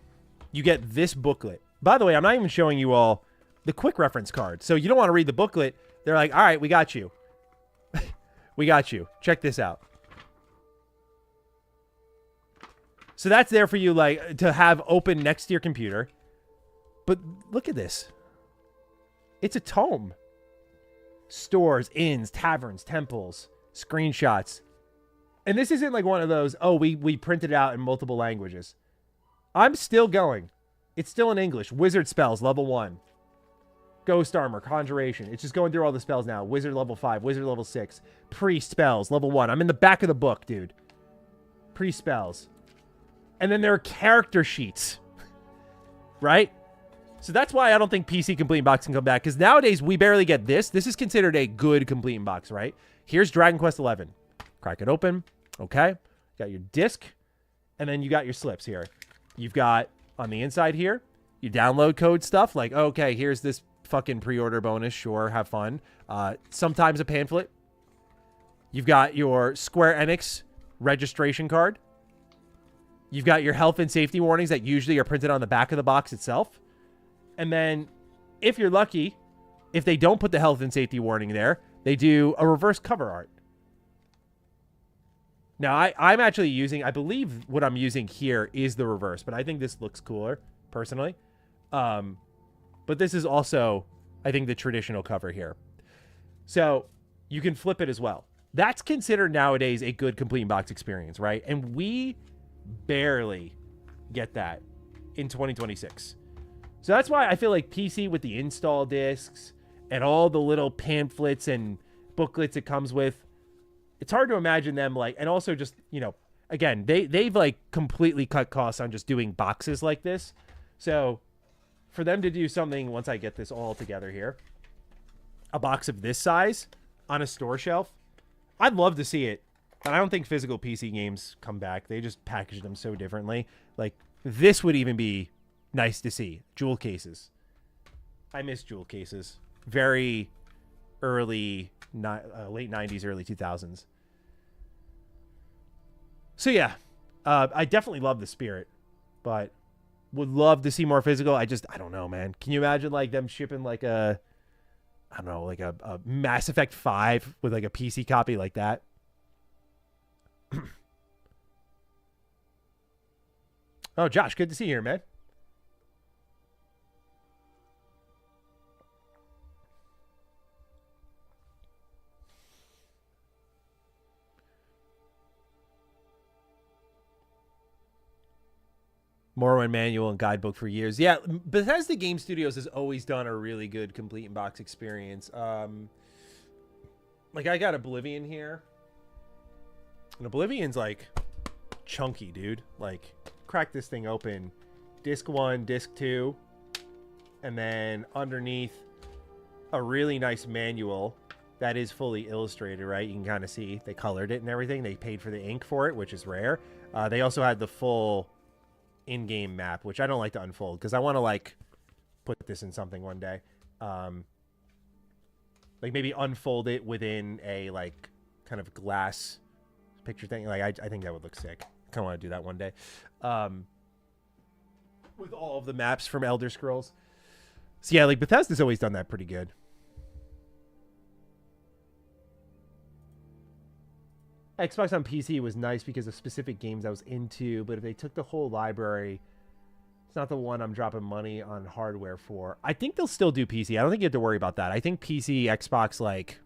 you get this booklet. By the way, I'm not even showing you all the quick reference card. So you don't want to read the booklet. They're like, all right, we got you. We got you. Check this out. So that's there for you, like, to have open next to your computer. But look at this. It's a tome. Stores, inns, taverns, temples, screenshots. And this isn't like one of those, oh, we printed it out in multiple languages. I'm still going. It's still in English. Wizard spells, level 1. Ghost armor, conjuration. It's just going through all the spells now. Wizard level 5, wizard level 6. Priest spells, level 1. I'm in the back of the book, dude. Priest spells. And then there are character sheets. Right? So that's why I don't think PC complete in box can come back, because nowadays we barely get this. This is considered a good complete in box, right? Here's Dragon Quest 11. Crack it open. Okay. You got your disc, and then you got your slips here. You've got on the inside here, you download code stuff like, okay, here's this fucking pre-order bonus. Sure, have fun. Sometimes a pamphlet. You've got your Square Enix registration card. You've got your health and safety warnings that usually are printed on the back of the box itself. And then, if you're lucky, if they don't put the health and safety warning there, they do a reverse cover art. Now, I'm actually using, I believe what I'm using here is the reverse, but I think this looks cooler, personally. But this is also, I think, the traditional cover here. So, you can flip it as well. That's considered nowadays a good complete box experience, right? And we barely get that in 2026. So that's why I feel like PC with the install discs and all the little pamphlets and booklets it comes with, it's hard to imagine them like, and also just, you know, again, they've like completely cut costs on just doing boxes like this. So for them to do something, once I get this all together here, a box of this size on a store shelf, I'd love to see it. But I don't think physical PC games come back. They just package them so differently. Like, this would even be nice to see. Jewel cases. I miss jewel cases. Very early, late 90s, early 2000s. So, yeah. I definitely love the spirit. But would love to see more physical. I don't know, man. Can you imagine, like, them shipping, like, I don't know, like a Mass Effect 5 with, like, a PC copy like that? Oh, Josh, good to see you here, man. Morrowind manual and guidebook for years. Yeah, Bethesda Game Studios has always done a really good complete in box experience. Like, I got Oblivion here. And Oblivion's like chunky, dude. Like, crack this thing open. Disc 1, Disc 2. And then underneath a really nice manual that is fully illustrated, right? You can kind of see they colored it and everything. They paid for the ink for it, which is rare. They also had the full in-game map, which I don't like to unfold because I want to, like, put this in something one day. Like, maybe unfold it within a, like, kind of glass picture thing. Like, I think that would look sick. I kind of want to do that one day. With all of the maps from Elder Scrolls. So, yeah, like, Bethesda's always done that pretty good. Xbox on PC was nice because of specific games I was into, but if they took the whole library, it's not the one I'm dropping money on hardware for. I think they'll still do PC. I don't think you have to worry about that. I think PC, Xbox, like,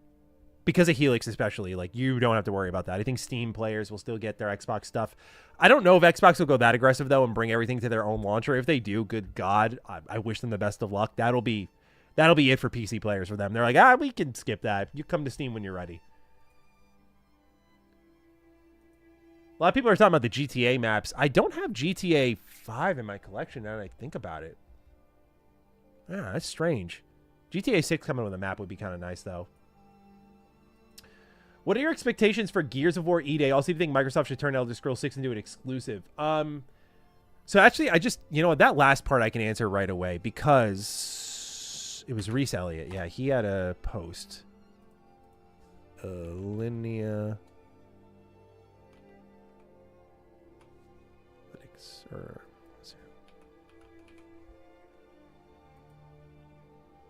because of Helix especially, like, you don't have to worry about that. I think Steam players will still get their Xbox stuff. I don't know if Xbox will go that aggressive, though, and bring everything to their own launcher. If they do, good God, I wish them the best of luck. That'll be it for PC players for them. They're like, we can skip that. You come to Steam when you're ready. A lot of people are talking about the GTA maps. I don't have GTA 5 in my collection now that I think about it. Yeah, that's strange. GTA 6 coming with a map would be kind of nice, though. What are your expectations for Gears of War E-Day? Also, do you think Microsoft should turn Elder Scrolls 6 into an exclusive? So actually, you know what, that last part I can answer right away because it was Reese Elliott. Yeah, he had a post. Linnea. Or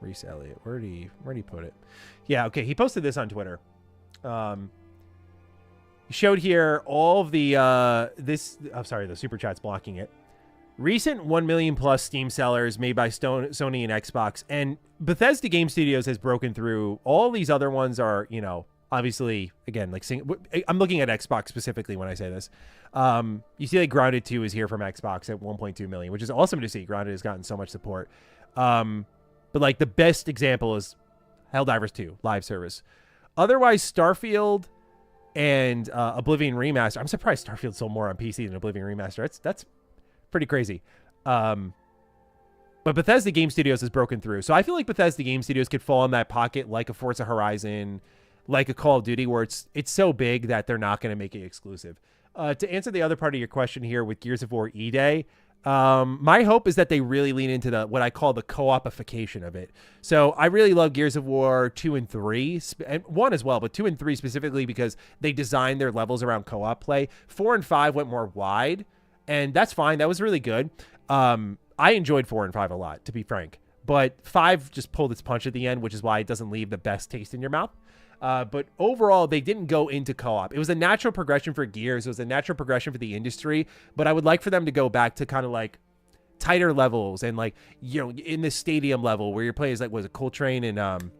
Reese Elliott. Where'd he put it? Yeah, okay. He posted this on Twitter. He showed here all of the I'm sorry, the super chat's blocking it. Recent 1 million plus Steam sellers made by Sony and Xbox, and Bethesda Game Studios has broken through. All these other ones are, you know, obviously, again, like, I'm looking at Xbox specifically when I say this. You see, like, Grounded 2 is here from Xbox at 1.2 million, which is awesome to see. Grounded has gotten so much support. But, like, the best example is Helldivers 2 live service. Otherwise, Starfield and Oblivion Remaster. I'm surprised Starfield sold more on PC than Oblivion Remaster. That's pretty crazy. But But Bethesda Game Studios has broken through. So I feel like Bethesda Game Studios could fall in that pocket like a Forza Horizon, like a Call of Duty, where it's so big that they're not going to make it exclusive. To answer the other part of your question here with Gears of War E-Day, my hope is that they really lean into what I call the co-opification of it. So I really love Gears of War 2 and 3, and 1 as well, but 2 and 3 specifically because they designed their levels around co-op play. 4 and 5 went more wide, and that's fine. That was really good. I enjoyed 4 and 5 a lot, to be frank. But 5 just pulled its punch at the end, which is why it doesn't leave the best taste in your mouth. But overall, they didn't go into co-op. It was a natural progression for Gears. It was a natural progression for the industry. But I would like for them to go back to kind of like tighter levels and like, you know, in the stadium level where your play is like, was it Coltrane and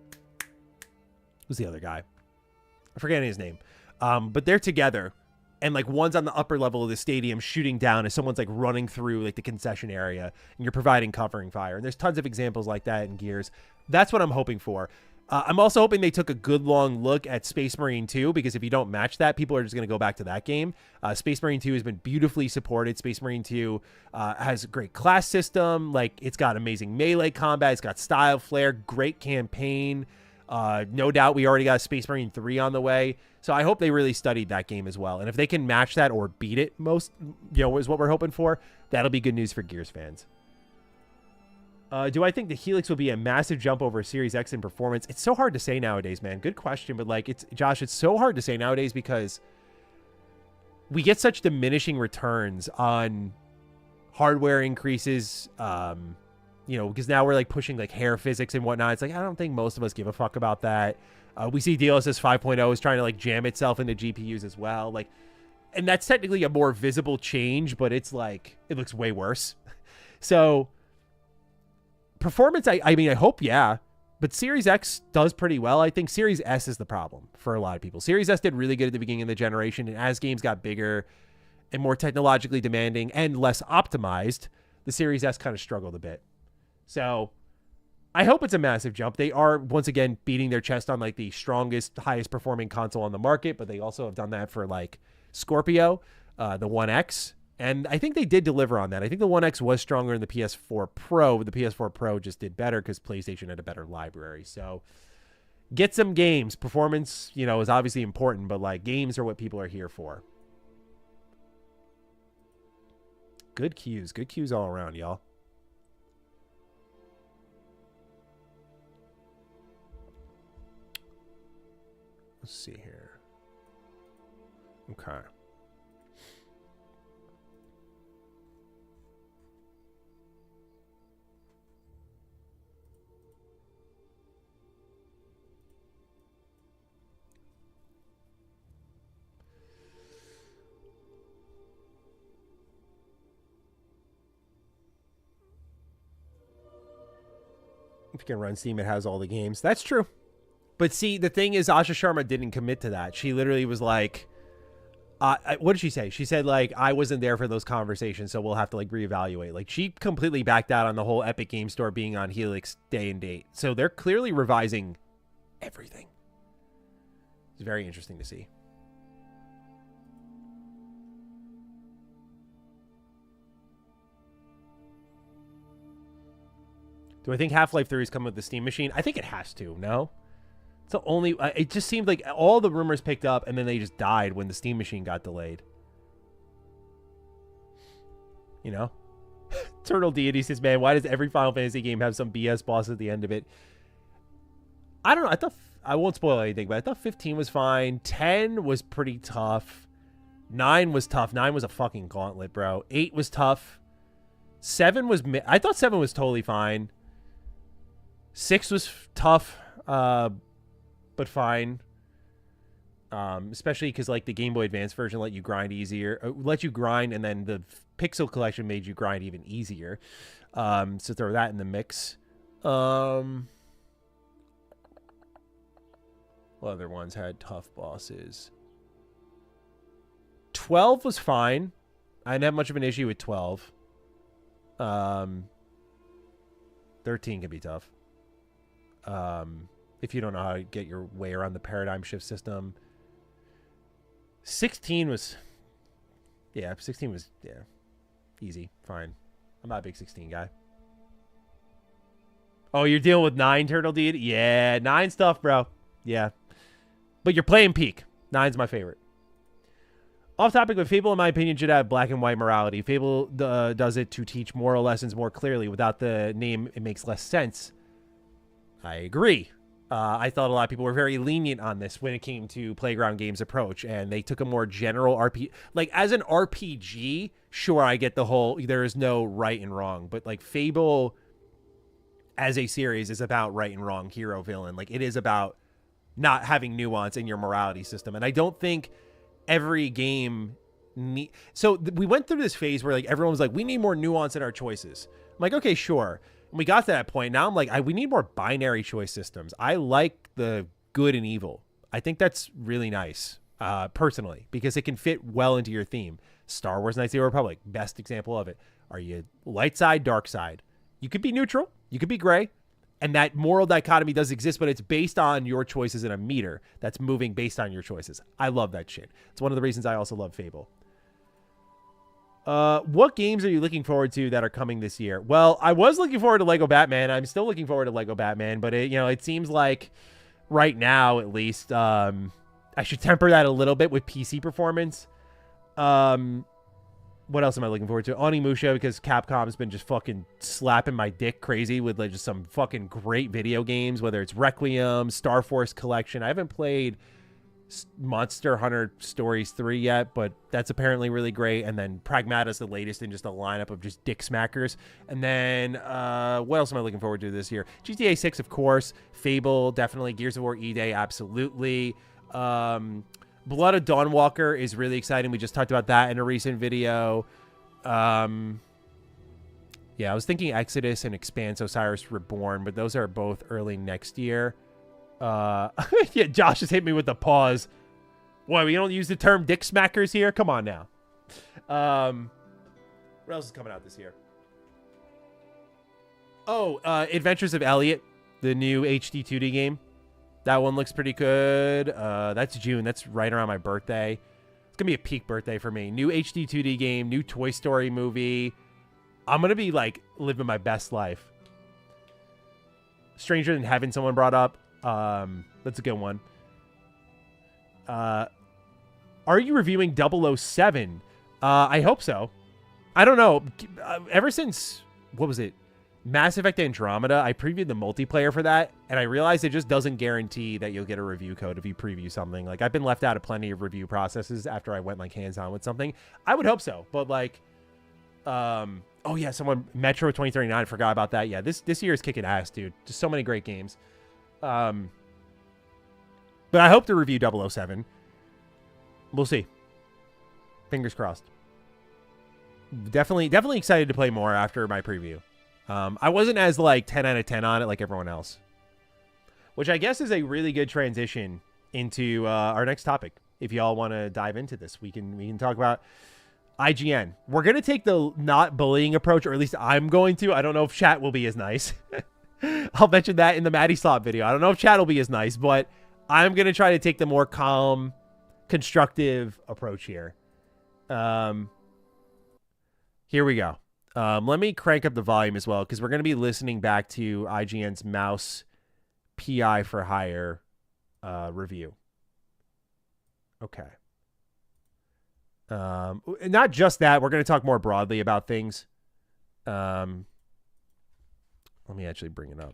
who's the other guy? I'm forgetting his name. But they're together. And like one's on the upper level of the stadium shooting down as someone's like running through like the concession area and you're providing covering fire. And there's tons of examples like that in Gears. That's what I'm hoping for. I'm also hoping they took a good long look at Space Marine 2, because if you don't match that, people are just going to go back to that game. Space Marine 2 has been beautifully supported. Space Marine 2 has a great class system. Like, it's got amazing melee combat. It's got style, flair, great campaign. No doubt we already got Space Marine 3 on the way. So I hope they really studied that game as well. And if they can match that or beat it most, you know, is what we're hoping for, that'll be good news for Gears fans. Do I think the Helix will be a massive jump over Series X in performance? It's so hard to say nowadays, man. Good question. But like, Josh, it's so hard to say nowadays because we get such diminishing returns on hardware increases, you know, because now we're like pushing like hair physics and whatnot. It's like, I don't think most of us give a fuck about that. We see DLSS 5.0 is trying to like jam itself into GPUs as well. Like, and that's technically a more visible change, but it's like, it looks way worse. So performance, I mean, I hope, yeah. But Series X does pretty well. I think Series S is the problem for a lot of people. Series S did really good at the beginning of the generation, and as games got bigger and more technologically demanding and less optimized, the Series S kind of struggled a bit. So I hope it's a massive jump. They are, once again, beating their chest on like the strongest, highest performing console on the market, but they also have done that for like Scorpio, the One X. And I think they did deliver on that. I think the One X was stronger in the PS4 Pro. The PS4 Pro just did better because PlayStation had a better library. So get some games. Performance, you know, is obviously important, but like games are what people are here for. Good cues. Good cues all around, y'all. Let's see here. Okay. If you can run Steam, it has all the games. That's true. But see, the thing is, Asha Sharma didn't commit to that. She literally was like, what did she say? She said, like, I wasn't there for those conversations, so we'll have to, like, reevaluate. Like, she completely backed out on the whole Epic Game Store being on Helix day and date. So they're clearly revising everything. It's very interesting to see. Do I think Half-Life 3 is coming with the Steam machine? I think it has to, no? It's the only... it just seemed like all the rumors picked up and then they just died when the Steam machine got delayed. You know? Turtle Deity says, man, why does every Final Fantasy game have some BS boss at the end of it? I don't know. I thought... I won't spoil anything, but I thought 15 was fine. 10 was pretty tough. 9 was tough. 9 was a fucking gauntlet, bro. 8 was tough. 7 was... I thought 7 was totally fine. 6 was tough, but fine. Especially because like the Game Boy Advance version let you grind easier, let you grind, and then the Pixel Collection made you grind even easier. So throw that in the mix. What other ones had tough bosses? 12 was fine. I didn't have much of an issue with 12. 13 can be tough. If you don't know how to get your way around the paradigm shift system. 16 was... Yeah, 16 was... Yeah. Easy. Fine. I'm not a big 16 guy. Oh, you're dealing with 9 Turtle Deity? Yeah, 9 stuff, bro. Yeah. But you're playing Peak. 9's my favorite. Off topic, but Fable, in my opinion, should have black and white morality. Fable does it to teach moral lessons more clearly. Without the name, it makes less sense. I agree. I thought a lot of people were very lenient on this when it came to Playground Games' approach, and they took a more general RPG. Like, as an RPG, sure, I get the whole, there is no right and wrong, but, like, Fable as a series is about right and wrong, hero, villain. Like, it is about not having nuance in your morality system, and I don't think every game we went through this phase where, like, everyone was like, we need more nuance in our choices. I'm like, okay, sure. And we got to that point. Now I'm like, we need more binary choice systems. I like the good and evil. I think that's really nice, personally, because it can fit well into your theme. Star Wars Knights of the Republic, best example of it. Are you light side, dark side? You could be neutral. You could be gray. And that moral dichotomy does exist, but it's based on your choices in a meter that's moving based on your choices. I love that shit. It's one of the reasons I also love Fable. What games are you looking forward to that are coming this year? Well, I was looking forward to Lego Batman. I'm still looking forward to Lego Batman, but it seems like right now, at least, I should temper that a little bit with PC performance. What else am I looking forward to? Onimusha, because Capcom's been just fucking slapping my dick crazy with, like, just some fucking great video games, whether it's Requiem, Star Force Collection. I haven't played Monster Hunter Stories 3 yet, but that's apparently really great. And then Pragmata's the latest in just a lineup of just dick smackers. And then what else am I looking forward to this year? GTA 6, of course. Fable, definitely. Gears of War E-Day, absolutely. Blood of Dawnwalker is really exciting. We just talked about that in a recent video. Yeah, I was thinking Exodus and Expanse Osiris Reborn, but those are both early next year. Yeah, Josh just hit me with the pause. What, we don't use the term dick smackers here? Come on now. What else is coming out this year? Oh, Adventures of Elliot, the new HD 2D game. That one looks pretty good. That's June. That's right around my birthday. It's going to be a peak birthday for me. New HD 2D game, new Toy Story movie. I'm going to be, like, living my best life. Stranger Than Heaven, someone brought up. That's a good one. Are you reviewing 007? I hope so. I don't know. Ever since, what was it? Mass Effect Andromeda, I previewed the multiplayer for that, and I realized it just doesn't guarantee that you'll get a review code if you preview something. Like, I've been left out of plenty of review processes after I went, like, hands-on with something. I would hope so, but, like, oh, yeah, Metro 2039, I forgot about that. Yeah, this year is kicking ass, dude. Just so many great games. But I hope to review 007. We'll see. Fingers crossed. Definitely excited to play more after my preview. I wasn't as, like, 10 out of 10 on it like everyone else. Which I guess is a really good transition into our next topic. If y'all want to dive into this, we can talk about IGN. We're going to take the not bullying approach, or at least I'm going to. I don't know if chat will be as nice. I'll mention that in the Matty Slop video. I don't know if chat will be as nice, but I'm going to try to take the more calm, constructive approach here. Here we go. Let me crank up the volume as well, because we're going to be listening back to IGN's Mouse PI for Hire review. Okay. Not just that. We're going to talk more broadly about things. Let me actually bring it up.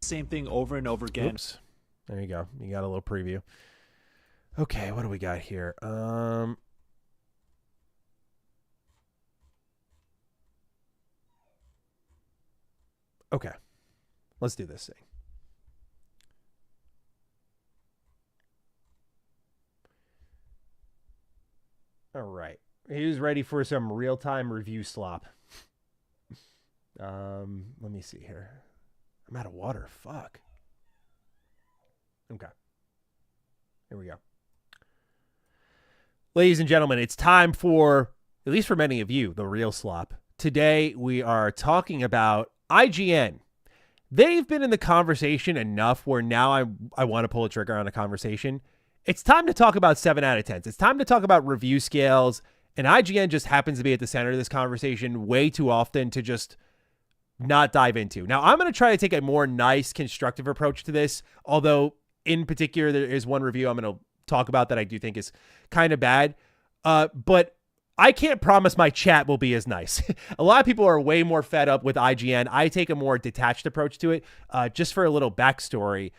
Same thing over and over again. Oops. There you go. You got a little preview. Okay, what do we got here? Okay. Let's do this thing. All right. Who's ready for some real-time review slop? Let me see here. I'm out of water. Fuck. Okay. Here we go. Ladies and gentlemen, it's time for, at least for many of you, the real slop. Today, we are talking about IGN. They've been in the conversation enough where now I want to pull a trigger on a conversation. It's time to talk about 7 out of 10s. It's time to talk about review scales. And IGN just happens to be at the center of this conversation way too often to just not dive into. Now, I'm going to try to take a more nice, constructive approach to this. Although, in particular, there is one review I'm going to talk about that I do think is kind of bad. But I can't promise my chat will be as nice. A lot of people are way more fed up with IGN. I take a more detached approach to it. Just for a little backstory,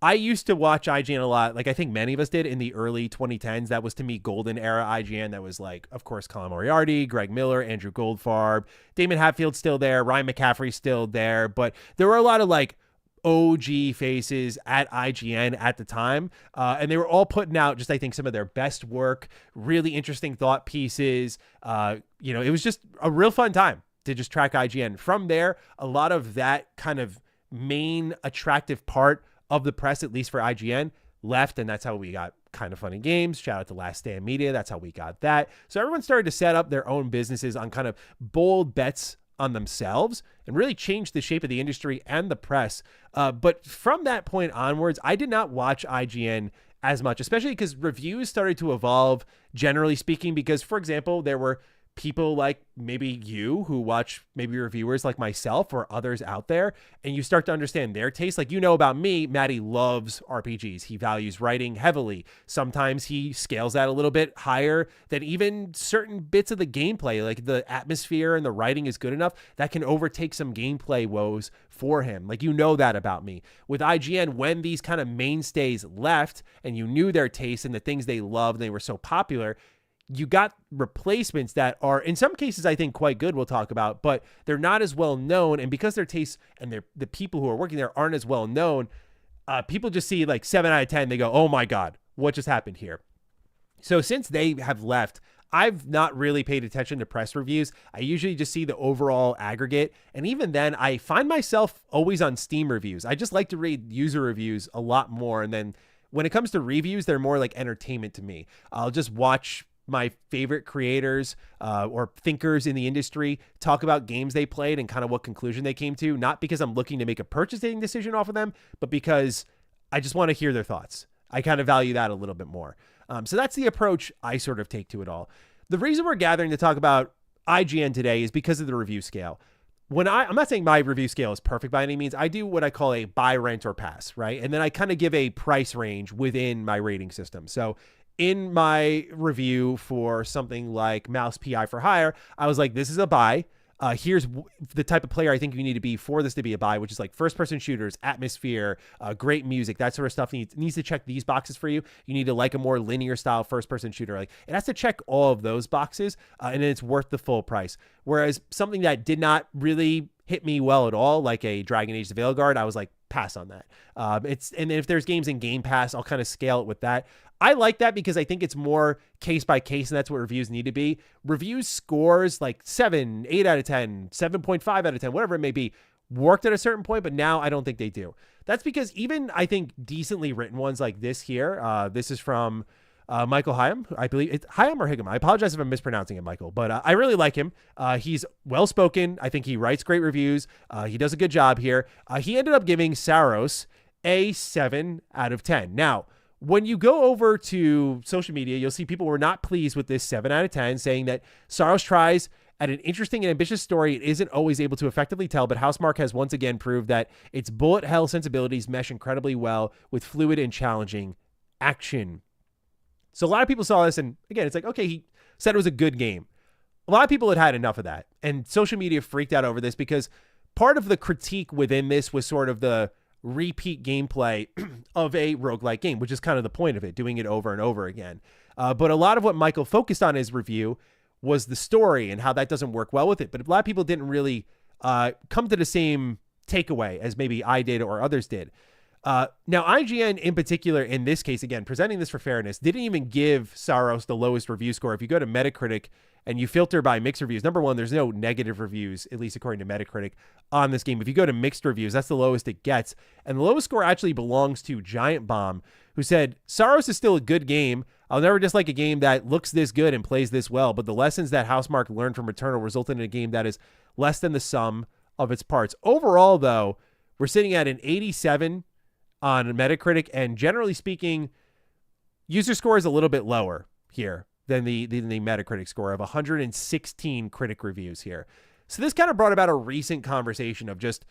I used to watch IGN a lot, like I think many of us did in the early 2010s. That was, to me, golden era IGN. That was like, of course, Colin Moriarty, Greg Miller, Andrew Goldfarb, Damon Hatfield's still there, Ryan McCaffrey's still there. But there were a lot of like OG faces at IGN at the time. And they were all putting out just, I think, some of their best work, really interesting thought pieces. It was just a real fun time to just track IGN. From there, a lot of that kind of main attractive part of the press, at least for IGN, left, and that's how we got Kind of Funny Games. Shout out to Last Stand Media. That's how we got that. So everyone started to set up their own businesses on kind of bold bets on themselves and really change the shape of the industry and the press. But from that point onwards, I did not watch IGN as much, especially because reviews started to evolve, generally speaking, because, for example, there were people like maybe you who watch maybe reviewers like myself or others out there, and you start to understand their taste. Like, about me, Matty loves RPGs. He values writing heavily. Sometimes he scales that a little bit higher than even certain bits of the gameplay. Like the atmosphere and the writing is good enough that can overtake some gameplay woes for him. Like, that about me. With IGN, when these kind of mainstays left and you knew their taste and the things they loved, and they were so popular, you got replacements that are, in some cases, I think quite good, we'll talk about, but they're not as well known. And because their tastes and the people who are working there aren't as well known, people just see like 7 out of 10. They go, oh my God, what just happened here? So since they have left, I've not really paid attention to press reviews. I usually just see the overall aggregate. And even then, I find myself always on Steam reviews. I just like to read user reviews a lot more. And then when it comes to reviews, they're more like entertainment to me. I'll just watch my favorite creators or thinkers in the industry talk about games they played and kind of what conclusion they came to, not because I'm looking to make a purchasing decision off of them, but because I just want to hear their thoughts. I kind of value that a little bit more. So that's the approach I sort of take to it all. The reason we're gathering to talk about IGN today is because of the review scale. I'm not saying my review scale is perfect by any means. I do what I call a buy, rent, or pass, right? And then I kind of give a price range within my rating system. So in my review for something like Mouse PI for Hire, I was like, this is a buy. Here's the type of player I think you need to be for this to be a buy, which is like first-person shooters, atmosphere, great music, that sort of stuff needs to check these boxes for you. You need to like a more linear style first-person shooter. Like, it has to check all of those boxes, and then it's worth the full price. Whereas something that did not really hit me well at all, like a Dragon Age the Veilguard, I was like, pass on that. And then if there's games in Game Pass, I'll kind of scale it with that. I like that because I think it's more case by case, and that's what reviews need to be. Reviews scores like 7, 8 out of 10, 7.5 out of 10, whatever it may be, worked at a certain point, but now I don't think they do. That's because even I think decently written ones like this here, this is from Michael Hyam. I believe it's Hyam or Higham. I apologize if I'm mispronouncing it, Michael, but I really like him. He's well-spoken. I think he writes great reviews. He does a good job here. He ended up giving Saros a 7 out of 10. Now, when you go over to social media, you'll see people were not pleased with this 7 out of 10, saying that Saros tries at an interesting and ambitious story it isn't always able to effectively tell, but Housemarque has once again proved that its bullet hell sensibilities mesh incredibly well with fluid and challenging action. So a lot of people saw this, and again, it's like, okay, he said it was a good game. A lot of people had enough of that, and social media freaked out over this because part of the critique within this was sort of the repeat gameplay of a roguelike game, which is kind of the point of it, doing it over and over again. But a lot of what Michael focused on in his review was the story and how that doesn't work well with it. But a lot of people didn't really come to the same takeaway as maybe I did or others did. Now, IGN in particular, in this case, again, presenting this for fairness, didn't even give Saros the lowest review score. If you go to Metacritic and you filter by mixed reviews, number one, there's no negative reviews, at least according to Metacritic, on this game. If you go to mixed reviews, that's the lowest it gets. And the lowest score actually belongs to Giant Bomb, who said, Saros is still a good game. I'll never dislike a game that looks this good and plays this well, but the lessons that Housemarque learned from Returnal resulted in a game that is less than the sum of its parts. Overall, though, we're sitting at an 87 on Metacritic, and generally speaking, User score is a little bit lower here than the Metacritic score of 116 critic reviews here. So this kind of brought about a recent conversation of just,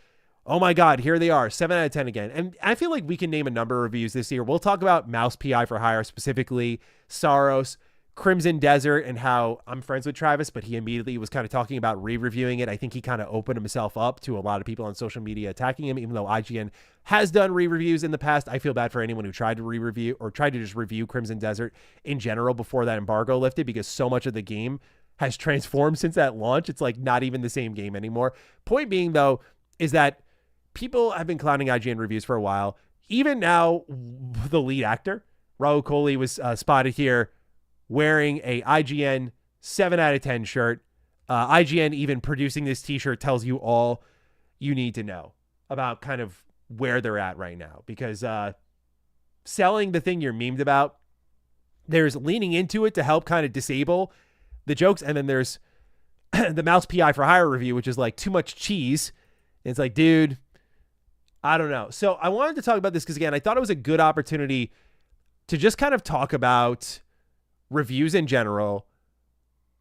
oh my God, here they are, 7 out of 10 again. And I feel like we can name a number of reviews this year. We'll talk about Mouse PI for Hire, specifically Saros, Crimson Desert, and how I'm friends with Travis, but he immediately was kind of talking about re-reviewing it. I think he kind of opened himself up to a lot of people on social media attacking him, even though IGN has done re-reviews in the past. I feel bad for anyone who tried to re-review or tried to just review Crimson Desert in general before that embargo lifted, because so much of the game has transformed since that launch. It's like not even the same game anymore. Point being, though, is that people have been clowning IGN reviews for a while. Even now, the lead actor, Raul Coley, was spotted here wearing a IGN 7 out of 10 shirt. IGN even producing this t-shirt tells you all you need to know about kind of where they're at right now, because selling the thing you're memed about, there's leaning into it to help kind of disable the jokes. And then there's the Mouse PI for Hire review, which is like too much cheese. And it's like, dude, I don't know. So I wanted to talk about this because, again, I thought it was a good opportunity to just kind of talk about reviews in general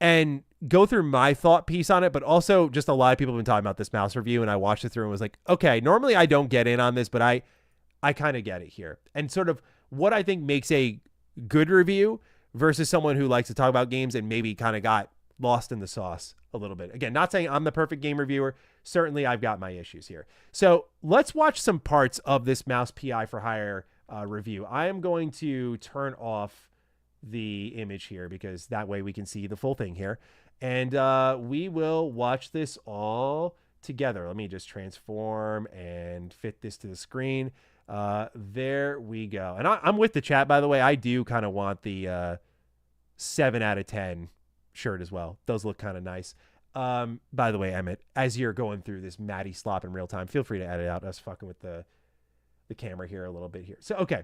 and go through my thought piece on it, but also just a lot of people have been talking about this mouse review, and I watched it through and was like, okay, normally I don't get in on this, but I kind of get it here. And sort of what I think makes a good review versus someone who likes to talk about games and maybe kind of got lost in the sauce a little bit. Again, not saying I'm the perfect game reviewer. Certainly I've got my issues here. So let's watch some parts of this Mouse PI for Hire review. I am going to turn off the image here because that way we can see the full thing here. And we will watch this all together. Let me just transform and fit this to the screen. There we go. And I'm with the chat, by the way. I do kind of want the 7 out of 10 shirt as well. Those look kind of nice. By the way, Emmett, as you're going through this Matty slop in real time, feel free to edit out us fucking with the camera here a little bit here. So, okay.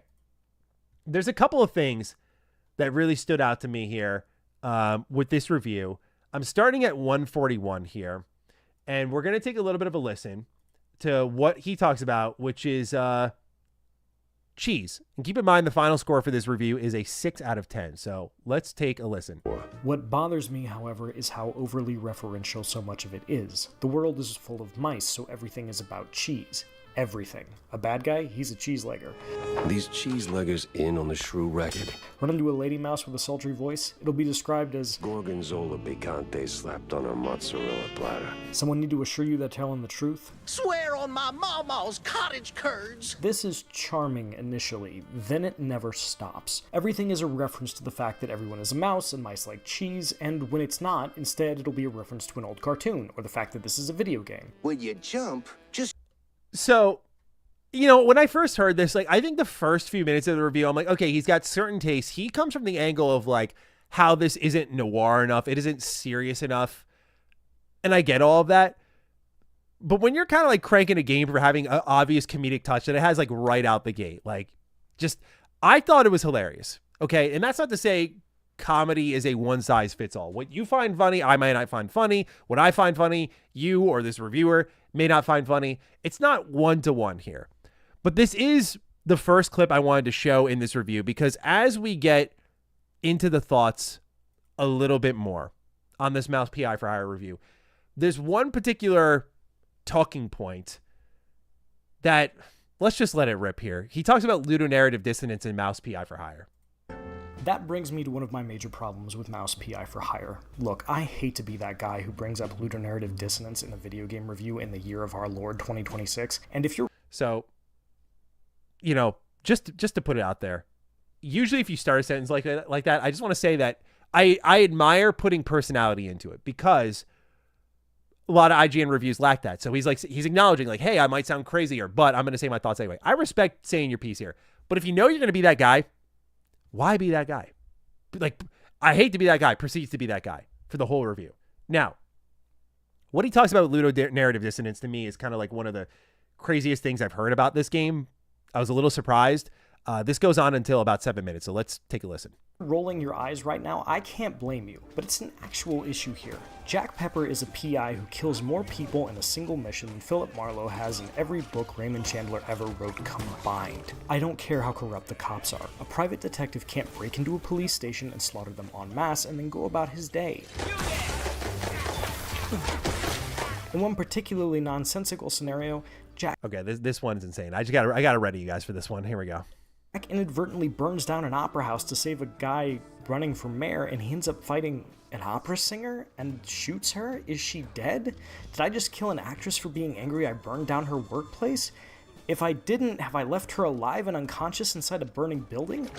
There's a couple of things that really stood out to me here with this review. I'm starting at 141 here, and we're going to take a little bit of a listen to what he talks about, which is cheese. And keep in mind, the final score for this review is a 6 out of 10. So let's take a listen. What bothers me, however, is how overly referential so much of it is. The world is full of mice, so everything is about cheese. Everything. A bad guy? He's a cheese-legger. These cheese-leggers in on the shrew racket. Run into a lady mouse with a sultry voice? It'll be described as Gorgonzola picante slapped on a mozzarella platter. someone need to assure you they're telling the truth. Swear on my mama's cottage curds. This is charming initially, then it never stops. Everything is a reference to the fact that everyone is a mouse and mice like cheese, and when it's not, instead it'll be a reference to an old cartoon, or the fact that this is a video game. When you jump, just... So, you know, when I first heard this, like, I think the first few minutes of the review, I'm like, okay, he's got certain tastes. He comes from the angle of, like, how this isn't noir enough. It isn't serious enough. And I get all of that. But when you're kind of, like, cranking a game for having an obvious comedic touch that it has, like, right out the gate, like, just, I thought it was hilarious. Okay? And that's not to say comedy is a one-size-fits-all. What you find funny, I might not find funny. What I find funny, you or this reviewer may not find funny. It's not one-to-one here. But this is the first clip I wanted to show in this review, because as we get into the thoughts a little bit more on this Mouse PI for Hire review, there's one particular talking point that, let's just let it rip here. He talks about ludonarrative dissonance in Mouse PI for Hire. That brings me to one of my major problems with Mouse PI for Hire. Look, I hate to be that guy who brings up ludonarrative dissonance in a video game review in the year of our Lord 2026, and if you're... So, you know, just to put it out there, usually if you start a sentence like that, I just want to say that I admire putting personality into it, because a lot of IGN reviews lack that. So he's acknowledging, like, hey, I might sound crazy, but I'm going to say my thoughts anyway. I respect saying your piece here. But if you know you're going to be that guy, why be that guy? Like, I hate to be that guy, proceeds to be that guy for the whole review. Now, what he talks about with ludonarrative dissonance to me is kind of like one of the craziest things I've heard about this game. I was a little surprised. This goes on until about 7 minutes, so let's take a listen. Rolling your eyes right now, I can't blame you, but it's an actual issue here. Jack Pepper is a PI who kills more people in a single mission than Philip Marlowe has in every book Raymond Chandler ever wrote combined. I don't care how corrupt the cops are. A private detective can't break into a police station and slaughter them en masse and then go about his day. In one particularly nonsensical scenario, Jack this one's insane. I gotta ready you guys for this one. Here we go. Jack inadvertently burns down an opera house to save a guy running for mayor, and he ends up fighting an opera singer and shoots her. Is she dead? Did I just kill an actress for being angry I burned down her workplace? If I didn't, have I left her alive and unconscious inside a burning building?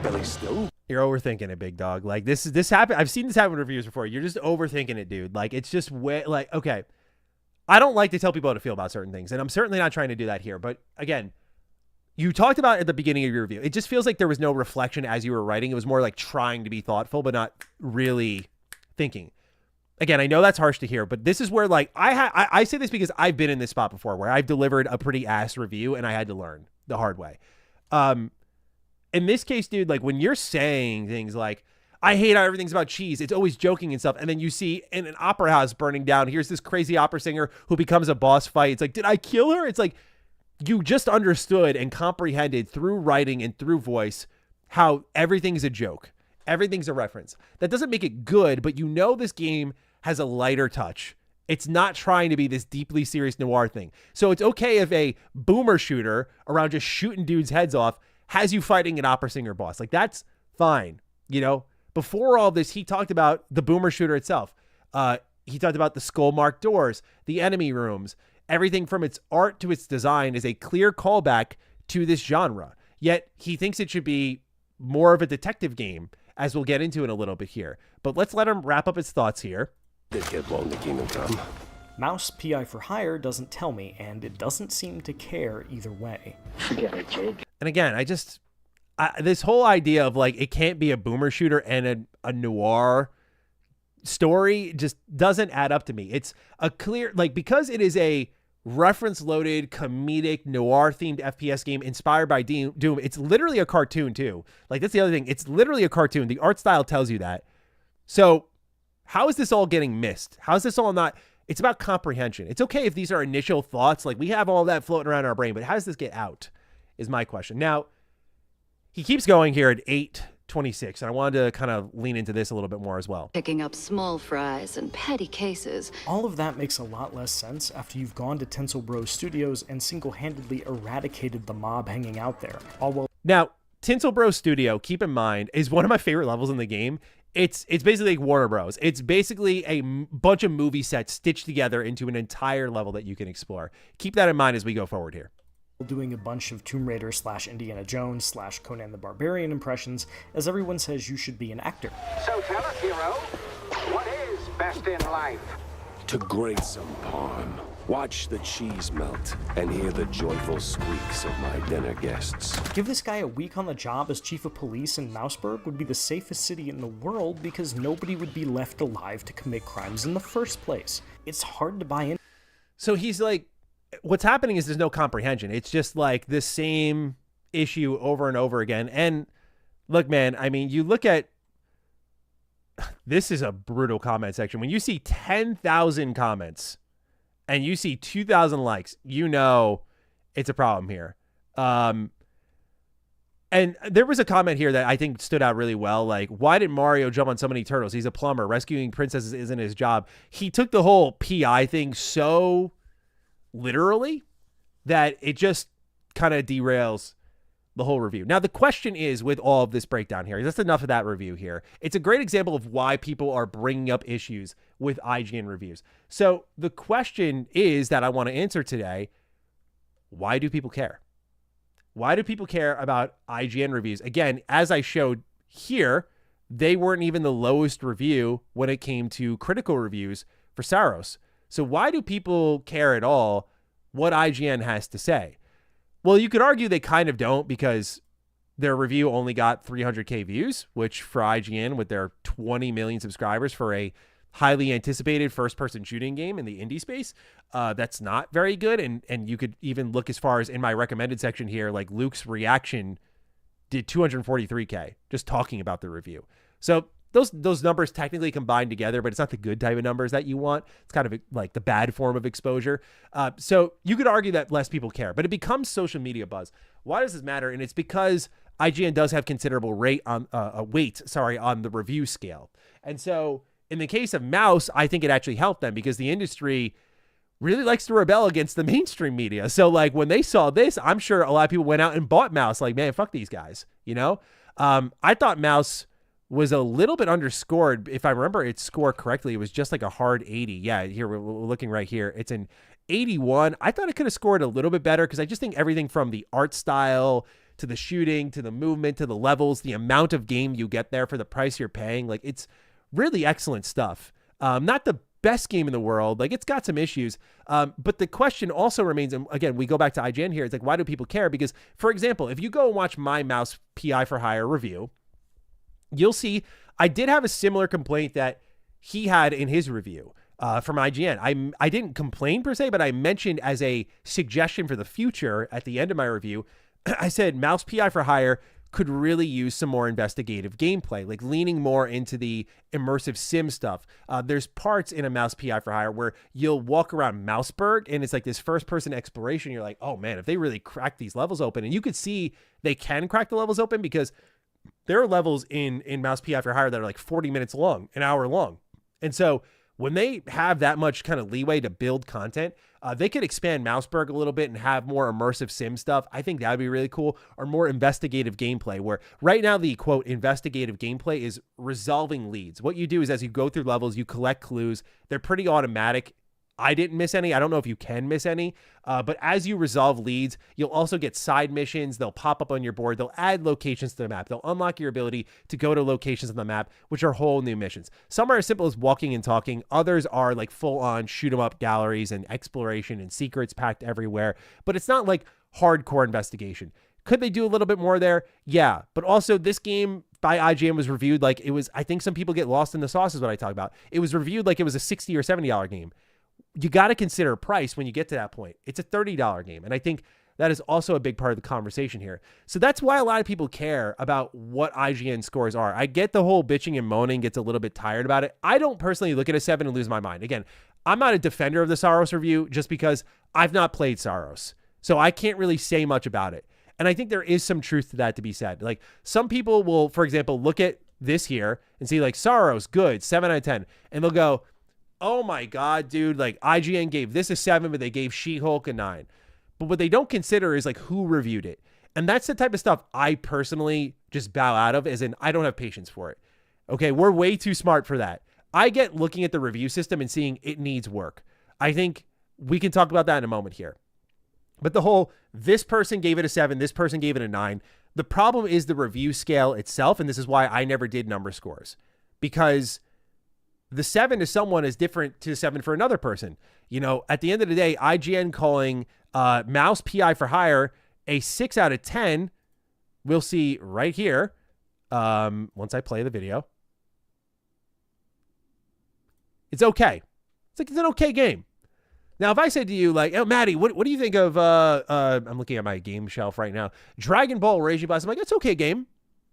Billy still? You're overthinking it, big dog. Like this happened. I've seen this happen in reviews before. You're just overthinking it, dude. Like it's just way okay. I don't like to tell people how to feel about certain things, and I'm certainly not trying to do that here. But again, you talked about at the beginning of your review, it just feels like there was no reflection as you were writing. It was more like trying to be thoughtful, but not really thinking. Again, I know that's harsh to hear, but this is where like I say this because I've been in this spot before where I've delivered a pretty ass review and I had to learn the hard way. In this case, dude, like when you're saying things like, I hate how everything's about cheese, it's always joking and stuff, and then you see in an opera house burning down, here's this crazy opera singer who becomes a boss fight. It's like, did I kill her? It's like, you just understood and comprehended through writing and through voice how everything's a joke. Everything's a reference. That doesn't make it good, but you know this game has a lighter touch. It's not trying to be this deeply serious noir thing. So it's okay if a boomer shooter around just shooting dudes' heads off has you fighting an opera singer boss. Like that's fine. You know, before all this, he talked about the boomer shooter itself. He talked about the skull marked doors, the enemy rooms. Everything from its art to its design is a clear callback to this genre. Yet he thinks it should be more of a detective game, as we'll get into in a little bit here. But let's let him wrap up his thoughts here. Did get blown to Kingdom Come. Mouse PI for Hire doesn't tell me, and it doesn't seem to care either way. Forget it, Jake. And again, this whole idea of like, it can't be a boomer shooter and a noir story just doesn't add up to me. It's a clear, like, because it is a reference-loaded, comedic, noir-themed FPS game inspired by Doom, it's literally a cartoon, too. Like, that's the other thing. It's literally a cartoon. The art style tells you that. So, how is this all getting missed? How is this all not... It's about comprehension. It's okay if these are initial thoughts. Like, we have all that floating around in our brain, but how does this get out, is my question. Now, he keeps going here at 8:26, and I wanted to kind of lean into this a little bit more as well. Picking up small fries and petty cases. All of that makes a lot less sense after you've gone to Tinsel Bros Studios and single-handedly eradicated the mob hanging out there. Now, Tinsel Bros Studio, keep in mind, is one of my favorite levels in the game. It's basically like Warner Bros. It's basically a bunch of movie sets stitched together into an entire level that you can explore. Keep that in mind as we go forward here. Doing a bunch of Tomb Raider / Indiana Jones / Conan the Barbarian impressions, as everyone says you should be an actor. So tell us, hero, what is best in life? To grate some parm, watch the cheese melt, and hear the joyful squeaks of my dinner guests. Give this guy a week on the job as chief of police, and Mouseburg would be the safest city in the world because nobody would be left alive to commit crimes in the first place. It's hard to buy in. So he's like, what's happening is there's no comprehension. It's just like the same issue over and over again. And look, man, I mean, you look at, this is a brutal comment section. When you see 10,000 comments and you see 2,000 likes, you know it's a problem here. And there was a comment here that I think stood out really well. Like, why did Mario jump on so many turtles? He's a plumber. Rescuing princesses isn't his job. He took the whole PI thing so literally that it just kind of derails the whole review. Now, the question is, with all of this breakdown here, that's enough of that review here. It's a great example of why people are bringing up issues with IGN reviews. So the question is that I want to answer today, why do people care? Why do people care about IGN reviews? Again, as I showed here, they weren't even the lowest review when it came to critical reviews for Saros. So why do people care at all what IGN has to say? Well, you could argue they kind of don't, because their review only got 300K views, which for IGN with their 20 million subscribers for a highly anticipated first-person shooting game in the indie space. That's not very good, and you could even look as far as in my recommended section here, like Luke's reaction did 243K just talking about the review. So those numbers technically combined together, but it's not the good type of numbers that you want. It's kind of like the bad form of exposure. So you could argue that less people care, but it becomes social media buzz. Why does this matter? And it's because IGN does have considerable weight on the review scale. And so in the case of Mouse, I think it actually helped them because the industry really likes to rebel against the mainstream media. So like when they saw this, I'm sure a lot of people went out and bought Mouse. Like, man, fuck these guys, you know? I thought Mouse was a little bit underscored. If I remember its score correctly, it was just like a hard 80. Yeah, here we're looking right here. It's an 81. I thought it could have scored a little bit better because I just think everything from the art style to the shooting to the movement to the levels, the amount of game you get there for the price you're paying, like it's really excellent stuff. Not the best game in the world. Like it's got some issues. But the question also remains, and again, we go back to IGN here. It's like, why do people care? Because for example, if you go and watch my Mouse PI for Hire review, you'll see I did have a similar complaint that he had in his review from IGN. I didn't complain per se, but I mentioned as a suggestion for the future at the end of my review, I said Mouse PI for Hire could really use some more investigative gameplay, like leaning more into the immersive sim stuff. There's parts in a Mouse PI for Hire where you'll walk around Mouseburg and it's like this first person exploration. You're like, oh man, if they really crack these levels open, and you could see they can crack the levels open because there are levels in Mouse PI for Hire that are like 40 minutes long, an hour long. And so when they have that much kind of leeway to build content, they could expand Mouseburg a little bit and have more immersive sim stuff. I think that would be really cool. Or more investigative gameplay, where right now the quote investigative gameplay is resolving leads. What you do is as you go through levels, you collect clues. They're pretty automatic. I didn't miss any. I don't know if you can miss any, but as you resolve leads, you'll also get side missions. They'll pop up on your board. They'll add locations to the map. They'll unlock your ability to go to locations on the map, which are whole new missions. Some are as simple as walking and talking. Others are like full on shoot 'em up galleries and exploration and secrets packed everywhere, but it's not like hardcore investigation. Could they do a little bit more there? Yeah, but also this game by IGN was reviewed like it was, I think some people get lost in the sauce is what I talk about. It was reviewed like it was a $60 or $70 game. You got to consider price when you get to that point. It's a $30 game. And I think that is also a big part of the conversation here. So that's why a lot of people care about what IGN scores are. I get the whole bitching and moaning gets a little bit tired about it. I don't personally look at a 7 and lose my mind. Again, I'm not a defender of the Saros review just because I've not played Saros. So I can't really say much about it. And I think there is some truth to that to be said. Like some people will, for example, look at this here and see like Saros, good, 7 out of 10. And they'll go, oh my God, dude, like IGN gave this a 7, but they gave She-Hulk a 9. But what they don't consider is like who reviewed it. And that's the type of stuff I personally just bow out of, as in I don't have patience for it. Okay, we're way too smart for that. I get looking at the review system and seeing it needs work. I think we can talk about that in a moment here. But the whole, this person gave it a 7, this person gave it a 9. The problem is the review scale itself, and this is why I never did number scores. Because the 7 to someone is different to 7 for another person. You know, at the end of the day, IGN calling Mouse PI for Hire a 6 out of 10, we'll see right here once I play the video. It's okay. It's an okay game. Now, if I said to you, like, oh, Maddie, what do you think of, I'm looking at my game shelf right now, Dragon Ball Raging Blast. I'm like, it's okay game.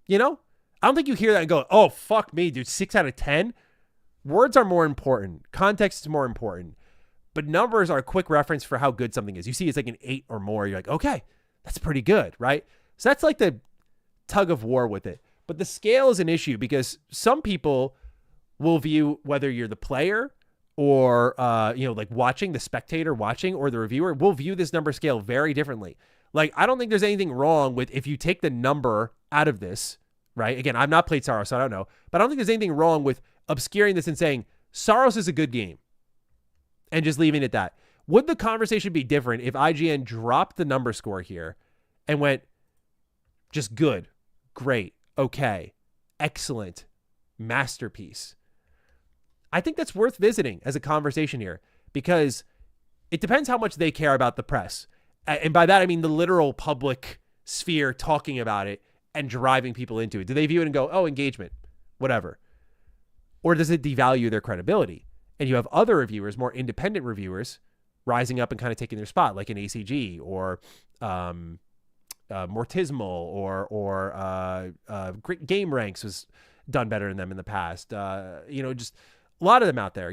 You know? I don't think you hear that and go, oh, fuck me, dude, 6 out of 10? Words are more important. Context is more important. But numbers are a quick reference for how good something is. You see it's like an 8 or more. You're like, okay, that's pretty good, right? So that's like the tug of war with it. But the scale is an issue because some people will view whether you're the player or, like watching, the spectator watching, or the reviewer will view this number scale very differently. Like, I don't think there's anything wrong with if you take the number out of this, right? Again, I've not played Saros, so I don't know. But I don't think there's anything wrong with obscuring this and saying Saros is a good game and just leaving it at that. Would the conversation be different if IGN dropped the number score here and went just good, great, okay, excellent, masterpiece? I think that's worth visiting as a conversation here because it depends how much they care about the press. And by that, I mean the literal public sphere talking about it and driving people into it. Do they view it and go, oh, engagement, whatever? or does it devalue their credibility? And you have other reviewers, more independent reviewers, rising up and kind of taking their spot, like an ACG or Mortismal or Game Ranks was done better than them in the past. Just a lot of them out there.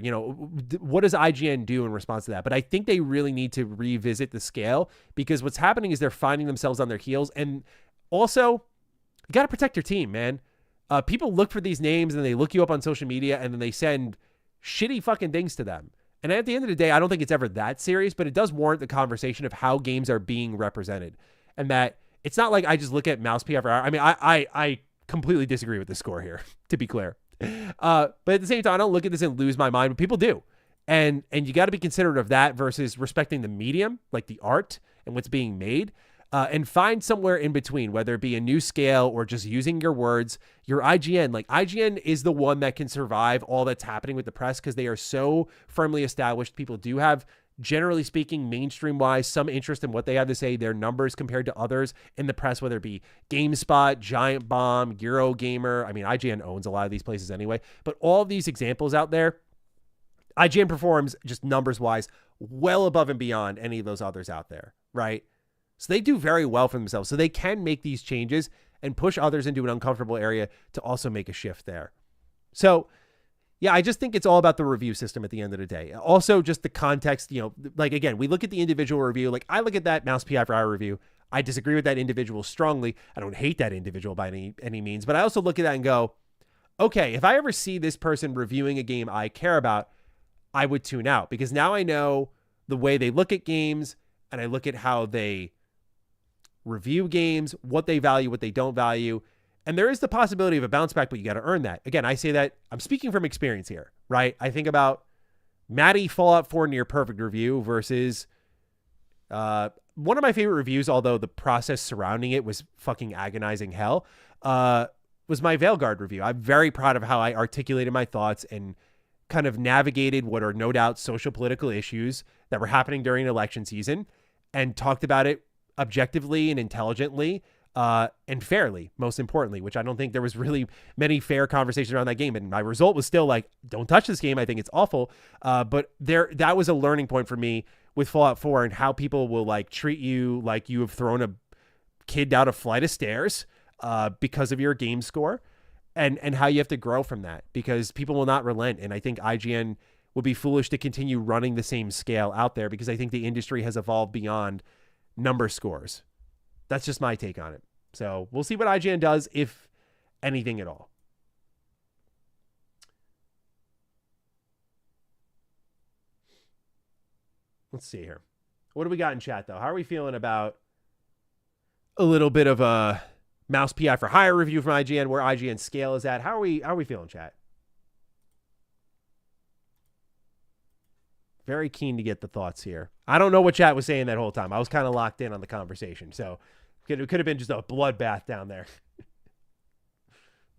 What does IGN do in response to that? But I think they really need to revisit the scale, because what's happening is they're finding themselves on their heels. And also, you got to protect your team, man. People look for these names and they look you up on social media and then they send shitty fucking things to them. And at the end of the day, I don't think it's ever that serious, but it does warrant the conversation of how games are being represented. And that it's not like I just look at mouse PFR. I mean, I completely disagree with the score here, to be clear. But at the same time, I don't look at this and lose my mind, but people do. And you got to be considerate of that versus respecting the medium, like the art and what's being made. And find somewhere in between, whether it be a new scale or just using your words. Your IGN, like IGN is the one that can survive all that's happening with the press, because they are so firmly established. People do have, generally speaking, mainstream wise, some interest in what they have to say. Their numbers compared to others in the press, whether it be GameSpot, Giant Bomb, Eurogamer. I mean, IGN owns a lot of these places anyway, but all of these examples out there, IGN performs just numbers wise well above and beyond any of those others out there, right? So they do very well for themselves. So they can make these changes and push others into an uncomfortable area to also make a shift there. So, yeah, I just think it's all about the review system at the end of the day. Also, just the context, like, again, we look at the individual review. Like, I look at that Mouse PI for Hour review. I disagree with that individual strongly. I don't hate that individual by any means. But I also look at that and go, okay, if I ever see this person reviewing a game I care about, I would tune out. Because now I know the way they look at games, and I look at how they review games, what they value, what they don't value. And there is the possibility of a bounce back, but you got to earn that. Again, I say that I'm speaking from experience here, right? I think about Matty Fallout 4 near perfect review versus one of my favorite reviews, although the process surrounding it was fucking agonizing hell, was my Veilguard review. I'm very proud of how I articulated my thoughts and kind of navigated what are no doubt social political issues that were happening during election season and talked about it objectively and intelligently and fairly, most importantly, which I don't think there was really many fair conversations around that game. And my result was still like, don't touch this game. I think it's awful. But that was a learning point for me with Fallout 4 and how people will like treat you like you have thrown a kid down a flight of stairs because of your game score, and how you have to grow from that, because people will not relent. And I think IGN would be foolish to continue running the same scale out there, because I think the industry has evolved beyond number scores. That's just my take on it. So we'll see what IGN does, if anything at all. Let's see here. What do we got in chat, though? How are we feeling about a little bit of a Mouse PI for Hire review from IGN, where IGN scale is at? How are we feeling, chat? Very keen to get the thoughts here. I don't know what chat was saying that whole time. I was kind of locked in on the conversation, so it could have been just a bloodbath down there.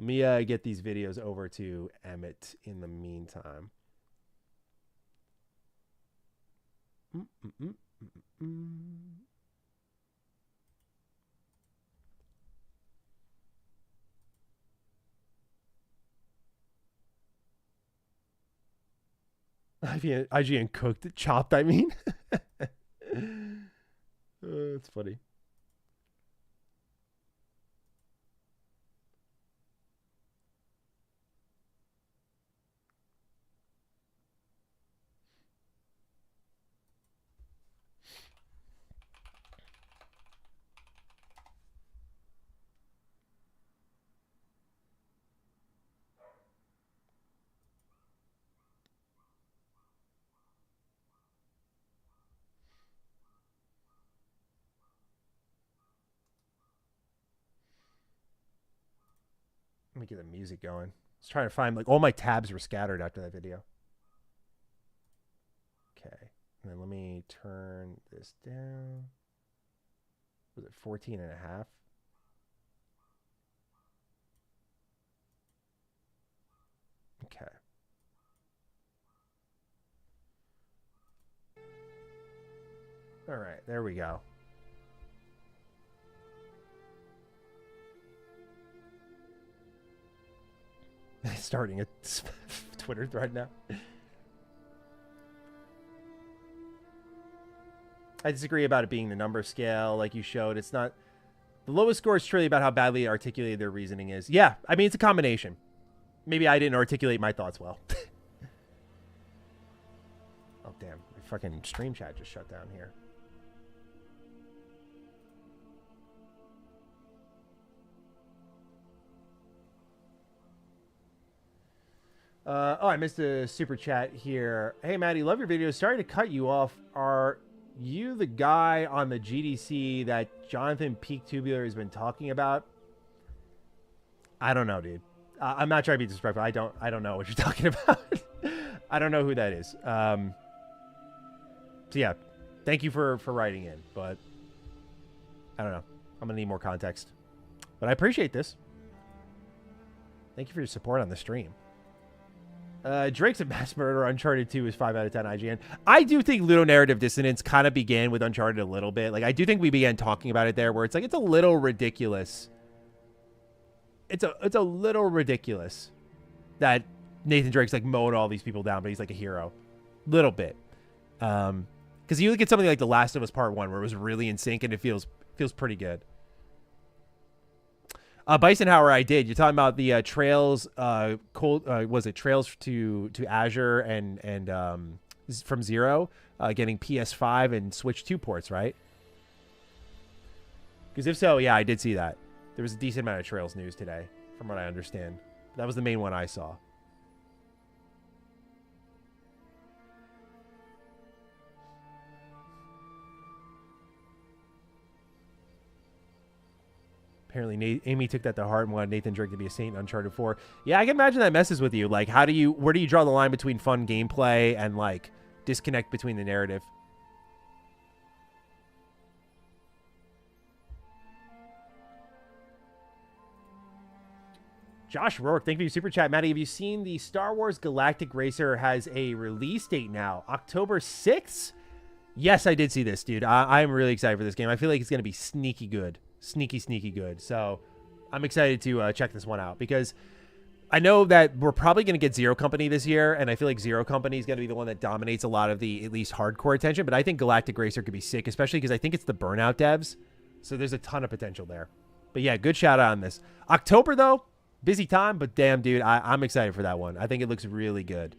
Let me get these videos over to Emmett in the meantime. IGN cooked, chopped, I mean. It's funny. Let me get the music going. I was trying to find, like, all my tabs were scattered after that video. Okay. And then let me turn this down. Was it 14 and a half? Okay. All right, there we go. Starting a Twitter thread now. I disagree about it being the number scale like you showed. It's not. The lowest score is truly about how badly articulated their reasoning is. Yeah, I mean, it's a combination. Maybe I didn't articulate my thoughts well. Oh, damn. My fucking stream chat just shut down here. Oh, I missed a super chat here. Hey, Maddie, love your videos. Sorry to cut you off. Are you the guy on the GDC that Jonathan Peak Tubular has been talking about? I don't know, dude. I'm not trying to be disrespectful. I don't know what you're talking about. I don't know who that is. So yeah, thank you for writing in, but I don't know. I'm gonna need more context, but I appreciate this. Thank you for your support on the stream. Drake's a mass murderer. Uncharted 2 is 5 out of 10 IGN. I do think ludonarrative dissonance kind of began with Uncharted a little bit. Like, I do think we began talking about it there where it's like, it's a little ridiculous. It's a little ridiculous that Nathan Drake's like mowing all these people down, but he's like a hero. Little bit. Because you look at something like The Last of Us Part 1 where it was really in sync and it feels pretty good. Bisonhauer, I did. You're talking about the Trails, was it Trails to Azure and from Zero, getting PS5 and Switch 2 ports, right? Because if so, yeah, I did see that. There was a decent amount of Trails news today, from what I understand. That was the main one I saw. Apparently, Amy took that to heart and wanted Nathan Drake to be a saint in Uncharted 4. Yeah, I can imagine that messes with you. Like, where do you draw the line between fun gameplay and, like, disconnect between the narrative? Josh Rourke, thank you for your super chat. Maddie, have you seen the Star Wars Galactic Racer has a release date now? October 6th? Yes, I did see this, dude. I'm really excited for this game. I feel like it's going to be sneaky good. Sneaky good. So I'm excited to check this one out because I know that we're probably going to get Zero Company this year, and I feel like Zero Company is going to be the one that dominates a lot of the at least hardcore attention, but I think Galactic Racer could be sick, especially because I think it's the Burnout devs, so there's a ton of potential there. But yeah, good shout out on this. October, though, busy time, but damn, dude, I'm excited for that one. I think it looks really good.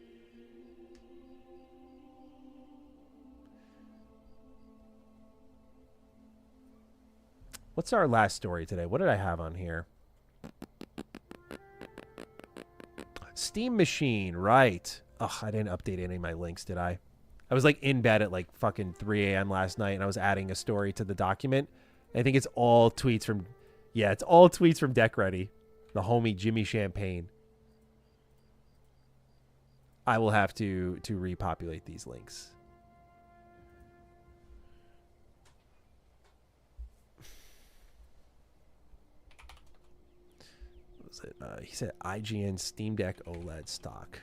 What's our last story today? What did I have on here? Steam Machine, right. Ugh, I didn't update any of my links, did I? I was like in bed at like fucking 3 a.m. last night, and I was adding a story to the document. I think it's all tweets from, yeah, it's all tweets from Deck Ready, the homie Jimmy Champagne. I will have to repopulate these links. He said IGN Steam Deck OLED stock.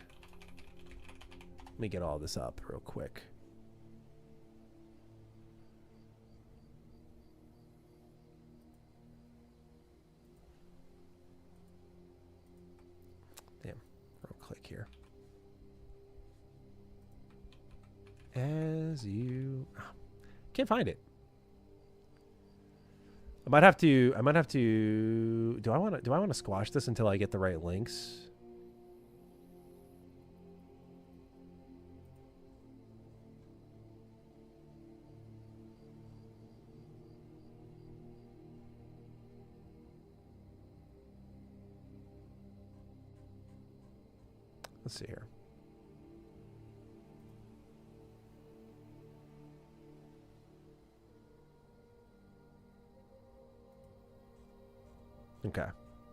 Let me get all this up real quick. Damn, real click here. As you can't find it. I might have to do I want to squash this until I get the right links? Let's see here. Okay.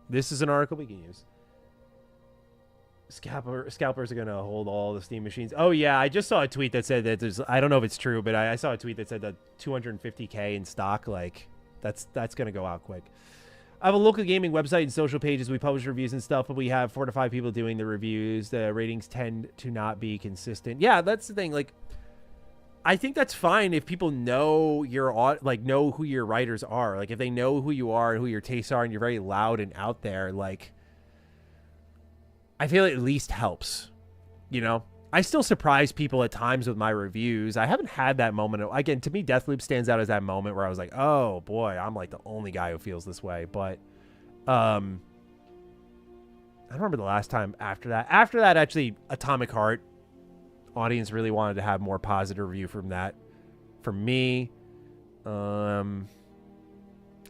This is an article we can use. Scalpers are going to hold all the Steam machines. Oh, yeah. I just saw a tweet that said that there's... I don't know if it's true, but I saw a tweet that said that 250K in stock. Like, that's going to go out quick. I have a local gaming website and social pages. We publish reviews and stuff, but we have 4 to 5 people doing the reviews. The ratings tend to not be consistent. Yeah, that's the thing. Like, I think that's fine if people know know who your writers are. Like if they know who you are and who your tastes are and you're very loud and out there, like I feel it at least helps, you know? I still surprise people at times with my reviews. I haven't had that moment. Again, to me, Deathloop stands out as that moment where I was like, oh boy, I'm like the only guy who feels this way. But I don't remember the last time after that. After that, actually, Atomic Heart, audience really wanted to have more positive review from that. For me,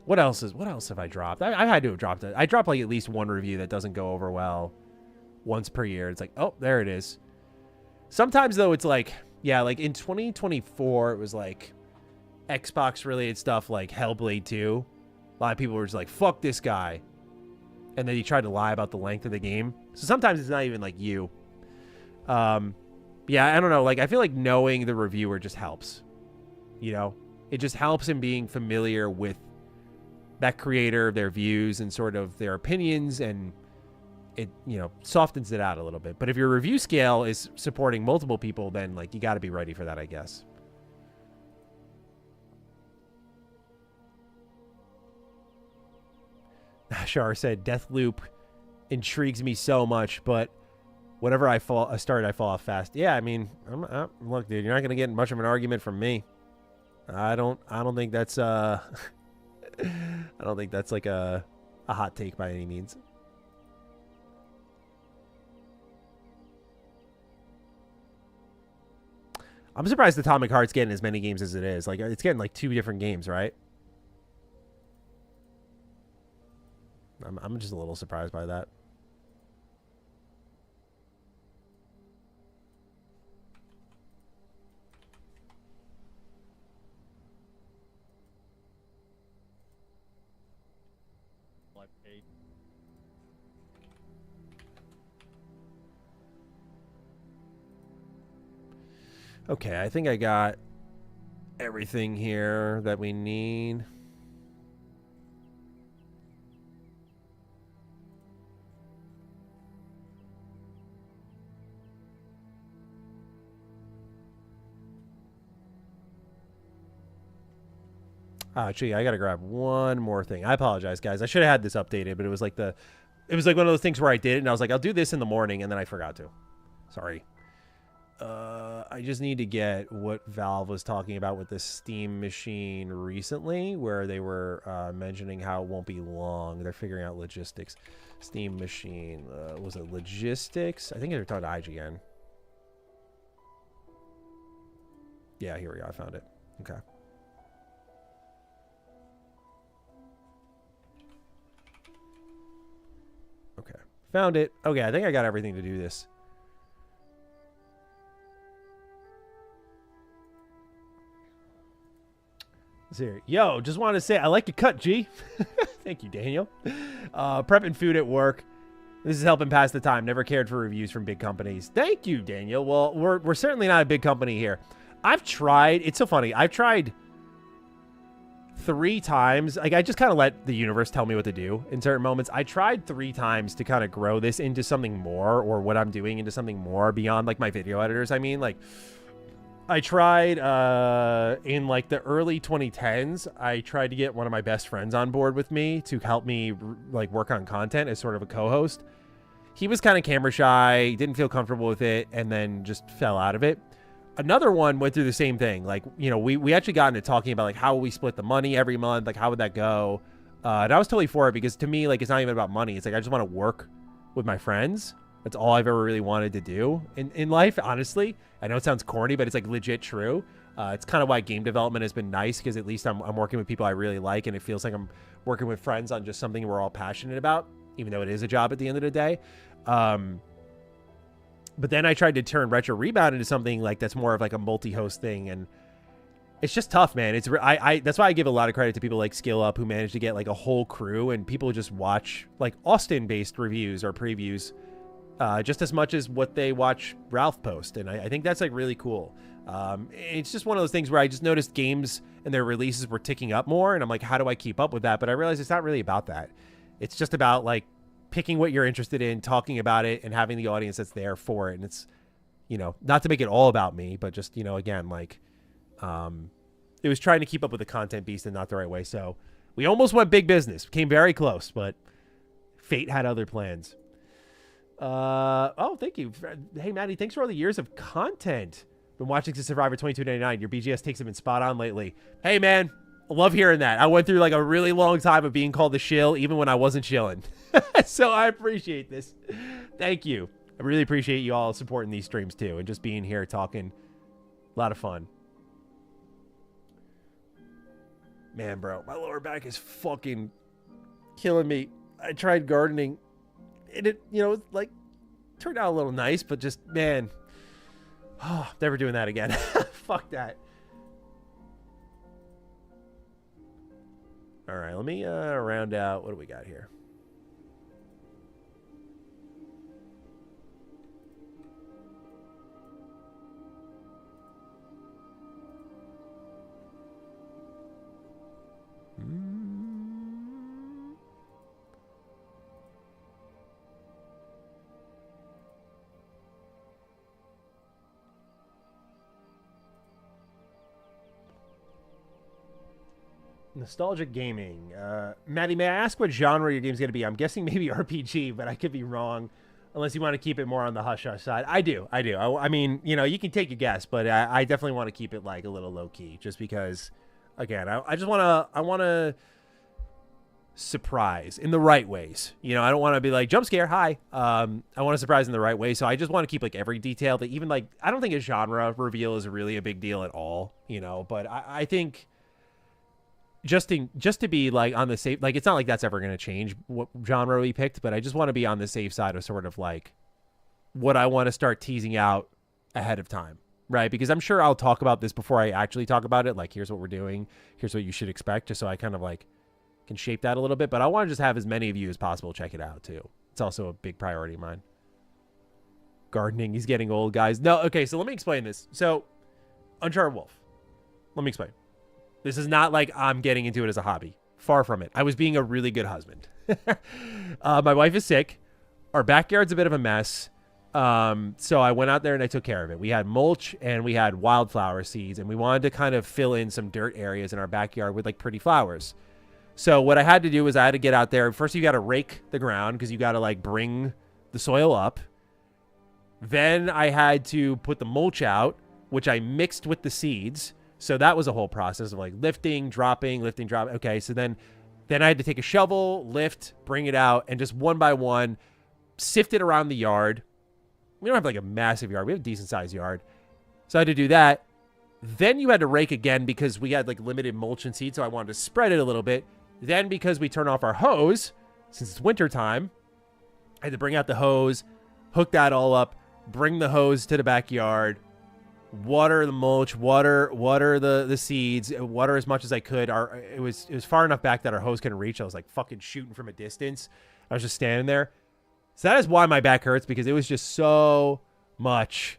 what else have I dropped? I had to have dropped it. I dropped like at least one review that doesn't go over well once per year. It's like, oh, there it is. Sometimes though, it's like, yeah, like in 2024, it was like Xbox related stuff like Hellblade 2. A lot of people were just like, fuck this guy. And then he tried to lie about the length of the game. So sometimes it's not even like you. Yeah, I don't know. Like, I feel like knowing the reviewer just helps. You know, it just helps in being familiar with that creator, their views, and sort of their opinions, and it, you know, softens it out a little bit. But if your review scale is supporting multiple people, then like you got to be ready for that, I guess. Shar said, Deathloop intrigues me so much, but whenever I fall off fast. Yeah, I mean, look, dude, you're not gonna get much of an argument from me. I don't think that's I don't think that's like a hot take by any means. I'm surprised Atomic Heart's getting as many games as it is. Like, it's getting like 2 different games, right? I'm just a little surprised by that. Okay, I think I got everything here that we need. Actually, I gotta grab one more thing. I apologize, guys. I should have had this updated, but it was like one of those things where I did it and I was like, I'll do this in the morning, and then I forgot to. Sorry. I just need to get what Valve was talking about with the Steam machine recently, where they were mentioning how it won't be long. They're figuring out logistics. Steam machine, was it logistics? I think they were talking to IGN. Yeah, here we go. I found it. Okay. Okay. Found it. Okay, I think I got everything to do this. Here. Yo, just want to say I like your cut, G. Thank you, Daniel. Prepping food at work. This is helping pass the time. Never cared for reviews from big companies. Thank you, Daniel. Well, we're certainly not a big company here. I've tried. It's so funny. I've tried 3 times. Like, I just kind of let the universe tell me what to do in certain moments. I tried 3 times to kind of grow this into something more, or what I'm doing into something more beyond like my video editors. I mean, like, I tried in like the early 2010s, I tried to get one of my best friends on board with me to help me like work on content as sort of a co-host. He was kind of camera shy, didn't feel comfortable with it, and then just fell out of it. Another one went through the same thing. Like, you know, we actually got into talking about like how will we split the money every month? Like, how would that go? And I was totally for it, because to me, like, it's not even about money. It's like, I just want to work with my friends. That's all I've ever really wanted to do in life, honestly. I know it sounds corny, but it's like legit true. It's kind of why game development has been nice, because at least I'm working with people I really like, and it feels like I'm working with friends on just something we're all passionate about, even though it is a job at the end of the day. But then I tried to turn Retro Rebound into something like that's more of like a multi-host thing, and it's just tough, man. It's that's why I give a lot of credit to people like Skill Up, who managed to get like a whole crew, and people just watch like Austin-based reviews or previews just as much as what they watch Ralph post. And I think that's like really cool. It's just one of those things where I just noticed games and their releases were ticking up more, and I'm like, how do I keep up with that? But I realized it's not really about that. It's just about like picking what you're interested in, talking about it, and having the audience that's there for it. And it's, you know, not to make it all about me, but just, you know, again, like, it was trying to keep up with the content beast in not the right way. So we almost went big business, came very close, but fate had other plans. Oh, thank you. Hey, Maddie, thanks for all the years of content. Been watching since Survivor 2299. Your BGS takes have been spot on lately. Hey, man, I love hearing that. I went through like a really long time of being called the shill, even when I wasn't shilling. So I appreciate this. Thank you. I really appreciate you all supporting these streams too, and just being here talking. A lot of fun. Man, bro, my lower back is fucking killing me. I tried gardening, and it, you know, like turned out a little nice, but just, man, oh, never doing that again. Fuck that. All right, let me round out. What do we got here? Nostalgic gaming. Maddie, may I ask what genre your game's going to be? I'm guessing maybe RPG, but I could be wrong. Unless you want to keep it more on the hush-hush side. I do. I mean, you know, you can take a guess, but I definitely want to keep it like a little low-key. Just because, again, I just want to... I want to surprise in the right ways. You know, I don't want to be like, jump scare, hi. I want to surprise in the right way. So I just want to keep like every detail that even like... I don't think a genre reveal is really a big deal at all, you know, but I think... Just to be like on the safe, like it's not like that's ever going to change what genre we picked, but I just want to be on the safe side of sort of like what I want to start teasing out ahead of time, right? Because I'm sure I'll talk about this before I actually talk about it. Like, here's what we're doing, here's what you should expect, just so I kind of like can shape that a little bit. But I want to just have as many of you as possible check it out too. It's also a big priority of mine. Gardening, he's getting old, guys. No, okay, so let me explain this. So, Uncharted Wolf. Let me explain. This is not like I'm getting into it as a hobby. Far from it. I was being a really good husband. My wife is sick. Our backyard's a bit of a mess. So I went out there and I took care of it. We had mulch and we had wildflower seeds, and we wanted to kind of fill in some dirt areas in our backyard with like pretty flowers. So what I had to do was I had to get out there. First, you got to rake the ground because you got to like bring the soil up. Then I had to put the mulch out, which I mixed with the seeds. So that was a whole process of like lifting, dropping, lifting, drop. Okay, so then I had to take a shovel, lift, bring it out, and just one by one sift it around the yard. We don't have like a massive yard. We have a decent sized yard. So I had to do that. Then you had to rake again because we had like limited mulch and seed, so I wanted to spread it a little bit. Then because we turn off our hose, since it's winter time, I had to bring out the hose, hook that all up, bring the hose to the backyard, water the mulch, water the seeds, water as much as I could. It was far enough back that our hose couldn't reach. I was like fucking shooting from a distance. I was just standing there. So that is why my back hurts, because it was just so much.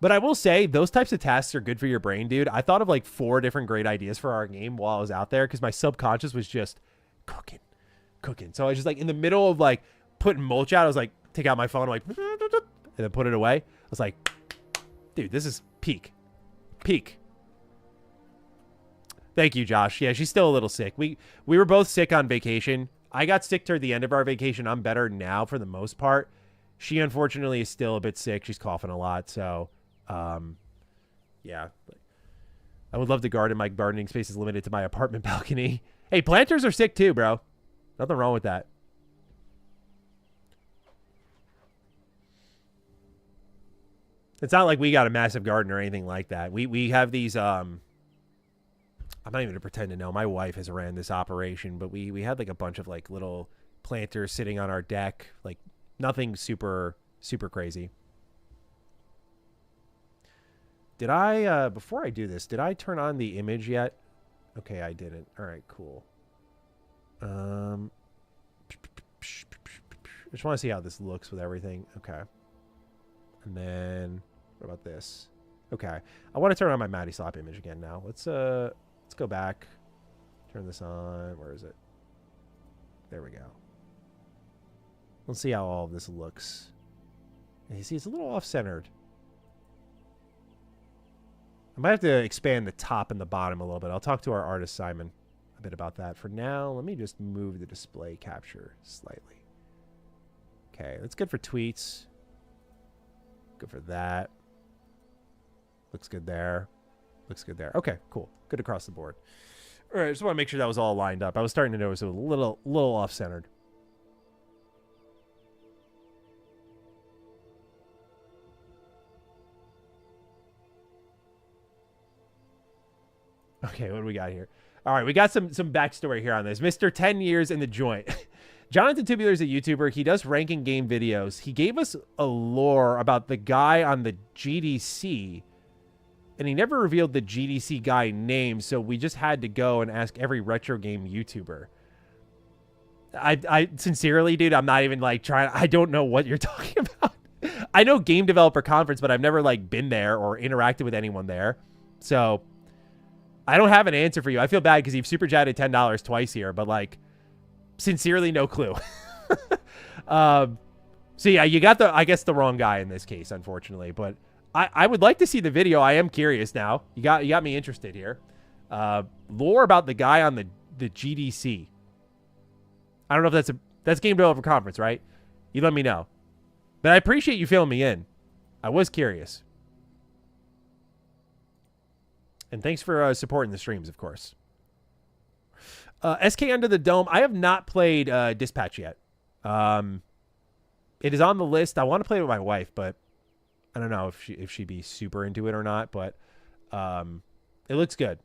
But I will say those types of tasks are good for your brain, dude. I thought of like 4 different great ideas for our game while I was out there because my subconscious was just cooking. So I was just like in the middle of like putting mulch out. I was like, take out my phone, like, and then put it away. I was like, dude, this is peak. Thank you, Josh. Yeah, she's still a little sick. We were both sick on vacation. I got sick toward the end of our vacation. I'm better now for the most part. She unfortunately is still a bit sick. She's coughing a lot. So, yeah. I would love to garden. My gardening space is limited to my apartment balcony. Hey, planters are sick too, bro. Nothing wrong with that. It's not like we got a massive garden or anything like that. We have these, I'm not even gonna pretend to know. My wife has ran this operation, but we had like a bunch of like little planters sitting on our deck, like nothing super crazy. Did I, before I do this, did I turn on the image yet? Okay, I didn't. All right, cool. I just want to see how this looks with everything. Okay. And then what about this? Okay. I want to turn on my Matty Slop image again now. Let's go back. Turn this on. Where is it? There we go. Let's see how all of this looks. And you see it's a little off-centered. I might have to expand the top and the bottom a little bit. I'll talk to our artist Simon a bit about that. For now, let me just move the display capture slightly. Okay, that's good for tweets. Good for that. Looks good there. Looks good there. Okay, cool. Good across the board. All right, I just want to make sure that was all lined up. I was starting to notice it was a little off-centered. Okay, what do we got here? All right, we got some backstory here on this. Mr. 10 years in the joint. Jonathan Tubular is a YouTuber. He does ranking game videos. He gave us a lore about the guy on the GDC, and he never revealed the GDC guy name, so we just had to go and ask every retro game YouTuber. I sincerely, dude, I'm not even like trying. I don't know what you're talking about. I know Game Developer Conference, but I've never like been there or interacted with anyone there. So I don't have an answer for you. I feel bad because you've super chatted $10 twice here, but like sincerely no clue. So yeah, you got I guess the wrong guy in this case, unfortunately, but I would like to see the video. I am curious now. You got me interested here. Lore about the guy on the GDC. I don't know if that's Game Developer Conference, right? You let me know. But I appreciate you filling me in. I was curious. And thanks for supporting the streams, of course. SK Under the Dome. I have not played Dispatch yet. It is on the list. I want to play it with my wife, but I don't know if she'd be super into it or not. But it looks good.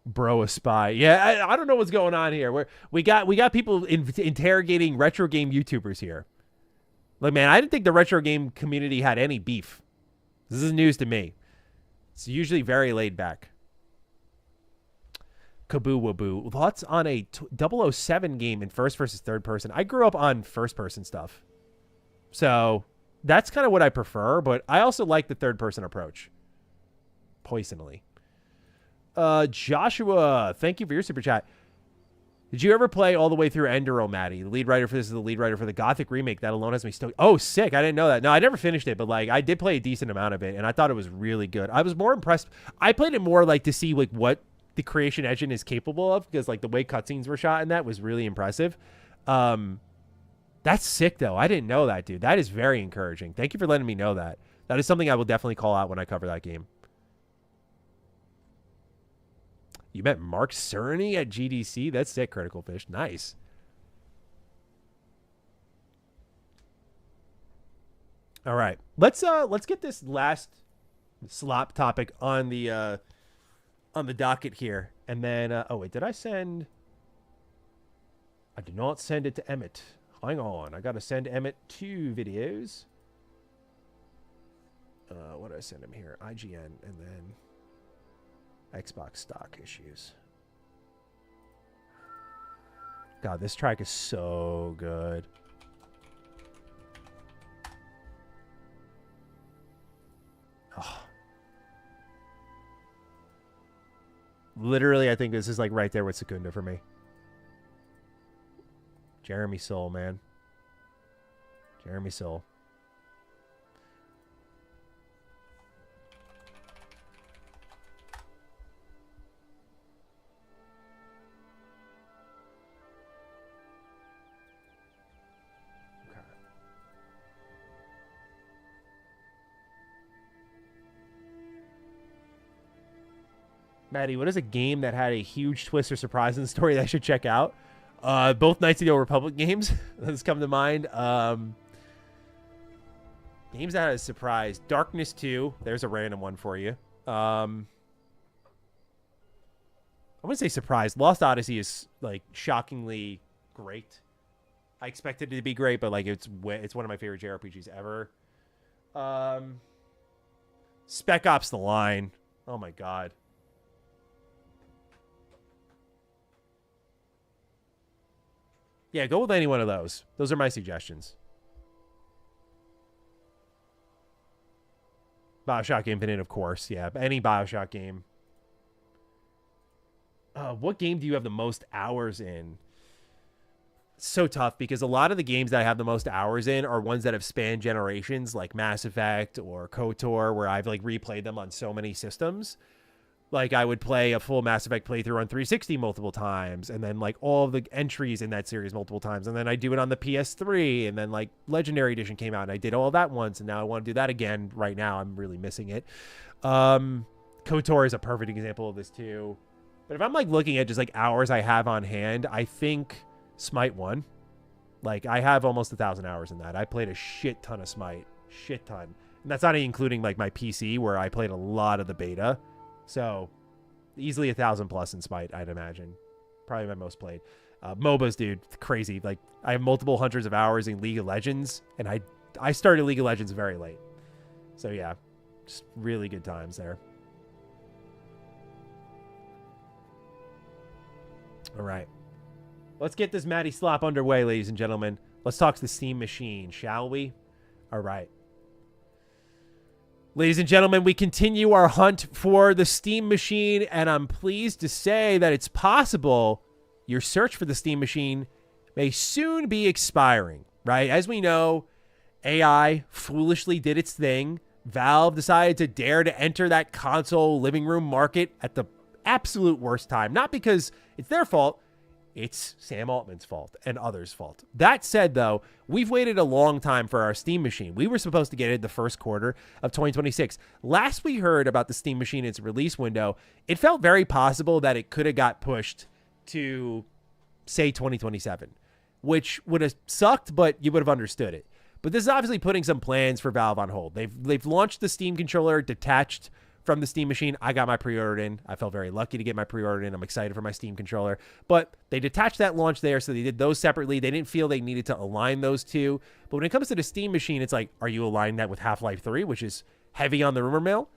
Bro, a spy. Yeah, I don't know what's going on here. We got people interrogating retro game YouTubers here. Look, man, I didn't think the retro game community had any beef. This is news to me. It's usually very laid back. Kaboo waboo. Thoughts on a 007 game in first versus third person? I grew up on first person stuff. So that's kind of what I prefer, but I also like the third person approach. Poisonally. Joshua, thank you for your super chat. Did you ever play all the way through Enduro, Matty? The lead writer for this is the lead writer for the Gothic remake. That alone has me stoked. Oh, sick. I didn't know that. No, I never finished it, but like I did play a decent amount of it, and I thought it was really good. I was more impressed. I played it more like to see like what the creation engine is capable of, because like the way cutscenes were shot in that was really impressive. That's sick, though. I didn't know that, dude. That is very encouraging. Thank you for letting me know that. That is something I will definitely call out when I cover that game. You met Mark Cerny at GDC? That's sick, Critical Fish. Nice. All right. Let's get this last slop topic on the docket here. And then oh wait, did I send? I did not send it to Emmett. Hang on. I got to send Emmett 2 videos. What did I send him here? IGN and then Xbox stock issues. God, this track is so good. Oh. Literally, I think this is like right there with Secunda for me. Jeremy Soule, man. Jeremy Soule. Maddie, what is a game that had a huge twist or surprise in the story that I should check out? Both Knights of the Old Republic games. That's come to mind. Games that had a surprise. Darkness 2. There's a random one for you. I wouldn't say surprise. Lost Odyssey is like shockingly great. I expected it to be great, but like it's one of my favorite JRPGs ever. Spec Ops: The Line. Oh my god. Yeah, go with any one of those. Those are my suggestions. BioShock Infinite, of course. Yeah, any BioShock game. What game do you have the most hours in? It's so tough because a lot of the games that I have the most hours in are ones that have spanned generations, like Mass Effect or KOTOR, where I've like replayed them on so many systems. Like, I would play a full Mass Effect playthrough on 360 multiple times, and then, like, all of the entries in that series multiple times, and then I do it on the PS3, and then, like, Legendary Edition came out, and I did all of that once, and now I want to do that again right now. I'm really missing it. KOTOR is a perfect example of this, too. But if I'm, like, looking at just, like, hours I have on hand, I think Smite 1. Like, I have almost 1,000 hours in that. I played a shit ton of Smite. Shit ton. And that's not including, like, my PC, where I played a lot of the beta. So, easily 1,000 plus in Smite, I'd imagine. Probably my most played. MOBAs, dude, crazy. Like, I have multiple hundreds of hours in League of Legends, and I started League of Legends very late. So, yeah, just really good times there. All right. Let's get this Matty Slop underway, ladies and gentlemen. Let's talk to the Steam Machine, shall we? All right. Ladies and gentlemen, we continue our hunt for the Steam Machine, and I'm pleased to say that it's possible your search for the Steam Machine may soon be expiring, right? As we know, AI foolishly did its thing. Valve decided to dare to enter that console living room market at the absolute worst time. Not because it's their fault. It's Sam Altman's fault and others' fault. That said, though, we've waited a long time for our Steam Machine. We were supposed to get it the first quarter of 2026. Last we heard about the Steam Machine, its release window, it felt very possible that it could have got pushed to, say, 2027, which would have sucked, but you would have understood it. But this is obviously putting some plans for Valve on hold. They've launched the Steam controller detached from the Steam Machine. I got my pre-order in. I felt very lucky to get my pre-order in. I'm excited for my Steam controller. But they detached that launch there, so they did those separately. They didn't feel they needed to align those two. But when it comes to the Steam Machine, it's like, are you aligning that with Half-Life 3, which is heavy on the rumor mill?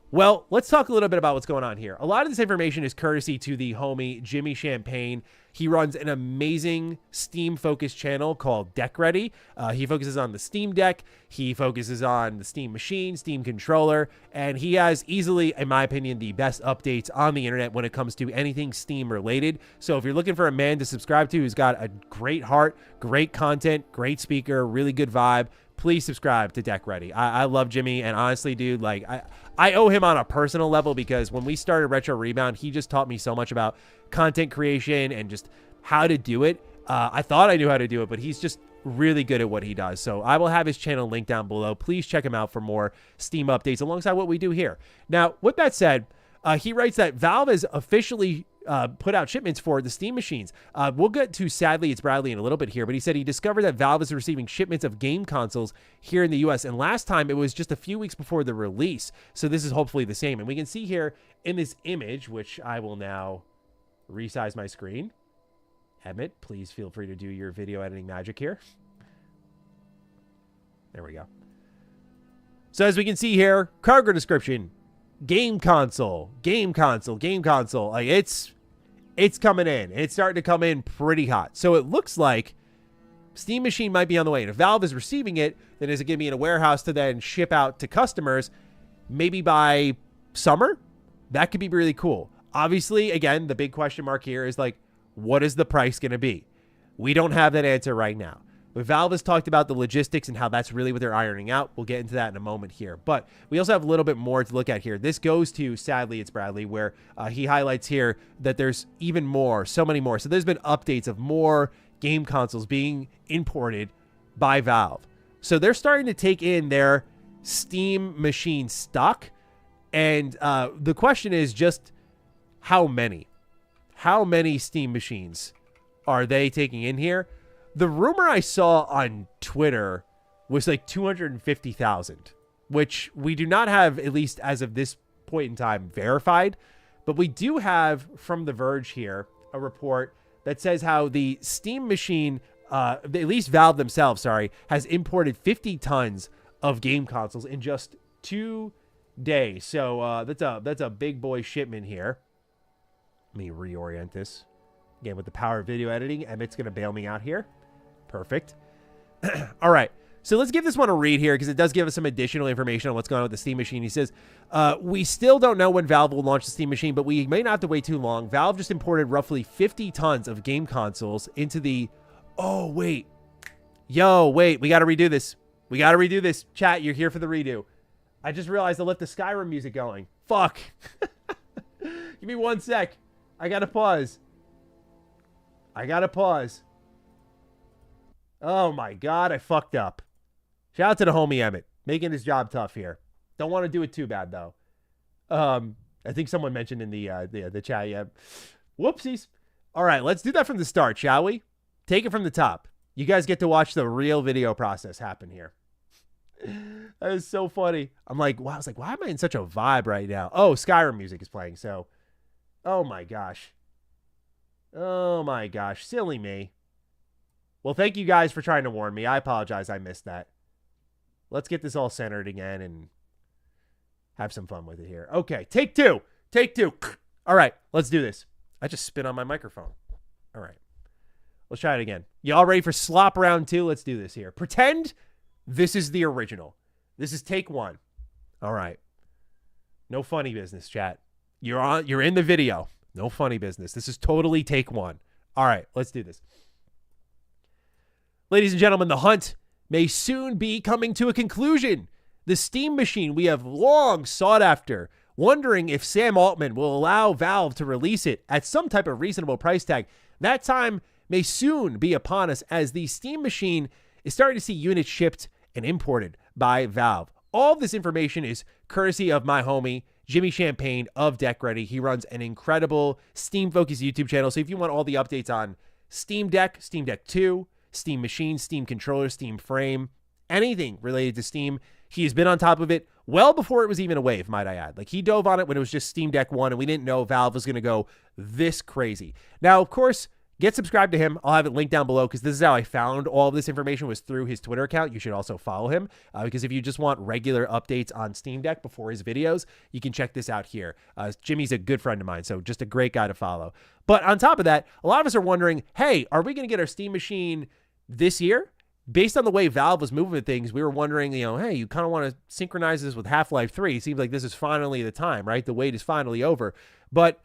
Well, let's talk a little bit about what's going on here. A lot of this information is courtesy to the homie Jimmy Champagne. He runs an amazing Steam-focused channel called Deck Ready. He focuses on the Steam Deck. He focuses on the Steam Machine, Steam Controller, and he has easily, in my opinion, the best updates on the internet when it comes to anything Steam-related. So if you're looking for a man to subscribe to who's got a great heart, great content, great speaker, really good vibe, please subscribe to Deck Ready. I love Jimmy, and honestly, dude, like, I owe him on a personal level because when we started Retro Rebound, he just taught me so much about content creation and just how to do it. I thought I knew how to do it, but he's just really good at what he does. So I will have his channel linked down below. Please check him out for more Steam updates alongside what we do here. Now, with that said, he writes that Valve has officially put out shipments for the Steam machines. We'll get to Sadly It's Bradley in a little bit here, but he said he discovered that Valve is receiving shipments of game consoles here in the US, and last time it was just a few weeks before the release. So this is hopefully the same. And we can see here in this image, which I will now resize my screen. Emmett, please feel free to do your video editing magic here. There we go. So as we can see here, cargo description, game console. Like it's coming in. It's starting to come in pretty hot. So it looks like Steam Machine might be on the way. And if Valve is receiving it, then is it going to be in a warehouse to then ship out to customers maybe by summer? That could be really cool. Obviously, again, the big question mark here is like, what is the price going to be? We don't have that answer right now. But Valve has talked about the logistics and how that's really what they're ironing out. We'll get into that in a moment here. But we also have a little bit more to look at here. This goes to Sadly It's Bradley, where he highlights here that there's even more, so many more. So there's been updates of more game consoles being imported by Valve. So they're starting to take in their Steam Machine stock. And the question is just how many? How many Steam machines are they taking in here? The rumor I saw on Twitter was like 250,000, which we do not have, at least as of this point in time, verified. But we do have from The Verge here a report that says how the Steam Machine, at least Valve themselves, has imported 50 tons of game consoles in just 2 days. So that's a big boy shipment here. Let me reorient this. Again, with the power of video editing, Emmett's going to bail me out here. Perfect. All right. So let's give this one a read here because it does give us some additional information on what's going on with the Steam Machine. He says, we still don't know when Valve will launch the Steam Machine, but we may not have to wait too long. Valve just imported roughly 50 tons of game consoles into the... Oh, wait. Yo, wait. We got to redo this. We got to redo this. Chat, you're here for the redo. I just realized I left the Skyrim music going. Fuck. Give me 1 sec. I gotta pause. Oh my God, I fucked up. Shout out to the homie Emmett, making his job tough here. Don't want to do it too bad though. I think someone mentioned in the chat. Yeah, whoopsies. All right, let's do that from the start, shall we? Take it from the top. You guys get to watch the real video process happen here. That is so funny. I'm like, wow. I was like, why am I in such a vibe right now? Oh, Skyrim music is playing. So, oh my gosh. Silly me. Well, thank you guys for trying to warn me. I apologize. I missed that. Let's get this all centered again and have some fun with it here. Okay, take two. All right, let's do this. I just spit on my microphone. All right. Let's try it again. Y'all ready for slop round 2? Let's do this here. Pretend this is the original. This is take 1. All right. No funny business, chat. You're in the video. No funny business. This is totally take 1. All right, let's do this. Ladies and gentlemen, the hunt may soon be coming to a conclusion. The Steam machine we have long sought after, wondering if Sam Altman will allow Valve to release it at some type of reasonable price tag. That time may soon be upon us as the Steam machine is starting to see units shipped and imported by Valve. All of this information is courtesy of my homie, Jimmy Champagne of Deck Ready. He runs an incredible Steam-focused YouTube channel. So if you want all the updates on Steam Deck, Steam Deck 2, Steam Machine, Steam Controller, Steam Frame, anything related to Steam, he has been on top of it well before it was even a wave, might I add. Like, he dove on it when it was just Steam Deck 1, and we didn't know Valve was going to go this crazy. Now, of course, get subscribed to him. I'll have it linked down below because this is how I found all of this information, was through his Twitter account. You should also follow him because if you just want regular updates on Steam Deck before his videos, you can check this out here. Jimmy's a good friend of mine, so just a great guy to follow. But on top of that, a lot of us are wondering, hey, are we going to get our Steam machine this year? Based on the way Valve was moving with things, we were wondering, hey, you kind of want to synchronize this with Half-Life 3. It seems like this is finally the time, right? The wait is finally over. But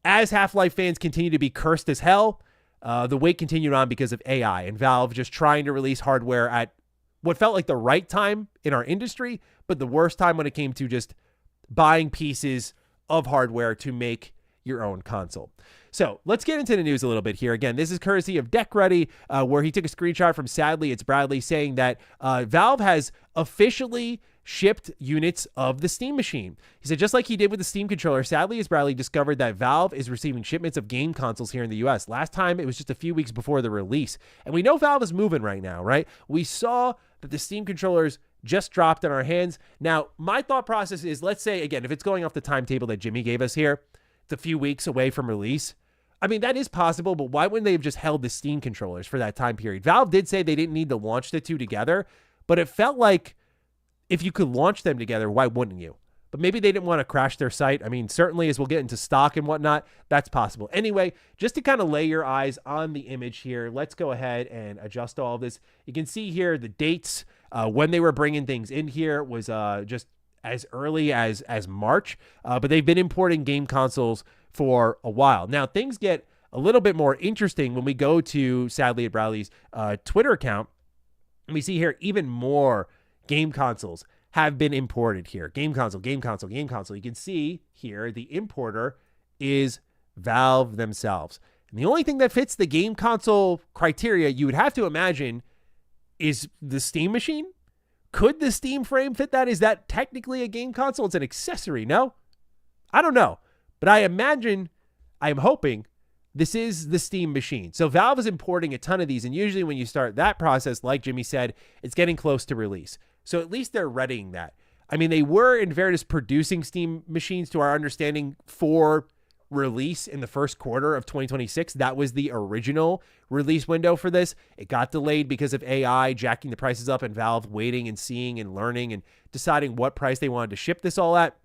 as Half-Life fans continue to be cursed as hell, the wait continued on because of AI and Valve just trying to release hardware at what felt like the right time in our industry, but the worst time when it came to just buying pieces of hardware to make your own console. So let's get into the news a little bit here. Again, this is courtesy of Deck Ready, where he took a screenshot from Sadly It's Bradley saying that Valve has officially shipped units of the Steam machine. He said, just like he did with the Steam controller, Sadly It's Bradley discovered that Valve is receiving shipments of game consoles here in the US. Last time, it was just a few weeks before the release. And we know Valve is moving right now, right? We saw that the Steam controllers just dropped in our hands. Now, my thought process is, let's say, again, if it's going off the timetable that Jimmy gave us here, it's a few weeks away from release. I mean, that is possible, but why wouldn't they have just held the Steam controllers for that time period? Valve did say they didn't need to launch the two together, but it felt like if you could launch them together, why wouldn't you? But maybe they didn't want to crash their site. I mean, certainly as we'll get into stock and whatnot, that's possible. Anyway, just to kind of lay your eyes on the image here, let's go ahead and adjust all of this. You can see here the dates when they were bringing things in here was just as early as March, but they've been importing game consoles for a while. Now, things get a little bit more interesting when we go to Sadly at Bradley's Twitter account, and we see here even more game consoles have been imported here. Game console. You can see here the importer is Valve themselves. And the only thing that fits the game console criteria, you would have to imagine, is the Steam machine. Could the Steam frame fit that? Is that technically a game console? It's an accessory, no? I don't know. But I imagine, I'm hoping, this is the Steam machine. So Valve is importing a ton of these, and usually when you start that process, like Jimmy said, it's getting close to release. So at least they're readying that. I mean, they were, in fairness, producing Steam machines, to our understanding, for release in the first quarter of 2026. That was the original release window for this. It got delayed because of AI jacking the prices up and Valve waiting and seeing and learning and deciding what price they wanted to ship this all at.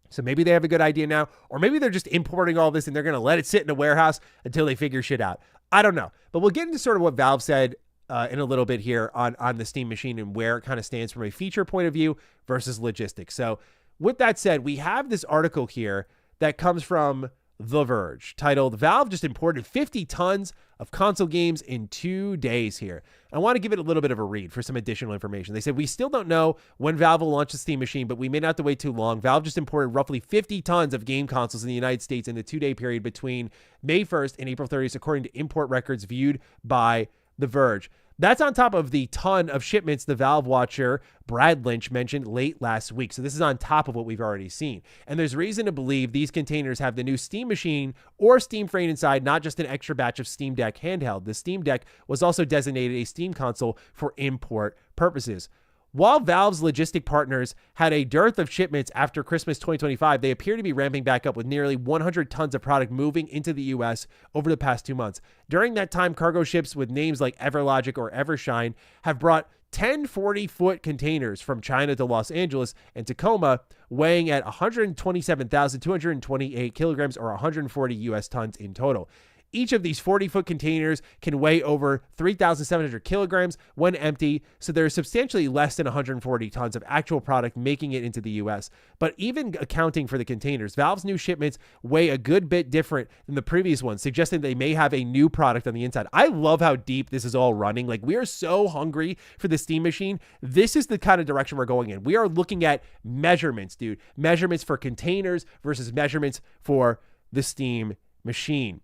So maybe they have a good idea now, or maybe they're just importing all this and they're going to let it sit in a warehouse until they figure shit out. I don't know. But we'll get into sort of what Valve said in a little bit here on the Steam machine and where it kind of stands from a feature point of view versus logistics. So with that said, we have this article here that comes from The Verge, titled Valve just imported 50 tons of console games in 2 days here. I want to give it a little bit of a read for some additional information. They said, we still don't know when Valve will launch the Steam machine, but we may not have to wait too long. Valve just imported roughly 50 tons of game consoles in the United States in the 2-day period between May 1st and April 30th, according to import records viewed by The Verge. That's on top of the ton of shipments the Valve watcher Brad Lynch mentioned late last week. So this is on top of what we've already seen. And there's reason to believe these containers have the new Steam machine or Steam frame inside, not just an extra batch of Steam Deck handheld. The Steam Deck was also designated a Steam console for import purposes. While Valve's logistic partners had a dearth of shipments after Christmas 2025, they appear to be ramping back up with nearly 100 tons of product moving into the U.S. over the past 2 months. During that time, cargo ships with names like Everlogic or Evershine have brought 10 40-foot containers from China to Los Angeles and Tacoma, weighing at 127,228 kilograms or 140 U.S. tons in total. Each of these 40-foot containers can weigh over 3,700 kilograms when empty, so there's substantially less than 140 tons of actual product making it into the U.S. But even accounting for the containers, Valve's new shipments weigh a good bit different than the previous ones, suggesting they may have a new product on the inside. I love how deep this is all running. Like, we are so hungry for the Steam machine. This is the kind of direction we're going in. We are looking at measurements, dude. Measurements for containers versus measurements for the Steam machine.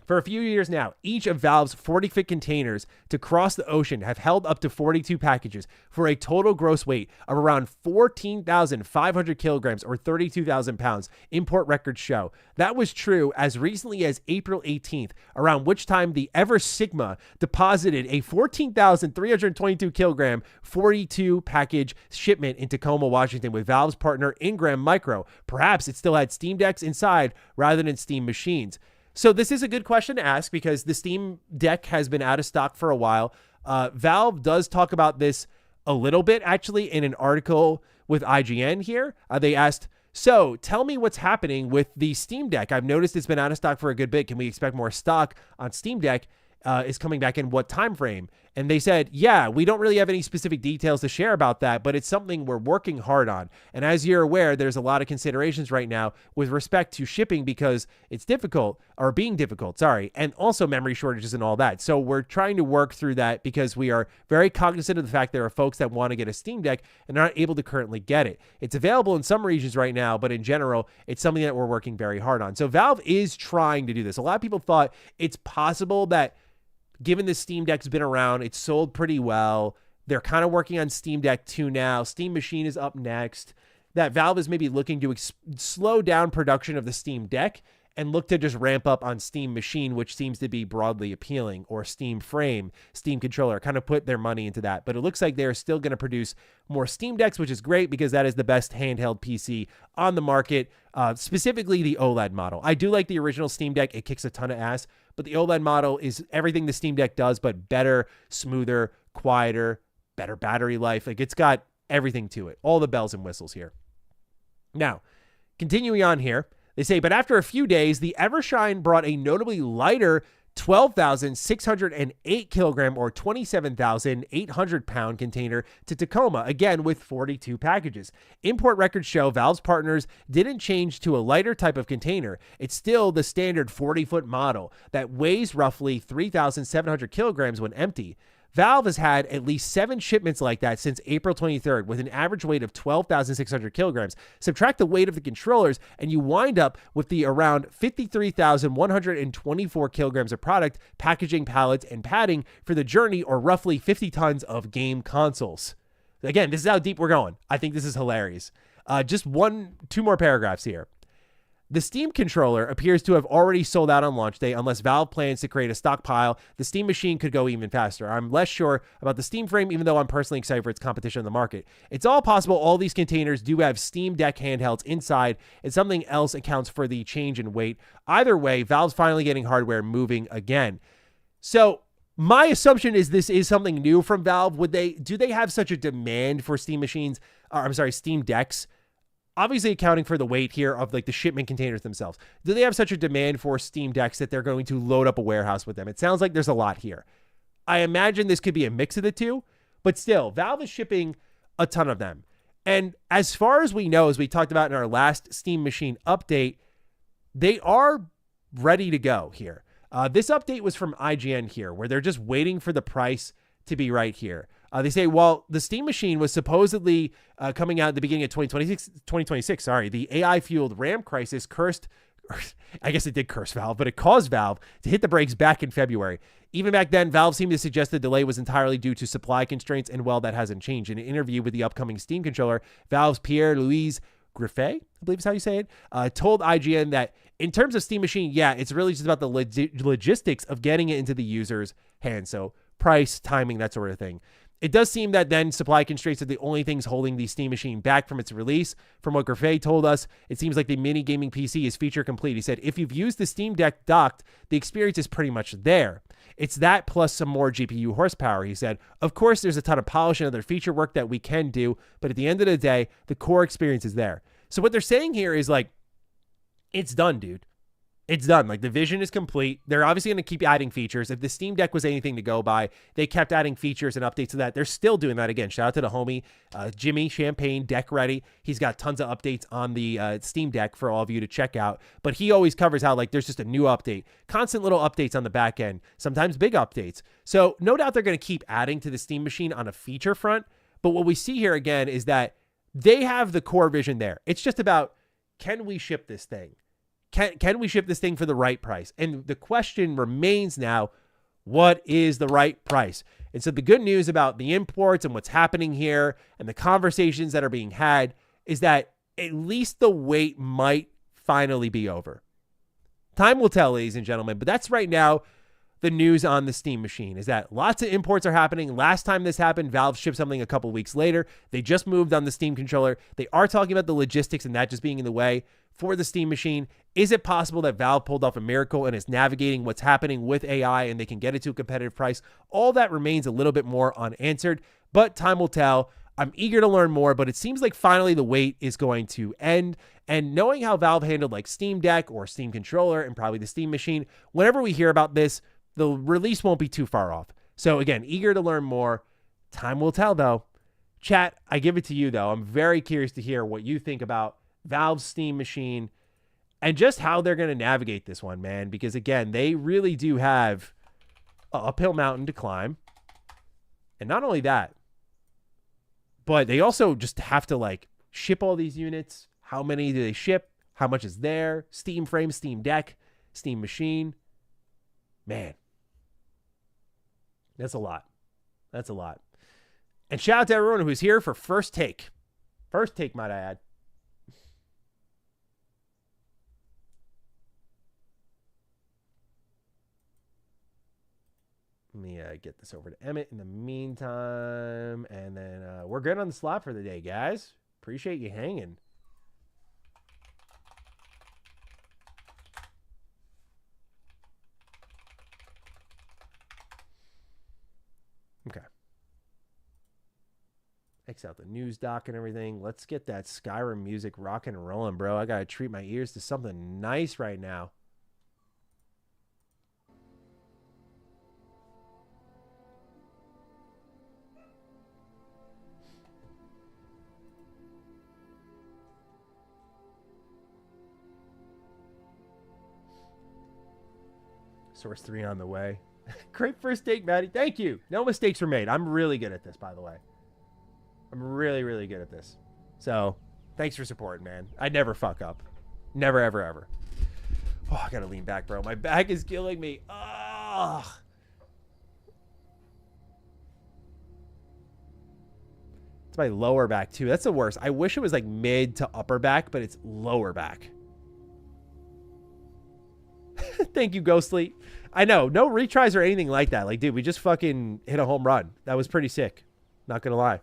For a few years now, each of Valve's 40-foot containers to cross the ocean have held up to 42 packages for a total gross weight of around 14,500 kilograms or 32,000 pounds, import records show. That was true as recently as April 18th, around which time the Ever Sigma deposited a 14,322 kilogram 42 package shipment in Tacoma, Washington with Valve's partner Ingram Micro. Perhaps it still had Steam Decks inside rather than Steam machines. So this is a good question to ask because the Steam Deck has been out of stock for a while. Valve does talk about this a little bit, actually, in an article with IGN here. They asked, so tell me what's happening with the Steam Deck. I've noticed it's been out of stock for a good bit. Can we expect more stock on Steam Deck? Is coming back in what time frame? And they said, yeah, we don't really have any specific details to share about that, but it's something we're working hard on. And as you're aware, there's a lot of considerations right now with respect to shipping because it's difficult, or being difficult, sorry, and also memory shortages and all that. So we're trying to work through that because we are very cognizant of the fact there are folks that want to get a Steam Deck and aren't able to currently get it. It's available in some regions right now, but in general, it's something that we're working very hard on. So Valve is trying to do this. A lot of people thought it's possible that given the Steam Deck's been around, it's sold pretty well. They're kind of working on Steam Deck 2 now. Steam Machine is up next. That Valve is maybe looking to slow down production of the Steam Deck and look to just ramp up on Steam Machine, which seems to be broadly appealing, or Steam Frame, Steam Controller, kind of put their money into that. But it looks like they're still going to produce more Steam Decks, which is great because that is the best handheld PC on the market, specifically the OLED model. I do like the original Steam Deck. It kicks a ton of ass, but the OLED model is everything the Steam Deck does, but better, smoother, quieter, better battery life. Like, it's got everything to it. All the bells and whistles here. Now, continuing on here, they say, but after a few days, the Evershine brought a notably lighter 12,608 kilogram or 27,800 pound container to Tacoma, again with 42 packages. Import records show Valve's partners didn't change to a lighter type of container. It's still the standard 40-foot model that weighs roughly 3,700 kilograms when empty. Valve has had at least 7 shipments like that since April 23rd with an average weight of 12,600 kilograms. Subtract the weight of the controllers and you wind up with the around 53,124 kilograms of product, packaging, pallets, and padding for the journey, or roughly 50 tons of game consoles. Again, this is how deep we're going. I think this is hilarious. Just 2 more paragraphs here. The Steam controller appears to have already sold out on launch day unless Valve plans to create a stockpile. The Steam machine could go even faster. I'm less sure about the Steam frame, even though I'm personally excited for its competition in the market. It's all possible all these containers do have Steam Deck handhelds inside, and something else accounts for the change in weight. Either way, Valve's finally getting hardware moving again. So my assumption is this is something new from Valve. Do they have such a demand for Steam machines? Steam Decks? Obviously accounting for the weight here of like the shipment containers themselves. Do they have such a demand for Steam Decks that they're going to load up a warehouse with them? It sounds like there's a lot here. I imagine this could be a mix of the two, but still, Valve is shipping a ton of them. And as far as we know, as we talked about in our last Steam Machine update, they are ready to go here. This update was from IGN here, where they're just waiting for the price to be right here. They say, well, the Steam Machine was supposedly coming out at the beginning of 2026, sorry. The AI-fueled RAM crisis cursed, I guess it did curse Valve, but it caused Valve to hit the brakes back in February. Even back then, Valve seemed to suggest the delay was entirely due to supply constraints, and well, that hasn't changed. In an interview with the upcoming Steam controller, Valve's Pierre-Louis Griffet, I believe is how you say it, told IGN that in terms of Steam Machine, yeah, it's really just about the logistics of getting it into the user's hands. So price, timing, that sort of thing. It does seem that then supply constraints are the only things holding the Steam Machine back from its release. From what Griffey told us, it seems like the mini gaming PC is feature complete. He said, if you've used the Steam Deck docked, the experience is pretty much there. It's that plus some more GPU horsepower, he said. Of course, there's a ton of polish and other feature work that we can do, but at the end of the day, the core experience is there. So what they're saying here is like, it's done, dude. It's done. Like, the vision is complete. They're obviously going to keep adding features. If the Steam Deck was anything to go by, they kept adding features and updates to that. They're still doing that again. Shout out to the homie, Jimmy Champagne, Deck Ready. He's got tons of updates on the Steam Deck for all of you to check out. But he always covers how, like, there's just a new update. Constant little updates on the back end. Sometimes big updates. So no doubt they're going to keep adding to the Steam Machine on a feature front. But what we see here again is that they have the core vision there. It's just about, can we ship this thing? Can we ship this thing for the right price? And the question remains now, what is the right price? And so the good news about the imports and what's happening here and the conversations that are being had is that at least the wait might finally be over. Time will tell, ladies and gentlemen, but that's right now the news on the Steam Machine is that lots of imports are happening. Last time this happened, Valve shipped something a couple weeks later. They just moved on the Steam controller. They are talking about the logistics and that just being in the way for the Steam Machine. Is it possible that Valve pulled off a miracle and is navigating what's happening with AI and they can get it to a competitive price? All that remains a little bit more unanswered, but time will tell. I'm eager to learn more, but it seems like finally the wait is going to end. And knowing how Valve handled like Steam Deck or Steam Controller and probably the Steam Machine, whenever we hear about this, the release won't be too far off. So again, eager to learn more. Time will tell though. Chat, I give it to you though. I'm very curious to hear what you think about Valve's Steam Machine and just how they're going to navigate this one, man. Because again, they really do have an uphill mountain to climb. And not only that, but they also just have to like ship all these units. How many do they ship? How much is there? Steam frame, Steam Deck, Steam Machine. Man, that's a lot. That's a lot. And shout out to everyone who's here for First Take. First Take, might I add. Let me get this over to Emmett in the meantime. And then we're good on the slot for the day, guys. Appreciate you hanging. Okay. X out the news doc and everything. Let's get that Skyrim music rocking and rolling, bro. I got to treat my ears to something nice right now. Source 3 on the way. Great first take, Maddie. Thank you. No mistakes were made. I'm really good at this, by the way. I'm really, really good at this. So, thanks for supporting, man. I never fuck up. Never, ever, ever. Oh, I gotta lean back, bro. My back is killing me. Ugh. It's my lower back, too. That's the worst. I wish it was like mid to upper back, but it's lower back. Thank you, Ghostly. I know, no retries or anything like that. Like, dude, we just fucking hit a home run. That was pretty sick. Not gonna lie.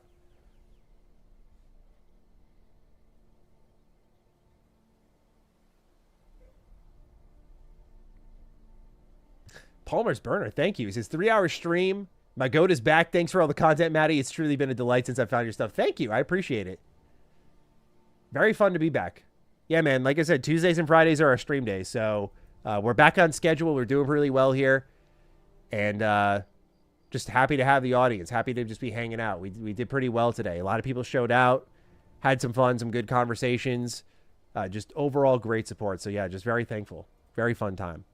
Palmer's Burner, thank you. He says, 3-hour stream. My goat is back. Thanks for all the content, Maddie. It's truly been a delight since I found your stuff. Thank you. I appreciate it. Very fun to be back. Yeah, man. Like I said, Tuesdays and Fridays are our stream days. So we're back on schedule. We're doing really well here. And just happy to have the audience. Happy to just be hanging out. We did pretty well today. A lot of people showed out. Had some fun, some good conversations. Just overall great support. So yeah, just very thankful. Very fun time.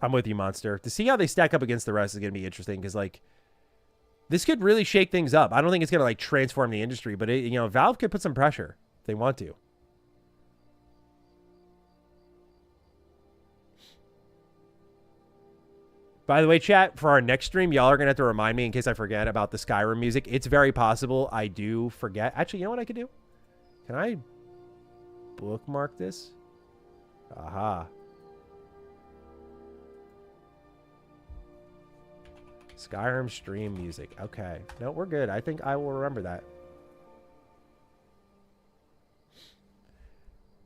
I'm with you, Monster. To see how they stack up against the rest is going to be interesting because, like, this could really shake things up. I don't think it's going to, like, transform the industry, but, it, you know, Valve could put some pressure if they want to. By the way, chat, for our next stream, y'all are going to have to remind me in case I forget about the Skyrim music. It's very possible I do forget. Actually, you know what I could do? Can I bookmark this? Aha. Skyrim stream music. Okay. No, we're good. I think I will remember that.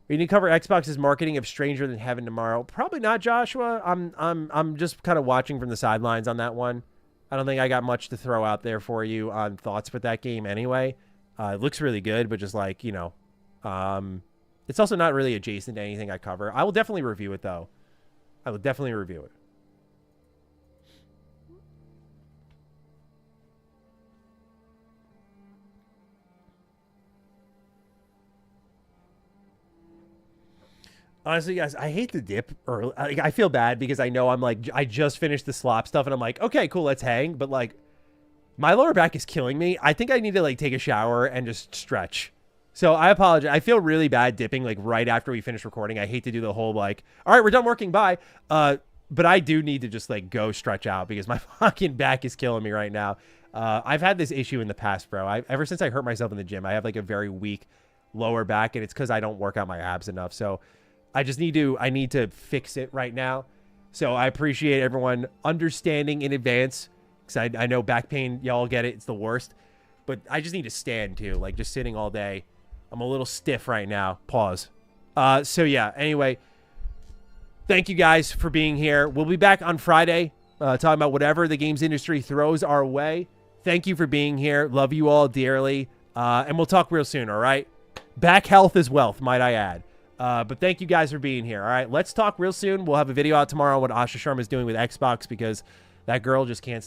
We need to cover Xbox's marketing of Stranger Than Heaven tomorrow. Probably not, Joshua. I'm just kind of watching from the sidelines on that one. I don't think I got much to throw out there for you on thoughts with that game anyway. It looks really good, but just like, you know, it's also not really adjacent to anything I cover. I will definitely review it, though. I will definitely review it. Honestly, guys, I hate the dip early. I feel bad because I know I'm like, I just finished the slop stuff and I'm like, okay, cool, let's hang. But like, my lower back is killing me. I think I need to like take a shower and just stretch. So I apologize. I feel really bad dipping like right after we finish recording. I hate to do the whole like, all right, we're done working, bye. But I do need to just like go stretch out because my fucking back is killing me right now. I've had this issue in the past, bro. Ever since I hurt myself in the gym, I have like a very weak lower back and it's because I don't work out my abs enough. So I need to fix it right now. So I appreciate everyone understanding in advance because I know back pain, y'all get it. It's the worst. But I just need to stand too, like just sitting all day. I'm a little stiff right now. Pause. So yeah, anyway, thank you guys for being here. We'll be back on Friday talking about whatever the games industry throws our way. Thank you for being here. Love you all dearly. And we'll talk real soon, all right? Back health is wealth, might I add. But thank you guys for being here. All right, let's talk real soon. We'll have a video out tomorrow on what Asha Sharma is doing with Xbox because that girl just can't stop.